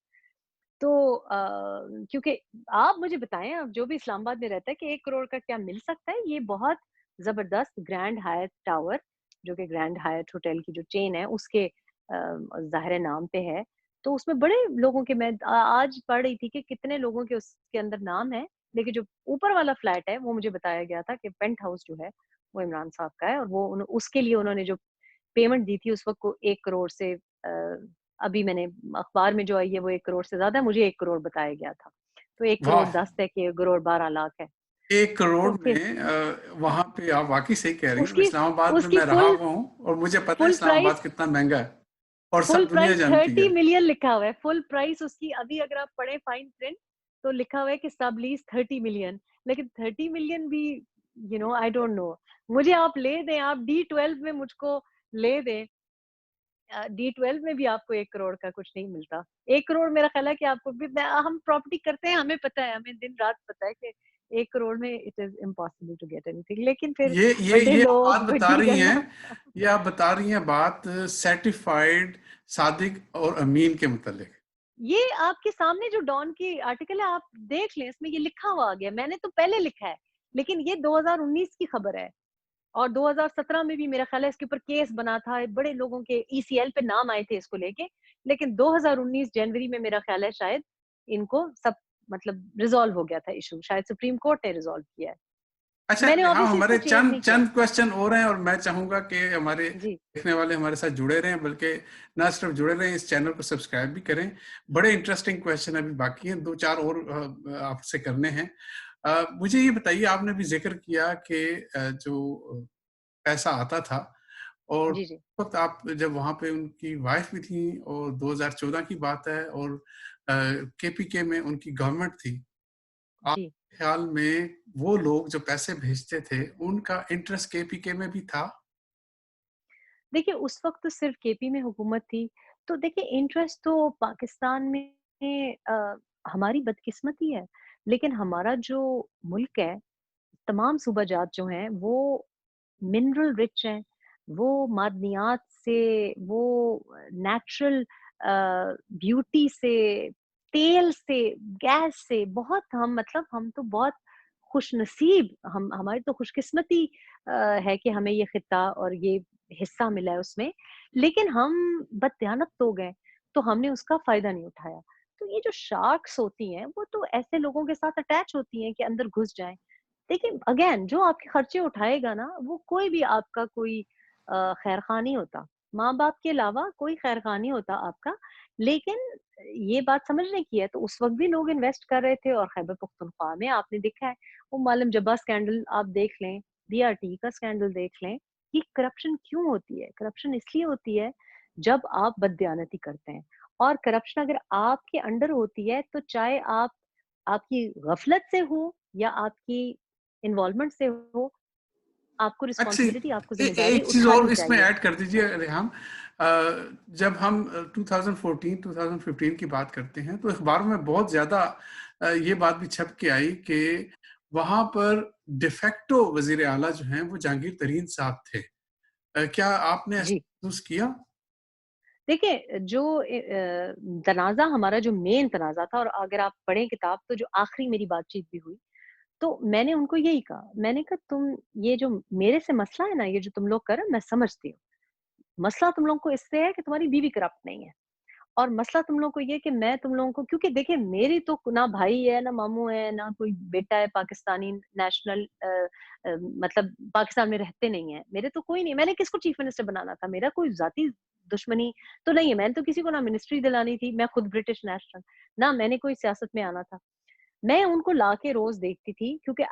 तो क्योंकि आप मुझे बताएँ, आप जो भी इस्लामाबाद में रहता है, कि 1 करोड़ का क्या मिल सकता है? ये बहुत ज़बरदस्त ग्रैंड हायट टावर, जो कि ग्रैंड हायट होटल की जो चेन है उसके ज़ाहिर नाम पे है। तो उसमें बड़े लोगों के, मैं आज पढ़ रही थी कि कितने लोगों के उसके अंदर नाम है, लेकिन जो ऊपर वाला फ्लैट है वो मुझे बताया गया था कि पेंट हाउस जो है वो इमरान साहब का है, और वो उसके लिए उन्होंने जो पेमेंट दी थी उस वक़्त को 1 करोड़ से, अभी मैंने अखबार में जो आई है वो 1 करोड़ से ज़्यादा है, मुझे 1 करोड़ बताया गया था। तो 1 करोड़ वाह! 10 है कि 1 करोड़ 12 लाख है। 1 करोड़ तो फिर में वहाँ पे आप वाक़ई सही कह रही हैं। उसकी इस्लामाबाद में उसकी मैं रहा फुल हुआ हूँ और मुझे पता है फुल इस्लामाबाद प्राइस कितना महँगा है और फुल सब दुनिया प्राइस जानती 30 है। मिलियन लिखा हुआ है। फुल प्राइस उसकी, अभी अगर आप पढ़ें फाइन प्रिंट, तो लिखा हुआ है कि सबलीज 30 मिलियन। लेकिन 30 मिलियन भी, आई डोंट नो। मुझे आप ले दें, आप D12 में मुझको ले दें, D12 में भी आपको 1 करोड़ का कुछ नहीं मिलता। 1 करोड़ मेरा ख़्याल है कि आपको भी, हम प्रॉपर्टी करते हैं, हमें पता है, हमें दिन-रात पता है कि 1 करोड़ में it is impossible to get anything. लेकिन फिर बड़े ये आप बात लोग, बता बड़ी रही हैं, गल्ला। ये आप बता रही हैं बात सर्टिफाइड सादिक और अमीन के मुतालिक। ये आपके सामने जो डॉन की आर्टिकल है, आप देख लें, इसमें ये लिखा हुआ आ गया। मैंने तो पहले लिखा है, लेकिन ये 2019 की खबर है, और 2017 में भी मेरा ख़्याल है इसके ऊपर केस बना था। बड़े लोगों के ECL पे नाम आए थे इसको लेके, लेकिन 2019 जनवरी में मेरा ख़्याल है शायद इनको सब, मतलब रिज़ॉल्व हो गया था इश्यू, शायद सुप्रीम कोर्ट ने रिज़ॉल्व किया है। अच्छा, मैंने हाँ, ऑब्वियसली इसको हमारे चेंज चंद नहीं किया। चंद क्वेश्चन और हैं और मैं चाहूँगा कि हमारे जी, देखने वाले हमारे साथ जुड़े रहें, बल्कि ना सिर्फ जुड़े रहें, इस चैनल को सब्सक्राइब भी करें। बड़े इंटरेस्टिंग क्वेश्चन अभी बाकी हैं, 2-4 और आपसे करने हैं। मुझे ये बताइए, आपने भी ज़िक्र किया कि जो पैसा आता था और जी, जी, उस वक़्त आप जब वहाँ पे उनकी वाइफ़ भी थी और 2014 की बात है और केपीके में उनकी गवर्नमेंट थी। जी। आपके ख्याल में वो लोग जो पैसे भेजते थे, उनका इंटरेस्ट केपीके में भी था? देखिए, उस वक़्त तो सिर्फ़ केपी में हुकूमत थी, तो देखिए इंटरेस्ट तो पाकिस्तान में हमारी बदकिस्मती है, लेकिन हमारा जो मुल्क है, तमाम सूबा जात जो हैं, वो मिनरल रिच हैं, वो मादनियात से, वो नेचुरल ब्यूटी से, तेल से, गैस से, बहुत हम, मतलब हम तो बहुत खुशनसीब, हम हमारी तो खुशकिस्मती है कि हमें ये खिता और ये हिस्सा मिला है उसमें। लेकिन हम बददयानत लोग हैं, तो हमने उसका फ़ायदा नहीं उठाया। तो ये जो शार्क्स होती हैं, वो तो ऐसे लोगों के साथ अटैच होती हैं कि अंदर घुस जाएँ। देखिए अगेन, जो आपके खर्चे उठाएगा ना, वो कोई भी आपका कोई खैर-ख़्वाह नहीं होता। माँ-बाप के अलावा कोई खैर-ख़्वाह नहीं होता आपका। लेकिन ये बात समझने की है, तो उस वक़्त भी लोग इन्वेस्ट कर रहे थे, और खैबर पख्तूनख्वा में आपने देखा है, वो मालम जब्बा स्कैंडल आप देख लें, BRT का स्कैंडल देख लें, कि करप्शन क्यों होती है? करप्शन इसलिए होती है, जब आप बददयानती करते हैं, और करप्शन अगर आपके अंडर होती है, तो चाहे आप, आपकी गफ़लत से हो या आपकी इन्वॉल्वमेंट से हो, आपको अच्छा, रिस्पॉन्सिबिलिटी, आपको ज़िम्मेदारी एक चीज़ और उठानी इसमें चाहिए। ऐड कर दीजिए रेहाम। अ, जब हम 2014, 2015 की बात करते हैं, तो अखबारों में बहुत ज़्यादा ये बात भी छप के आई कि वहाँ पर डिफेक्टो वज़ीर आला जो हैं, वो जहांगीर तरीन साहब थे। क्या आपने ऐसा जी। महसूस किया? देखिए, जो तनाज़ा, हमारा जो मेन तनाज़ा था, और अगर आप पढ़ें किताब, तो जो आखिरी मेरी बातचीत भी हुई, तो मैंने उनको यही कहा, मैंने कहा तुम ये जो मेरे से मसला है ना, ये जो तुम लोग कर रहे हो मैं समझती हूँ। मसला तुम लोगों को इससे है कि तुम्हारी बीवी करप्ट नहीं है। और मसला तुम लोगों को ये है कि मैं तुम लोगों को, क्योंकि देखिए मेरी तो ना भाई है, ना मामू है, ना कोई बेटा है पाकिस्तानी नेशनल, मतलब पाकिस्तान में रहते नहीं है। मेरे तो कोई नहीं, मैंने किसको चीफ मिनिस्टर बनाना था? मेरा कोई ज़ाती दुश्मनी तो नहीं है। मैंने तो किसी को ना मिनिस्ट्री दिलानी थी, मैं खुद ब्रिटिश नेशनल, ना मैंने कोई सियासत में आना था। मैं उनको लाके रोज़ देखती थी क्योंकि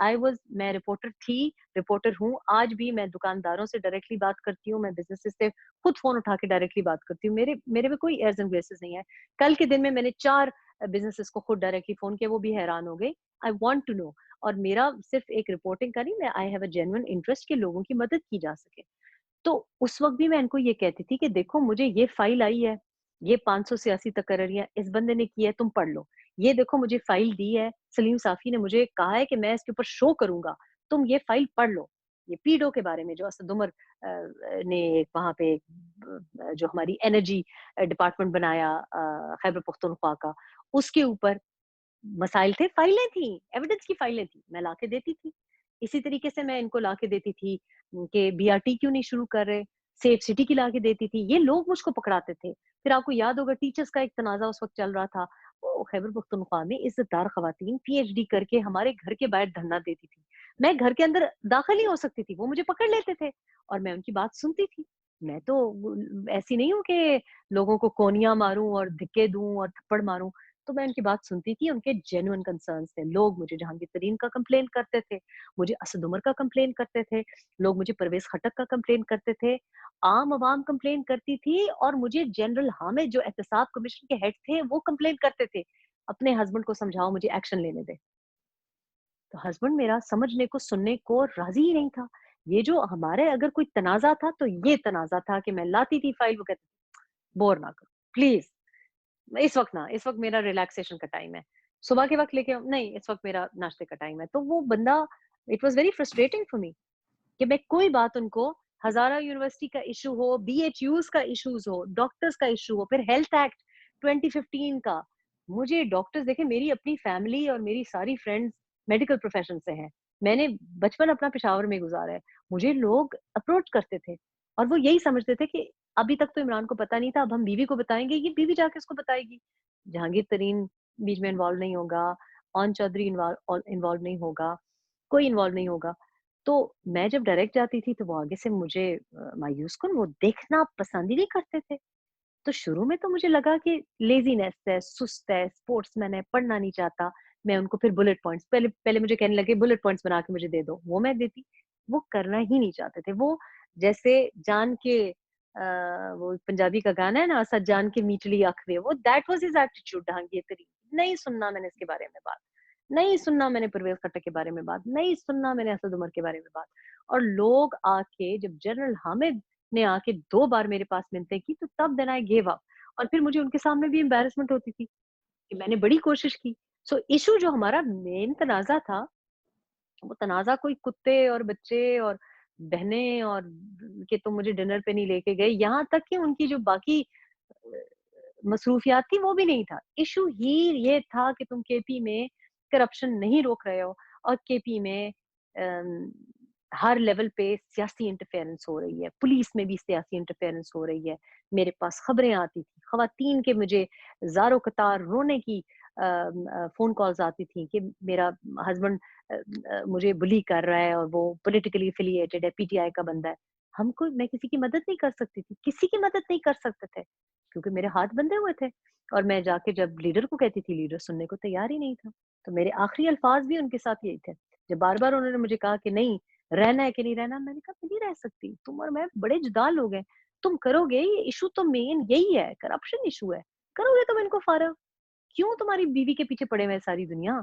मैं रिपोर्टर थी, रिपोर्टर हूँ, आज भी मैं दुकानदारों से डायरेक्टली बात करती हूँ, मैं बिज़नेसेस से खुद फ़ोन उठा के डायरेक्टली बात करती हूँ। मेरे मेरे में कोई एयर्स एंड ग्रेसेस नहीं है। कल के दिन में मैंने 4 बिज़नेसेस को खुद डायरेक्टली फ़ोन किया, वो भी हैरान हो गए। आई वांट टू नो, और मेरा सिर्फ़ एक रिपोर्टिंग का नहीं, मैं I have a genuine interest कि लोगों की मदद की जा सके। तो उस वक़्त भी मैं इनको ये कहती थी कि देखो मुझे ये फ़ाइल आई है, ये 586 तकर्रियाँ इस बंदे ने की है, तुम पढ़ लो। ये देखो मुझे फ़ाइल दी है, सलीम साफ़ी ने मुझे कहा है कि मैं इसके ऊपर शो करूँगा, तुम ये फ़ाइल पढ़ लो। ये पीडो के बारे में जो असद उमर ने एक वहाँ पे जो हमारी एनर्जी डिपार्टमेंट बनाया खैबर पख्तूनख्वा का, उसके ऊपर मसाइल थे, फाइलें थी, एविडेंस की फाइलें थी, मैं लाके देती थी। इसी तरीके से मैं इनको लाके देती थी कि बीआरटी क्यों नहीं शुरू कर रहे, सेफ सिटी की लाके देती थी। ये लोग मुझको पकड़ाते थे। फिर आपको याद होगा टीचर्स का एक तनाज़ा उस वक़्त चल रहा था। वो खैबर पख्तूनख्वा में इज़्ज़तदार ख़वातीन पीएचडी करके हमारे घर के बाहर धरना देती थी। मैं घर के अंदर दाखिल नहीं हो सकती थी, वो मुझे पकड़ लेते थे और मैं उनकी बात सुनती थी। मैं तो ऐसी नहीं हूँ कि लोगों को कोनियाँ मारूँ और धिक्के दूँ और थप्पड़ मारूँ। तो मैं उनकी बात सुनती थी, उनके जेन्युइन कंसर्न्स थे। लोग मुझे जहांगीर तरीन का कंप्लेन करते थे, मुझे असद उमर का कंप्लेन करते थे, लोग मुझे परवेज़ खट्टक का कंप्लेन करते थे, आम अवाम कंप्लेन करती थी और मुझे जनरल हामिद जो एहतसाब कमीशन के हेड थे, वो कंप्लेन करते थे, अपने हस्बैंड को समझाओ मुझे एक्शन लेने दे। तो हस्बैंड मेरा समझने को, सुनने को राज़ी ही नहीं था। ये जो हमारे अगर कोई तनाज़ा था, तो ये तनाज़ा था कि मैं लाती थी फाइल, वो कहते बोर ना करो, प्लीज़। इस वक़्त ना, इस वक़्त मेरा रिलैक्सेशन का टाइम है। सुबह के वक़्त लेके आओ, नहीं इस वक़्त मेरा नाश्ते का टाइम है। तो वो बंदा, it was very frustrating for me कि मैं कोई बात उनको, हज़ारा यूनिवर्सिटी का इश्यू हो, बीएचयूज़ का इश्यूज़ हो, डॉक्टर्स का इश्यू हो, फिर हेल्थ एक्ट 2015 का। मुझे डॉक्टर्स देखें, मेरी अपनी फैमिली और मेरी सारी फ्रेंड्स मेडिकल प्रोफ़ेशन से हैं। मैंने बचपन अपना पेशावर में गुज़ारा है। मुझे लोग अप्रोच करते थे और वो यही समझते थे कि अभी तक तो इमरान को पता नहीं था, अब हम बीवी को बताएँगे, ये बीवी जाके उसको बताएगी। जहांगीर तरीन बीच में इन्वॉल्व नहीं होगा, ओन चौधरी इन्वॉल्व नहीं होगा, कोई इन्वॉल्व नहीं होगा। तो मैं जब डायरेक्ट जाती थी तो वो आगे से मुझे मायूस कौन, वो देखना पसंद ही नहीं करते थे। तो शुरू में तो मुझे लगा कि लेज़ीनेस है, सुस्त है, स्पोर्ट्समैन है, पढ़ना नहीं चाहता। मैं उनको फिर बुलेट पॉइंट्स, पहले पहले मुझे कहने लगे बुलेट पॉइंट्स बना के मुझे दे दो, वो मैं देती। वो करना ही नहीं चाहते थे। वो जैसे जान के वो पंजाबी का गाना है ना, सज्जान के मीठड़ी अख वे, वो that was his attitude Jahangir तरीन। नहीं सुनना मैंने इसके बारे में बात, नहीं सुनना मैंने परवेज़ खट्टक के बारे में बात, नहीं सुनना मैंने असद उमर के बारे में बात। और लोग आके जब जनरल हामिद ने आके 2 बार मेरे पास मिन्नतें की, तो तब देन आई गिव अप। और फिर मुझे उनके सामने भी एम्बैरेसमेंट होती थी कि मैंने बड़ी कोशिश की। सो इश्यू जो हमारा मेन तनाज़ा था, वो तनाज़ा कोई कुत्ते और बच्चे और बहनें और कि तुम मुझे डिनर पे नहीं लेके गए, यहाँ तक कि उनकी जो बाकी मसरूफियात थी वो भी नहीं था। इश्यू ही ये था कि तुम केपी में करप्शन नहीं रोक रहे हो और केपी में अम, हर लेवल पे सियासी इंटरफेरेंस हो रही है, पुलिस में भी सियासी इंटरफेरेंस हो रही है। मेरे पास खबरें आती थी, खवातीन के मुझे ज़ारो कतार रोने की फ़ोन कॉल्स आती थी कि मेरा हस्बैंड मुझे बुली कर रहा है और वो पॉलिटिकली एफिलिएटेड है, पीटीआई का बंदा है। मैं किसी की मदद नहीं कर सकती थी, किसी की मदद नहीं कर सकते थे, क्योंकि मेरे हाथ बंधे हुए थे। और मैं जाके जब लीडर को कहती थी, लीडर सुनने को तैयार ही नहीं था। तो मेरे आखिरी अल्फाज़ भी उनके साथ यही थे। जब बार-बार उन्होंने मुझे कहा कि नहीं, रहना है कि नहीं रहना, मैंने कहा मैं नहीं रह सकती। तुम और मैं बड़े जुदा लोग हैं। तुम करोगे, ये इश्यू तो मेन यही है, करप्शन इश्यू है। करोगे तुम इनको फारग, क्यों तुम्हारी बीवी के पीछे पड़े हुए हैं सारी दुनिया?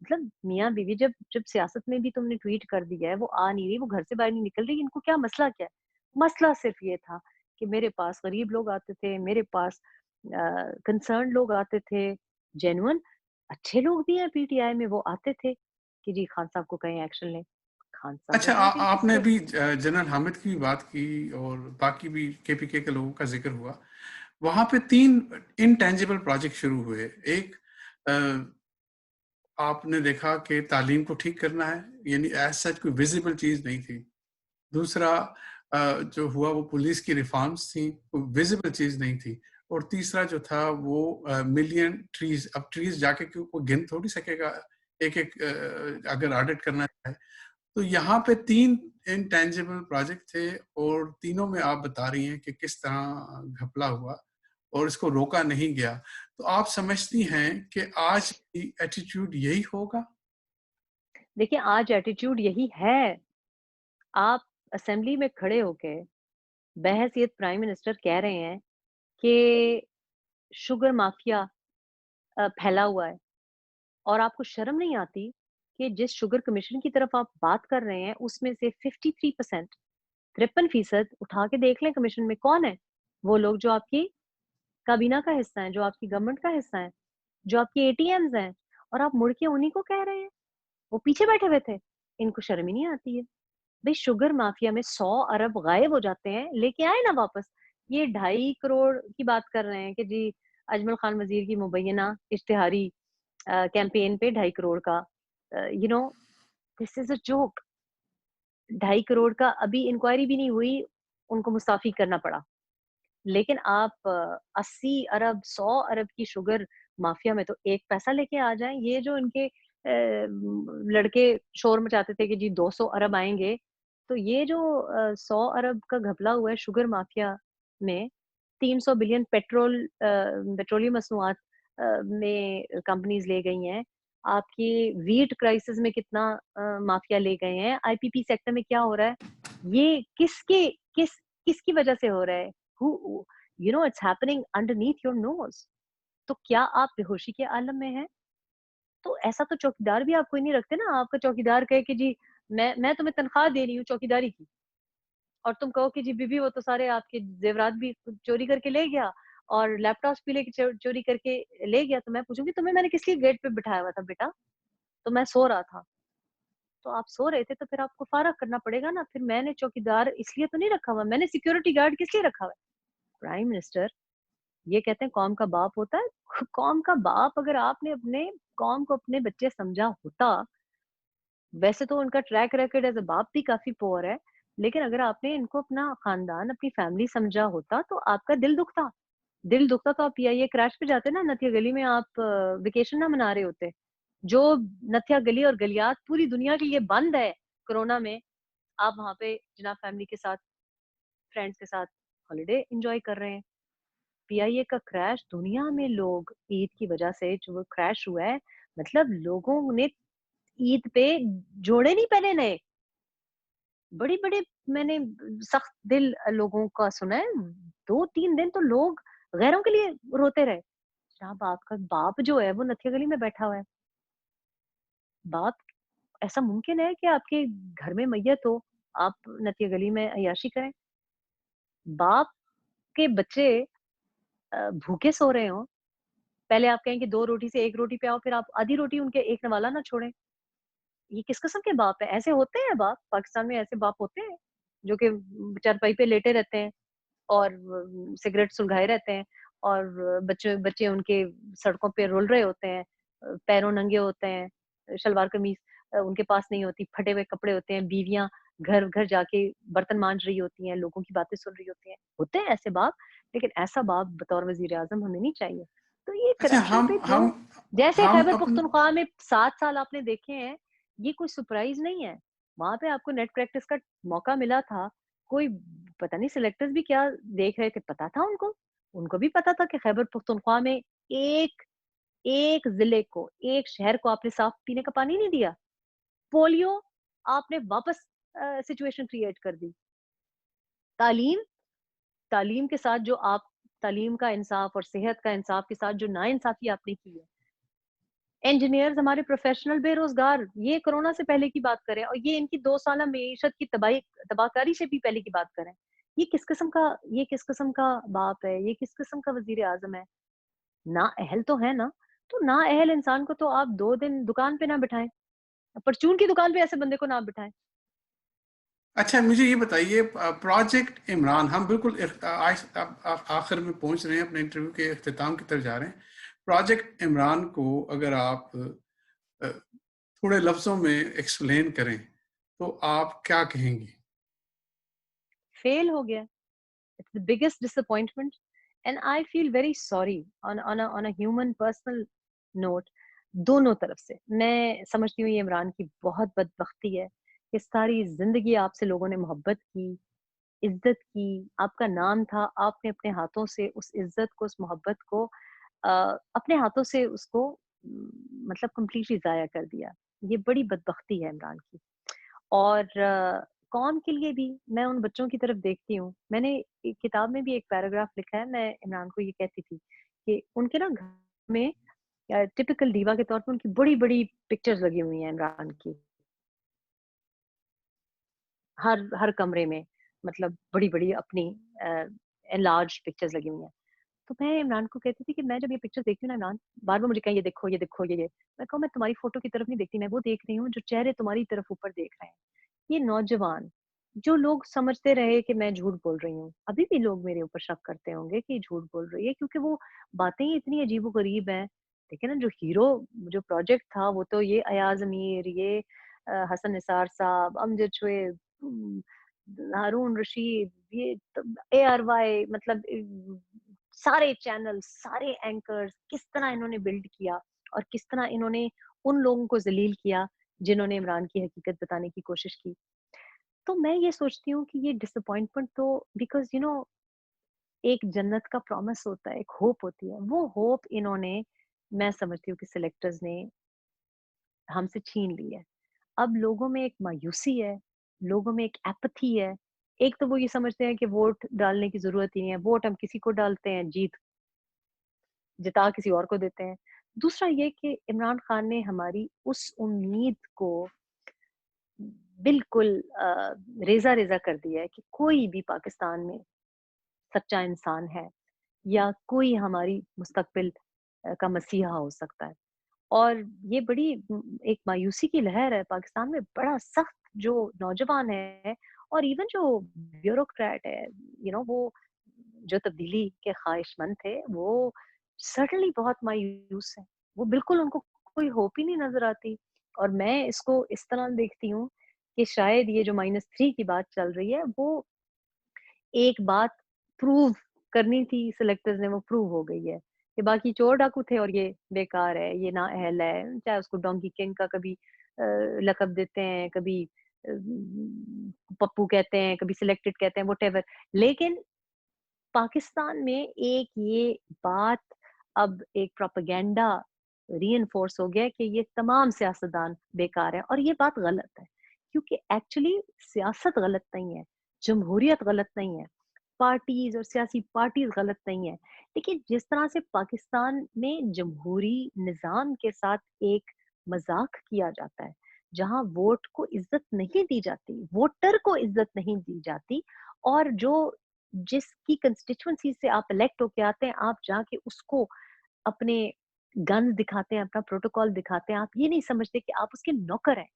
मतलब मियाँ-बीवी जब जब सियासत में भी तुमने ट्वीट कर दिया है, वो आ नहीं रही, वो घर से बाहर नहीं निकल रही, इनको क्या मसला क्या है? मसला सिर्फ ये था कि मेरे पास गरीब लोग आते थे, मेरे पास कंसर्न्ड लोग आते थे, जेन्युइन अच्छे लोग भी हैं पीटीआई में, वो आते थे कि जी खान साहब को कहें एक्शन लें। खान साहब अच्छा, वेर नॉट आपने इंटरेस्टेड। अभी जनरल हामिद की बात की और बाकी भी केपीके के लोगों का जिक्र हुआ। वहां पे 3 इंटेंजिबल प्रोजेक्ट शुरू हुए। एक, आपने देखा कि तालीम को ठीक करना है, यानी एज सच कोई विजिबल चीज नहीं थी। दूसरा जो हुआ वो पुलिस की रिफॉर्म्स थी, वो विजिबल चीज नहीं थी। और तीसरा जो था वो मिलियन ट्रीज, अब ट्रीज जाके वो गिन थोड़ी सकेगा एक एक, अगर ऑडिट करना चाहे तो। यहाँ पे 3 इंटेंजिबल प्रोजेक्ट थे और तीनों में आप बता रही हैं कि किस तरह घपला हुआ और इसको रोका नहीं गया। तो आप समझती हैं कि आज की एटीट्यूड यही होगा? देखिए, आज एटीट्यूड यही है। आप असेंबली में खड़े होके बहैसियत प्राइम मिनिस्टर कह रहे हैं कि शुगर माफिया फैला हुआ है और आपको शर्म नहीं आती कि जिस शुगर कमीशन की तरफ आप बात कर रहे हैं, उसमें से 53% 53% उठा के देख लें कमीशन में कौन है? वो लोग जो आपकी काबीना का हिस्सा हैं, जो आपकी गवर्नमेंट का हिस्सा हैं, जो आपके एटीएम्स हैं और आप मुड़ के उन्हीं को कह रहे हैं। वो पीछे बैठे हुए थे। इनको शर्म ही नहीं आती है। भई शुगर माफिया में 100 अरब गायब हो जाते हैं, लेके आए ना वापस। ये 2.5 करोड़ की बात कर रहे हैं कि जी अजमल खान वज़ीर की मुबैना इश्तिहारी कैंपेन पे 2.5 करोड़ का, you know this is a joke. 2.5 crore का अभी इंक्वायरी भी नहीं हुई, उनको मुस्ताफ़ी करना पड़ा। लेकिन आप 80 अरब, 100 अरब की शुगर माफिया में तो 1 पैसा लेके आ जाएँ। ये जो इनके लड़के शोर मचाते थे कि जी 200 अरब आएँगे, तो ये जो 100 अरब का घपला हुआ है शुगर माफिया में, 300 बिलियन पेट्रोलियम मसनूआत में कंपनीज़ ले गई हैं। आपकी व्हीट क्राइसिस में कितना माफिया ले गए हैं। आईपीपी सेक्टर में क्या हो रहा है? ये किसकी वजह से हो रहा है? Who it's happening underneath your nose. तो क्या आप बेहोशी के आलम में हैं? तो ऐसा तो चौकीदार भी आप कोई नहीं रखते ना, आपका चौकीदार कहे कि जी मैं तुम्हें तनख्वाह दे रही हूँ चौकीदारी की, और तुम कहो कि जी बीबी वो तो सारे आपके ज़ेवरात भी चोरी करके ले गया और लैपटॉप्स भी लेके चोरी करके ले गया। तो मैं पूछूँगी तुम्हें मैंने किस लिए गेट पे बिठाया हुआ था बेटा? तो मैं सो रहा था। तो आप सो रहे थे तो फिर आपको फारग करना पड़ेगा ना, फिर मैंने चौकीदार इसलिए तो नहीं रखा हुआ, मैंने सिक्योरिटी गार्ड किस लिए रखा हुआ है? प्राइम मिनिस्टर ये कहते हैं कौम का बाप होता है। कौम का बाप अगर आपने अपने कौम को अपने बच्चे समझा होता, वैसे तो उनका ट्रैक रिकॉर्ड एज़ अ बाप भी काफ़ी पुअर है, लेकिन अगर आपने इनको अपना खानदान, अपनी फैमिली समझा होता तो आपका दिल दुखता। दिल दुखता तो आप पीआईए क्रैश पे जाते ना, नथिया गली में आप वेकेशन ना मना रहे होते। जो नथिया गली और गलियात पूरी दुनिया के लिए बंद है कोरोना में, आप वहाँ पे जनाब फैमिली के साथ, फ्रेंड्स के साथ हॉलिडे एन्जॉय कर रहे हैं। पीआईए का क्रैश दुनिया में लोग ईद की वजह से जो वो क्रैश हुआ है, मतलब लोगों ने ईद पे जोड़े नहीं पहने नए। बड़े-बड़े मैंने सख्त दिल लोगों का सुना है। 2-3 दिन तो लोग गैरों के लिए रोते रहे। जनाब आपका बाप जो है वो नथिया गली में बैठा हुआ है। बाप ऐसा मुमकिन है कि आपके घर में मैयत हो, आप नतिया गली में अय्याशी करें? बाप के बच्चे भूखे सो रहे हों, पहले आप कहें कि 2 रोटी से 1 रोटी पे आओ, फिर आप आधी रोटी उनके एक निवाला ना छोड़ें। ये किस किस्म के बाप हैं? ऐसे होते हैं बाप? पाकिस्तान में ऐसे बाप होते हैं, जो कि चारपाई पे लेटे रहते हैं और सिगरेट सुलगाए रहते हैं और बच्चे बच्चे उनके सड़कों पे रुल रहे होते हैं, पैरों नंगे होते हैं, शलवार कमीज उनके पास नहीं होती, फटे हुए कपड़े होते हैं, बीवियां घर घर जाके बर्तन मांज रही होती हैं, लोगों की बातें सुन रही होती हैं। होते हैं ऐसे बाप, लेकिन ऐसा बाप बतौर वजीर आजम हमें नहीं चाहिए। तो ये अच्छा, करप्शन पे तो जैसे हम खैबर अपन पख्तूनख्वा में 7 साल आपने देखे हैं, ये कोई सरप्राइज नहीं है। वहां पे आपको नेट प्रैक्टिस का मौका मिला था। कोई पता नहीं सिलेक्टर्स भी क्या देख रहे थे, पता था उनको? उनको भी पता था कि खैबर पख्तूनख्वा में एक एक ज़िले को, एक शहर को आपने साफ पीने का पानी नहीं दिया। पोलियो आपने वापस सिचुएशन क्रिएट कर दी। तालीम तालीम के साथ जो आप तालीम का इंसाफ और सेहत का इंसाफ के साथ जो नाइंसाफ़ी आपने की है। इंजीनियर्स हमारे प्रोफेशनल बेरोज़गार, ये कोरोना से पहले की बात करें और ये इनकी 2 साला मईशत की तबाहकारी से भी पहले की बात करें। ये किस किस्म का बाप है? ये किस किस्म का वज़ीर-ए-आज़म है? नाअहल तो है ना, तो नाअहल इंसान को तो आप 2 दिन दुकान पे ना बिठाएँ। परचून की दुकान पे ऐसे बंदे को ना बिठाएँ। अच्छा, मुझे ये बताइए, प्रोजेक्ट इमरान, हम बिल्कुल आज आखिर में पहुंच रहे हैं, अपने इंटरव्यू के अख्ताम की तरफ जा रहे हैं। प्रोजेक्ट इमरान को अगर आप थोड़े लफ्जों में एक्सप्लेन करें तो आप क्या कहेंगी? फेल हो गया। It's the biggest disappointment and I feel very sorry on a human personal note. दोनों तरफ से मैं समझती हूँ ये इमरान की बहुत बदबख्ती है कि सारी जिंदगी आपसे लोगों ने मोहब्बत की, इज्जत की, आपका नाम था, आपने अपने हाथों से उस इज्जत को, उस मोहब्बत को अपने हाथों से उसको मतलब कंप्लीटली ज़ाया कर दिया। ये बड़ी बदबख्ती है इमरान की। और कौम के लिए भी मैं उन बच्चों की तरफ देखती हूँ। मैंने एक किताब में भी एक पैराग्राफ लिखा है, मैं इमरान को ये कहती थी कि उनके ना घर में टिपिकल दीवा के तौर पे उनकी बड़ी-बड़ी पिक्चर्स लगी हुई हैं इमरान की। हर हर कमरे में मतलब बड़ी-बड़ी अपनी अ, एनलार्ज्ड पिक्चर्स लगी हुई हैं। तो मैं इमरान को कहती थी कि मैं जब ये पिक्चर देखती हूँ ना इमरान, बार-बार मुझे कहें ये देखो, ये देखो, ये। मैं कहा मैं तुम्हारी फ़ोटो की तरफ नहीं देखती, मैं वो देख रही हूँ जो चेहरे तुम्हारी तरफ ऊपर देख रहे हैं। ये नौजवान, जो लोग समझते रहे कि मैं झूठ बोल रही हूँ, अभी भी लोग मेरे ऊपर शक करते होंगे कि झूठ बोल रही है क्योंकि वो बातें ही इतनी अजीबो-गरीब हैं। देखिए ना जो हीरो जो प्रोजेक्ट था वो तो ये अयाज़ अमीर, ये हसन निसार साहब, अमजद शोएब, हारून रशीद, ये त एआरवाई मतलब सारे चैनल, सारे एंकर्स किस तरह इन्होंने बिल्ड किया और किस तरह इन्होंने उन लोगों को ज़लील किया जिन्होंने इमरान की हकीकत बताने की कोशिश की। तो मैं ये सोचती हूँ कि ये डिसअपॉइंटमेंट तो बिकॉज़ एक जन्नत का प्रॉमिस होता है, एक होप होती है। वो होप इन्होंने मैं समझती हूँ कि सिलेक्टर्स ने हमसे छीन ली है। अब लोगों में एक मायूसी है, लोगों में एक एपैथी है। एक तो वो ये समझते हैं कि वोट डालने की ज़रूरत ही नहीं है, वोट हम किसी को डालते हैं, जिता किसी और को देते हैं। दूसरा ये कि इमरान खान ने हमारी उस उम्मीद को बिल्कुल रेज़ा-रेज़ा कर दिया है कि कोई भी पाकिस्तान में सच्चा इंसान है या कोई हमारी मुस्तक़बिल का मसीहा हो सकता है। और ये बड़ी एक मायूसी की लहर है पाकिस्तान में, बड़ा सख्त जो नौजवान है और इवन जो ब्यूरोक्रेट है, वो जो तब्दीली के ख्वाहिशमंद थे, वो सर्टेनली बहुत मायूस हैं। वो बिल्कुल उनको कोई होप ही नहीं नज़र आती और मैं इसको इस तरह देखती हूँ कि शायद ये जो -3 की बात चल रही है, वो एक बात प्रूव करनी थी सिलेक्टर्स ने, वो प्रूव हो गई है कि बाकी चोर डाकू थे और ये बेकार है, ये नाअहल है। चाहे उसको डोंकी किंग का कभी लक़ब देते हैं, कभी पप्पू कहते हैं, कभी सिलेक्टेड कहते हैं, व्हाटएवर। लेकिन पाकिस्तान में एक ये बात अब एक प्रोपेगेंडा रीइंफोर्स हो गया है कि ये तमाम सियासतदान बेकार हैं और ये बात गलत है। क्योंकि एक्चुअली सियासत गलत नहीं है, जमहूरियत गलत नहीं है, पार्टीज़ और सियासी पार्टीज़ गलत नहीं है। देखिए, जिस तरह से पाकिस्तान में जमहूरी निज़ाम के साथ एक मज़ाक किया जाता है, जहाँ वोट को इज़्ज़त नहीं दी जाती, वोटर को इज़्ज़त नहीं दी जाती और जो जिसकी कंस्टिट्यूएंसी से आप इलेक्ट होके आते हैं, आप जाके उसको अपने गन्स दिखाते हैं, अपना प्रोटोकॉल दिखाते हैं, आप ये नहीं समझते कि आप उसके नौकर हैं।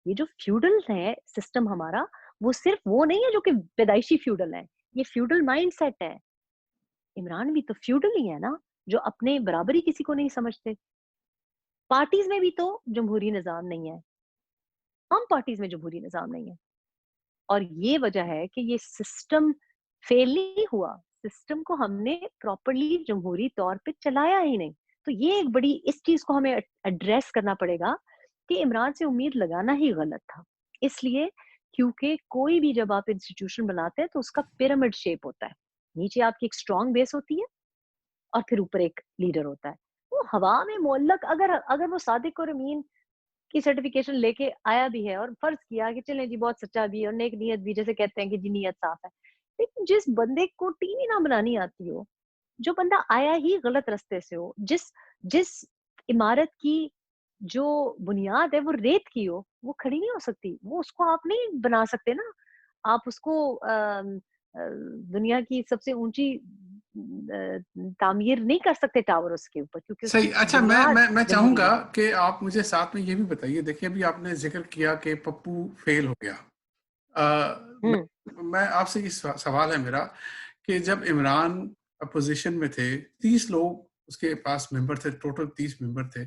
ये जो फ्यूडल है सिस्टम हमारा, वो सिर्फ वो नहीं है जो कि पैदाइशी फ्यूडल है, ये फ्यूडल माइंडसेट है। इमरान भी तो फ्यूडल ही है ना, जो अपने बराबरी किसी को नहीं समझते। पार्टीज़ में भी तो जमहूरी निज़ाम नहीं है, आम पार्टीज़ में जमहूरी निज़ाम नहीं है। और ये वजह है कि ये सिस्टम फेल नहीं हुआ, सिस्टम को हमने प्रॉपर्ली जमहूरी तौर पे चलाया ही नहीं। तो ये एक बड़ी इस चीज़ को हमें एड्रेस करना पड़ेगा कि इमरान से उम्मीद लगाना ही गलत था। इसलिए क्योंकि कोई भी जब आप इंस्टीट्यूशन बनाते हैं तो उसका पिरामिड शेप होता है। नीचे आपकी एक स्ट्रॉन्ग बेस होती है और फिर ऊपर एक लीडर होता है। वो हवा में मुअल्लक अगर अगर वो सादिक और अमीन की सर्टिफिकेशन लेके आया भी है और फर्ज किया कि चलें जी बहुत सच्चा भी है और नेक नियत भी, जैसे कहते हैं कि जी नियत साफ है। लेकिन जिस बंदे को टीम ही ना बनानी आती हो, जो बंदा आया ही गलत रास्ते से हो, जिस जिस इमारत की जो बुनियाद है वो रेत की हो, वो खड़ी नहीं हो सकती। वो उसको आप नहीं बना सकते ना। आप उसको दुनिया की सबसे ऊँची तामीर नहीं कर सकते टावर उसके ऊपर क्योंकि सही। उसकी अच्छा, बुनियाद मैं जमहूरी चाहूँगा है। कि आप मुझे साथ में ये भी बताइए, देखिए अभी आपने ज़िक्र किया कि पप्पू फ़ेल हो गया। हुँ, मैं आपसे ये सवाल है मेरा कि जब इमरान अपोज़िशन में थे, 30 लोग उसके पास मेंबर थे, टोटल 30 मेंबर थे।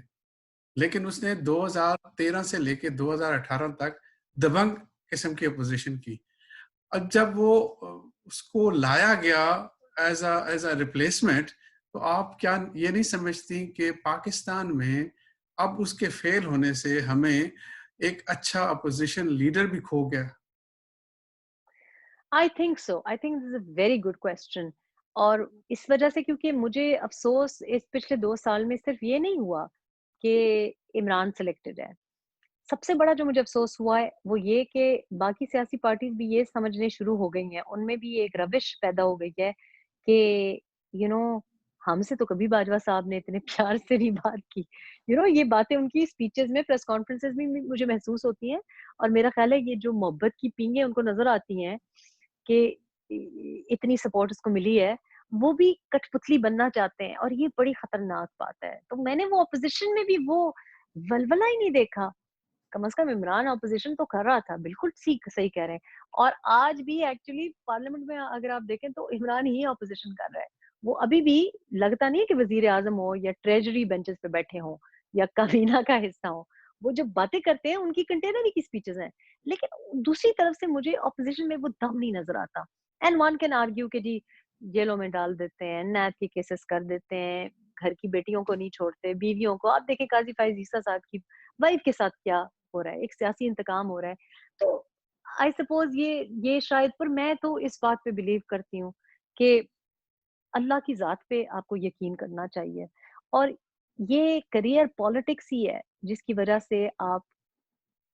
लेकिन उसने 2013 से लेके 2018 तक दबंग किस्म की अपोजिशन की। अब जब वो उसको लाया गया एज अ रिप्लेसमेंट, तो आप क्या ये नहीं समझती कि पाकिस्तान में अब उसके फेल होने से हमें एक अच्छा अपोजिशन लीडर भी खो गया? I think so, I think this is a very good question. और इस वजह से, क्योंकि मुझे अफसोस इस पिछले 2 साल में सिर्फ ये नहीं हुआ कि इमरान सिलेक्टेड है। सबसे बड़ा जो मुझे अफ़सोस हुआ है, वो ये कि बाकी सियासी पार्टीज़ भी ये समझने शुरू हो गई हैं, उनमें भी एक रविश पैदा हो गई है कि यू नो हमसे तो कभी बाजवा साहब ने इतने प्यार से नहीं बात की। ये बातें उनकी स्पीचेज़ में, प्रेस कॉन्फ्रेंसेज़ में भी मुझे महसूस होती हैं। और मेरा ख़्याल है ये जो मोहब्बत की पींगें उनको नज़र आती हैं कि इतनी सपोर्ट उसको मिली है, वो भी कठपुतली बनना चाहते हैं, और ये बड़ी खतरनाक बात है। तो मैंने वो अपोज़िशन में भी वो वलवला ही नहीं देखा। कम से कम इमरान अपोज़िशन तो कर रहा था, बिल्कुल सीक सही कह रहे हैं। और आज भी एक्चुअली पार्लियामेंट में अगर आप देखें तो इमरान ही अपोज़िशन कर रहा है। वो अभी भी लगता नहीं है कि वज़ीर-ए-आज़म हो या ट्रेज़री बेंचेस पे बैठे हों या काबीना का हिस्सा हों। वो जो बातें करते हैं उनकी कंटेनर की स्पीचेज़ हैं। लेकिन दूसरी तरफ से मुझे अपोज़िशन में वो दम नहीं नज़र आता। एंड वन कैन आर्ग्यू कि जी जेलों में डाल देते हैं, नैब के केसेस कर देते हैं, घर की बेटियों को नहीं छोड़ते, बीवियों को। आप देखें काज़ी फ़ाइज़ ईसा साहब की वाइफ़ के साथ क्या हो रहा है, एक सियासी इंतकाम हो रहा है। तो आई सपोज़ ये शायद, पर मैं तो इस बात पे बिलीव करती हूँ कि अल्लाह की ज़ात पे आपको यकीन करना चाहिए। और ये करियर पॉलिटिक्स ही है जिसकी वजह से आप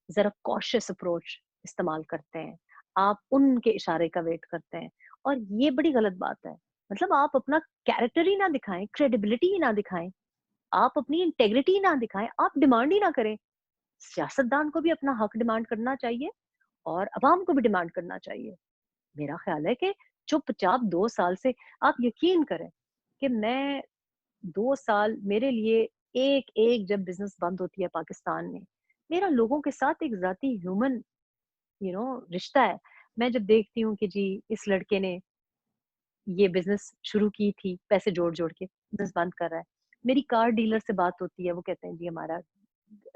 ज़रा कॉशियस अप्रोच इस्तेमाल करते हैं। आप उनके इशारे का वेट करते हैं, और ये बड़ी गलत बात है। मतलब आप अपना कैरेक्टर ही ना दिखाएँ, क्रेडिबिलिटी ही ना दिखाएँ, आप अपनी इंटेग्रिटी ही ना दिखाएँ, आप डिमांड ही ना करें। सियासतदान को भी अपना हक डिमांड करना चाहिए और अवाम को भी डिमांड करना चाहिए। मेरा ख्याल है कि चुपचाप 2 साल से, आप यकीन करें कि मैं 2 साल मेरे लिए, एक-एक जब बिज़नेस बंद होती है पाकिस्तान में, मेरा लोगों के साथ एक ज़ाती ह्यूमन रिश्ता है। मैं जब देखती हूँ कि जी इस लड़के ने ये बिज़नेस शुरू की थी, पैसे जोड़-जोड़ के, बिज़नेस बंद कर रहा है। मेरी कार डीलर से बात होती है, वो कहते हैं जी हमारा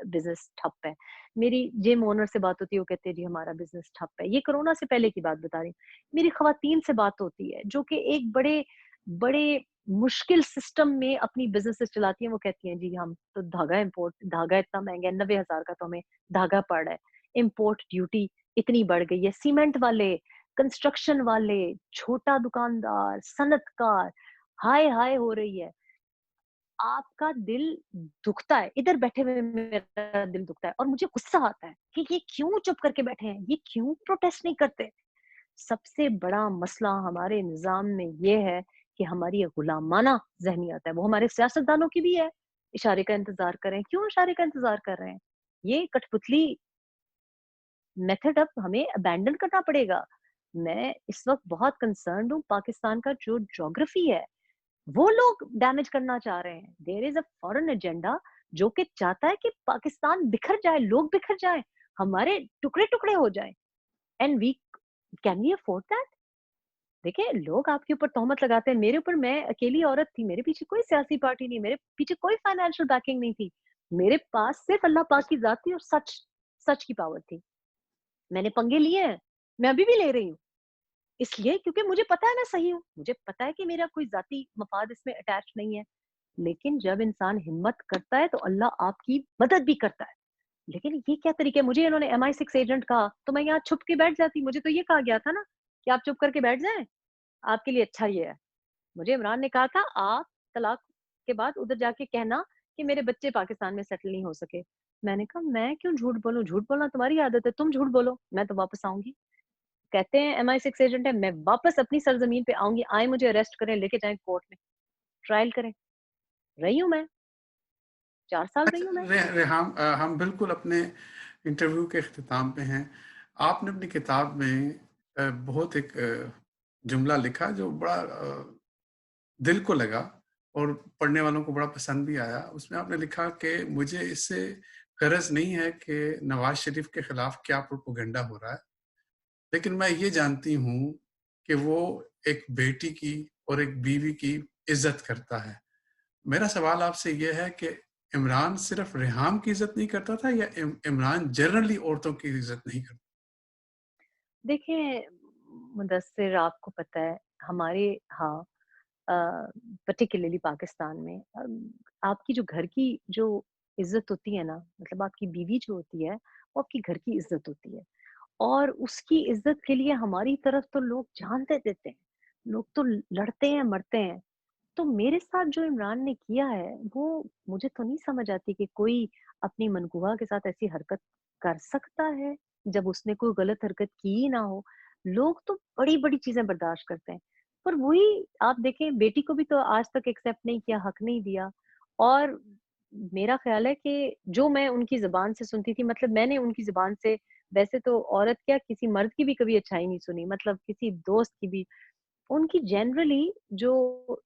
बिज़नेस ठप है। मेरी जिम ओनर से बात होती है, वो कहते हैं जी हमारा बिज़नेस ठप है। ये कोरोना से पहले की बात बता रही हूँ। मेरी ख़वातीन से बात होती है, जो कि एक बड़े बड़े मुश्किल सिस्टम में अपनी बिज़नेसेस चलाती हैं, वो कहती हैं जी हम तो धागा इतना महँगा है, 90,000 का तो हमें धागा पड़ रहा है। इम्पोर्ट ड्यूटी इतनी बढ़ गई है, सीमेंट वाले, कंस्ट्रक्शन वाले, छोटा दुकानदार, सनअतकार, हाय-हाय हो रही है। आपका दिल दुखता है, इधर बैठे हुए मेरा दिल दुखता है, और मुझे गुस्सा आता है कि ये क्यों चुप करके बैठे हैं? ये क्यों प्रोटेस्ट नहीं करते? सबसे बड़ा मसला हमारे निज़ाम में ये है कि हमारी ये गुलामाना ज़हनियत है, वो हमारे सियासतदानों की भी है। इशारे का इंतज़ार कर रहे हैं, क्यों इशारे का इंतज़ार कर रहे हैं? ये कठपुतली मेथड अब हमें अबैंडन करना पड़ेगा। मैं इस वक़्त बहुत कंसर्न्ड हूँ, पाकिस्तान का जो ज्योग्राफी है, वो लोग डैमेज करना चाह रहे हैं। There is a foreign agenda जो कि चाहता है कि पाकिस्तान बिखर जाए, लोग बिखर जाएँ, हमारे टुकड़े-टुकड़े हो जाएँ। And we can we afford that? देखिए, लोग आपके ऊपर तोहमत लगाते हैं, मेरे ऊपर, मैं अकेली औरत थी, मेरे पीछे कोई सियासी पार्टी नहीं, मेरे पीछे कोई फाइनेंशियल बैकिंग नहीं थी। मेरे पास सिर्फ अल्लाह पाक की ज़ात थी और सच, सच की पावर थी। मैंने पंगे लिए हैं, मैं अभी भी ले रही हूँ। इसलिए क्योंकि मुझे पता है मैं सही हूँ, मुझे पता है कि मेरा कोई ज़ाती मफ़ाद इसमें अटैच नहीं है। लेकिन जब इंसान हिम्मत करता है तो अल्लाह आपकी मदद भी करता है। लेकिन ये क्या तरीका है? मुझे इन्होंने MI6 एजेंट कहा, तो मैं यहाँ छुप के बैठ जाती। मुझे तो ये कहा गया था ना कि आप चुप करके बैठ जाएँ, आपके लिए अच्छा ये है। मुझे इमरान ने कहा था आप तलाक के बाद उधर जाके कहना कि मेरे बच्चे पाकिस्तान में सेटल नहीं हो सके। मैंने कहा मैं क्यों झूठ बोलूँ? झूठ बोलना तुम्हारी आदत है, तुम झूठ बोलो, मैं तो वापस आऊँगी। कहते हैं MI6 एजेंट है, मैं वापस अपनी सरज़मीन पे आऊँगी, आएँ मुझे अरेस्ट करें, लेके जाएँ कोर्ट में, ट्रायल करें। रही हूँ मैं, 4 साल रही अच्छा, हूँ मैं। हम बिल्कुल अपने इंटरव्यू के इख्तिताम पे हैं। आपने अपनी किताब में बहुत एक जुमला लिखा जो बड़ा दिल को लगा और पढ़ने वालों को बड़ा पसंद भी आया। उसमें आपने लिखा कि मुझे इससे गरज नहीं है कि नवाज शरीफ के खिलाफ क्या प्रोपेगेंडा हो रहा है, लेकिन मैं ये जानती हूँ कि वो एक बेटी की और एक बीवी की इज्जत करता है। मेरा सवाल आपसे ये है कि इमरान सिर्फ रेहाम की इज़्ज़त नहीं करता था या इमरान जनरली औरतों की इज़्ज़त नहीं करता? देखिए, मुदस्सिर आपको पता है हमारे हाँ अ, पर्टिकुलरली पाकिस्तान में आपकी जो घर की जो इज़्ज़त होती है ना, मतलब आपकी बीवी जो होती है, वो आपकी घर की इज़्ज़त होती है। और उसकी इज़्ज़त के लिए हमारी तरफ तो लोग जान दे देते हैं। लोग तो लड़ते हैं, मरते हैं। तो मेरे साथ जो इमरान ने किया है, वो मुझे तो नहीं समझ आती कि कोई अपनी मनगूवा के साथ ऐसी हरकत कर सकता है, जब उसने कोई गलत हरकत की ही ना हो। लोग तो बड़ी-बड़ी चीज़ें बर्दाश्त करते हैं। पर वही आप देखें बेटी को भी तो आज तक एक्सेप्ट नहीं किया, हक नहीं दिया और मेरा ख़्याल है कि जो मैं उनकी ज़ुबान से सुनती थी मतलब मैंने उनकी ज़ुबान से वैसे तो औरत क्या किसी मर्द की भी कभी अच्छाई नहीं सुनी, मतलब किसी दोस्त की भी। उनकी जनरली जो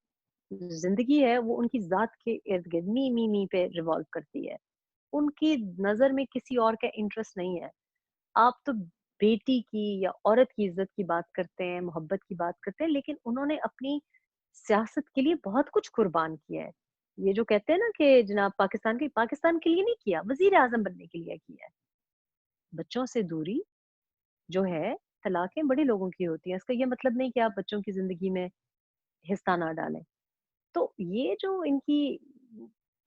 ज़िंदगी है वो उनकी ज़ात के इर्द-गिर्द मी पे रिवॉल्व करती है। उनकी नज़र में किसी और का इंटरेस्ट नहीं है। आप तो बेटी की या औरत की इज़्ज़त की बात करते हैं, मोहब्बत की बात करते हैं, लेकिन उन्होंने अपनी सियासत के लिए बहुत कुछ कुर्बान किया है। ये जो कहते हैं ना कि जनाब पाकिस्तान के लिए नहीं किया, वज़ीर-ए-आज़म बनने के लिए किया है। बच्चों से दूरी जो है, तलाक़ें बड़े लोगों की होती हैं। इसका ये मतलब नहीं कि आप बच्चों की ज़िंदगी में हिस्सा ना डालें। तो ये जो इनकी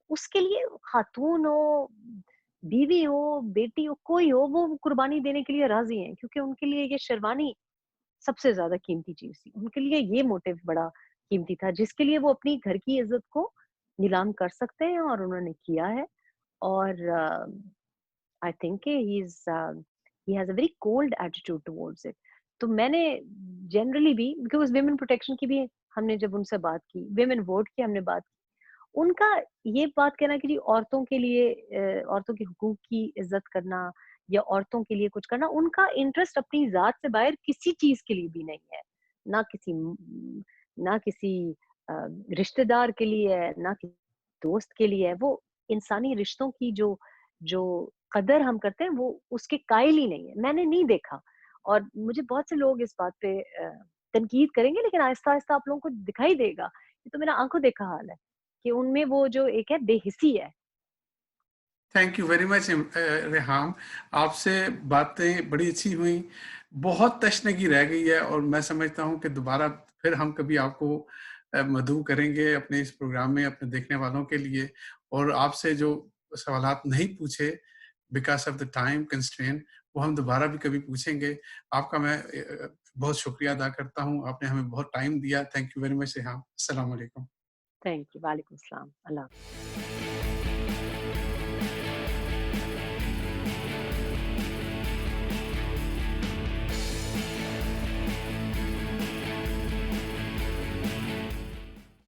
उसके लिए खातून हो, बीवी हो, बेटी हो, कोई हो, वो कुर्बानी देने के लिए राज़ी हैं क्योंकि उनके लिए ये शेरवानी सबसे ज़्यादा कीमती चीज़ थी। उनके लिए ये मोटिव बड़ा कीमती था, जिसके लिए वो अपनी घर की इज़्ज़त को नीलाम कर सकते हैं और उन्होंने किया है और I think he has a very cold attitude towards it. तो मैंने जनरली भी बिकॉज़ वुमेन प्रोटेक्शन की भी हमने जब उनसे बात की, वुमेन वोट की हमने बात की, उनका ये बात कहना कि जी औरतों के लिए औरतों के हुकूक की इज़्ज़त करना या औरतों के लिए कुछ करना, उनका इंटरेस्ट अपनी ज़ात से बाहर किसी चीज़ के लिए भी नहीं है। ना किसी ना किसी अ, रिश्तेदार के लिए है, ना किसी दोस्त के लिए है। वो इंसानी रिश्तों की जो जो कदर हम करते हैं, वो उसके कायल ही नहीं है। मैंने नहीं देखा और मुझे बहुत से लोग इस बात पे तनकीद करेंगे, लेकिन आहिस्ता-आहिस्ता आप लोगों को दिखाई देगा। ये तो मेरा आँखों देखा हाल है कि उनमें वो जो एक है बेहिसी है। Thank you very much Reham, आपसे बातें बड़ी अच्छी हुई। बहुत तशनगी रह गई है और मैं समझता हूँ कि दोबारा फिर हम कभी आपको मदऊ करेंगे अपने इस प्रोग्राम में अपने देखने वालों के लिए और आपसे जो सवालात नहीं पूछे because of the time constraint वो हम दोबारा भी कभी पूछेंगे। आपका मैं बहुत शुक्रिया अदा करता हूँ। आपने हमें बहुत टाइम दिया। Thank you very much Reham. अस्सलाम वालेकुम। Thank you. वालेकुम सलाम। अल्लाह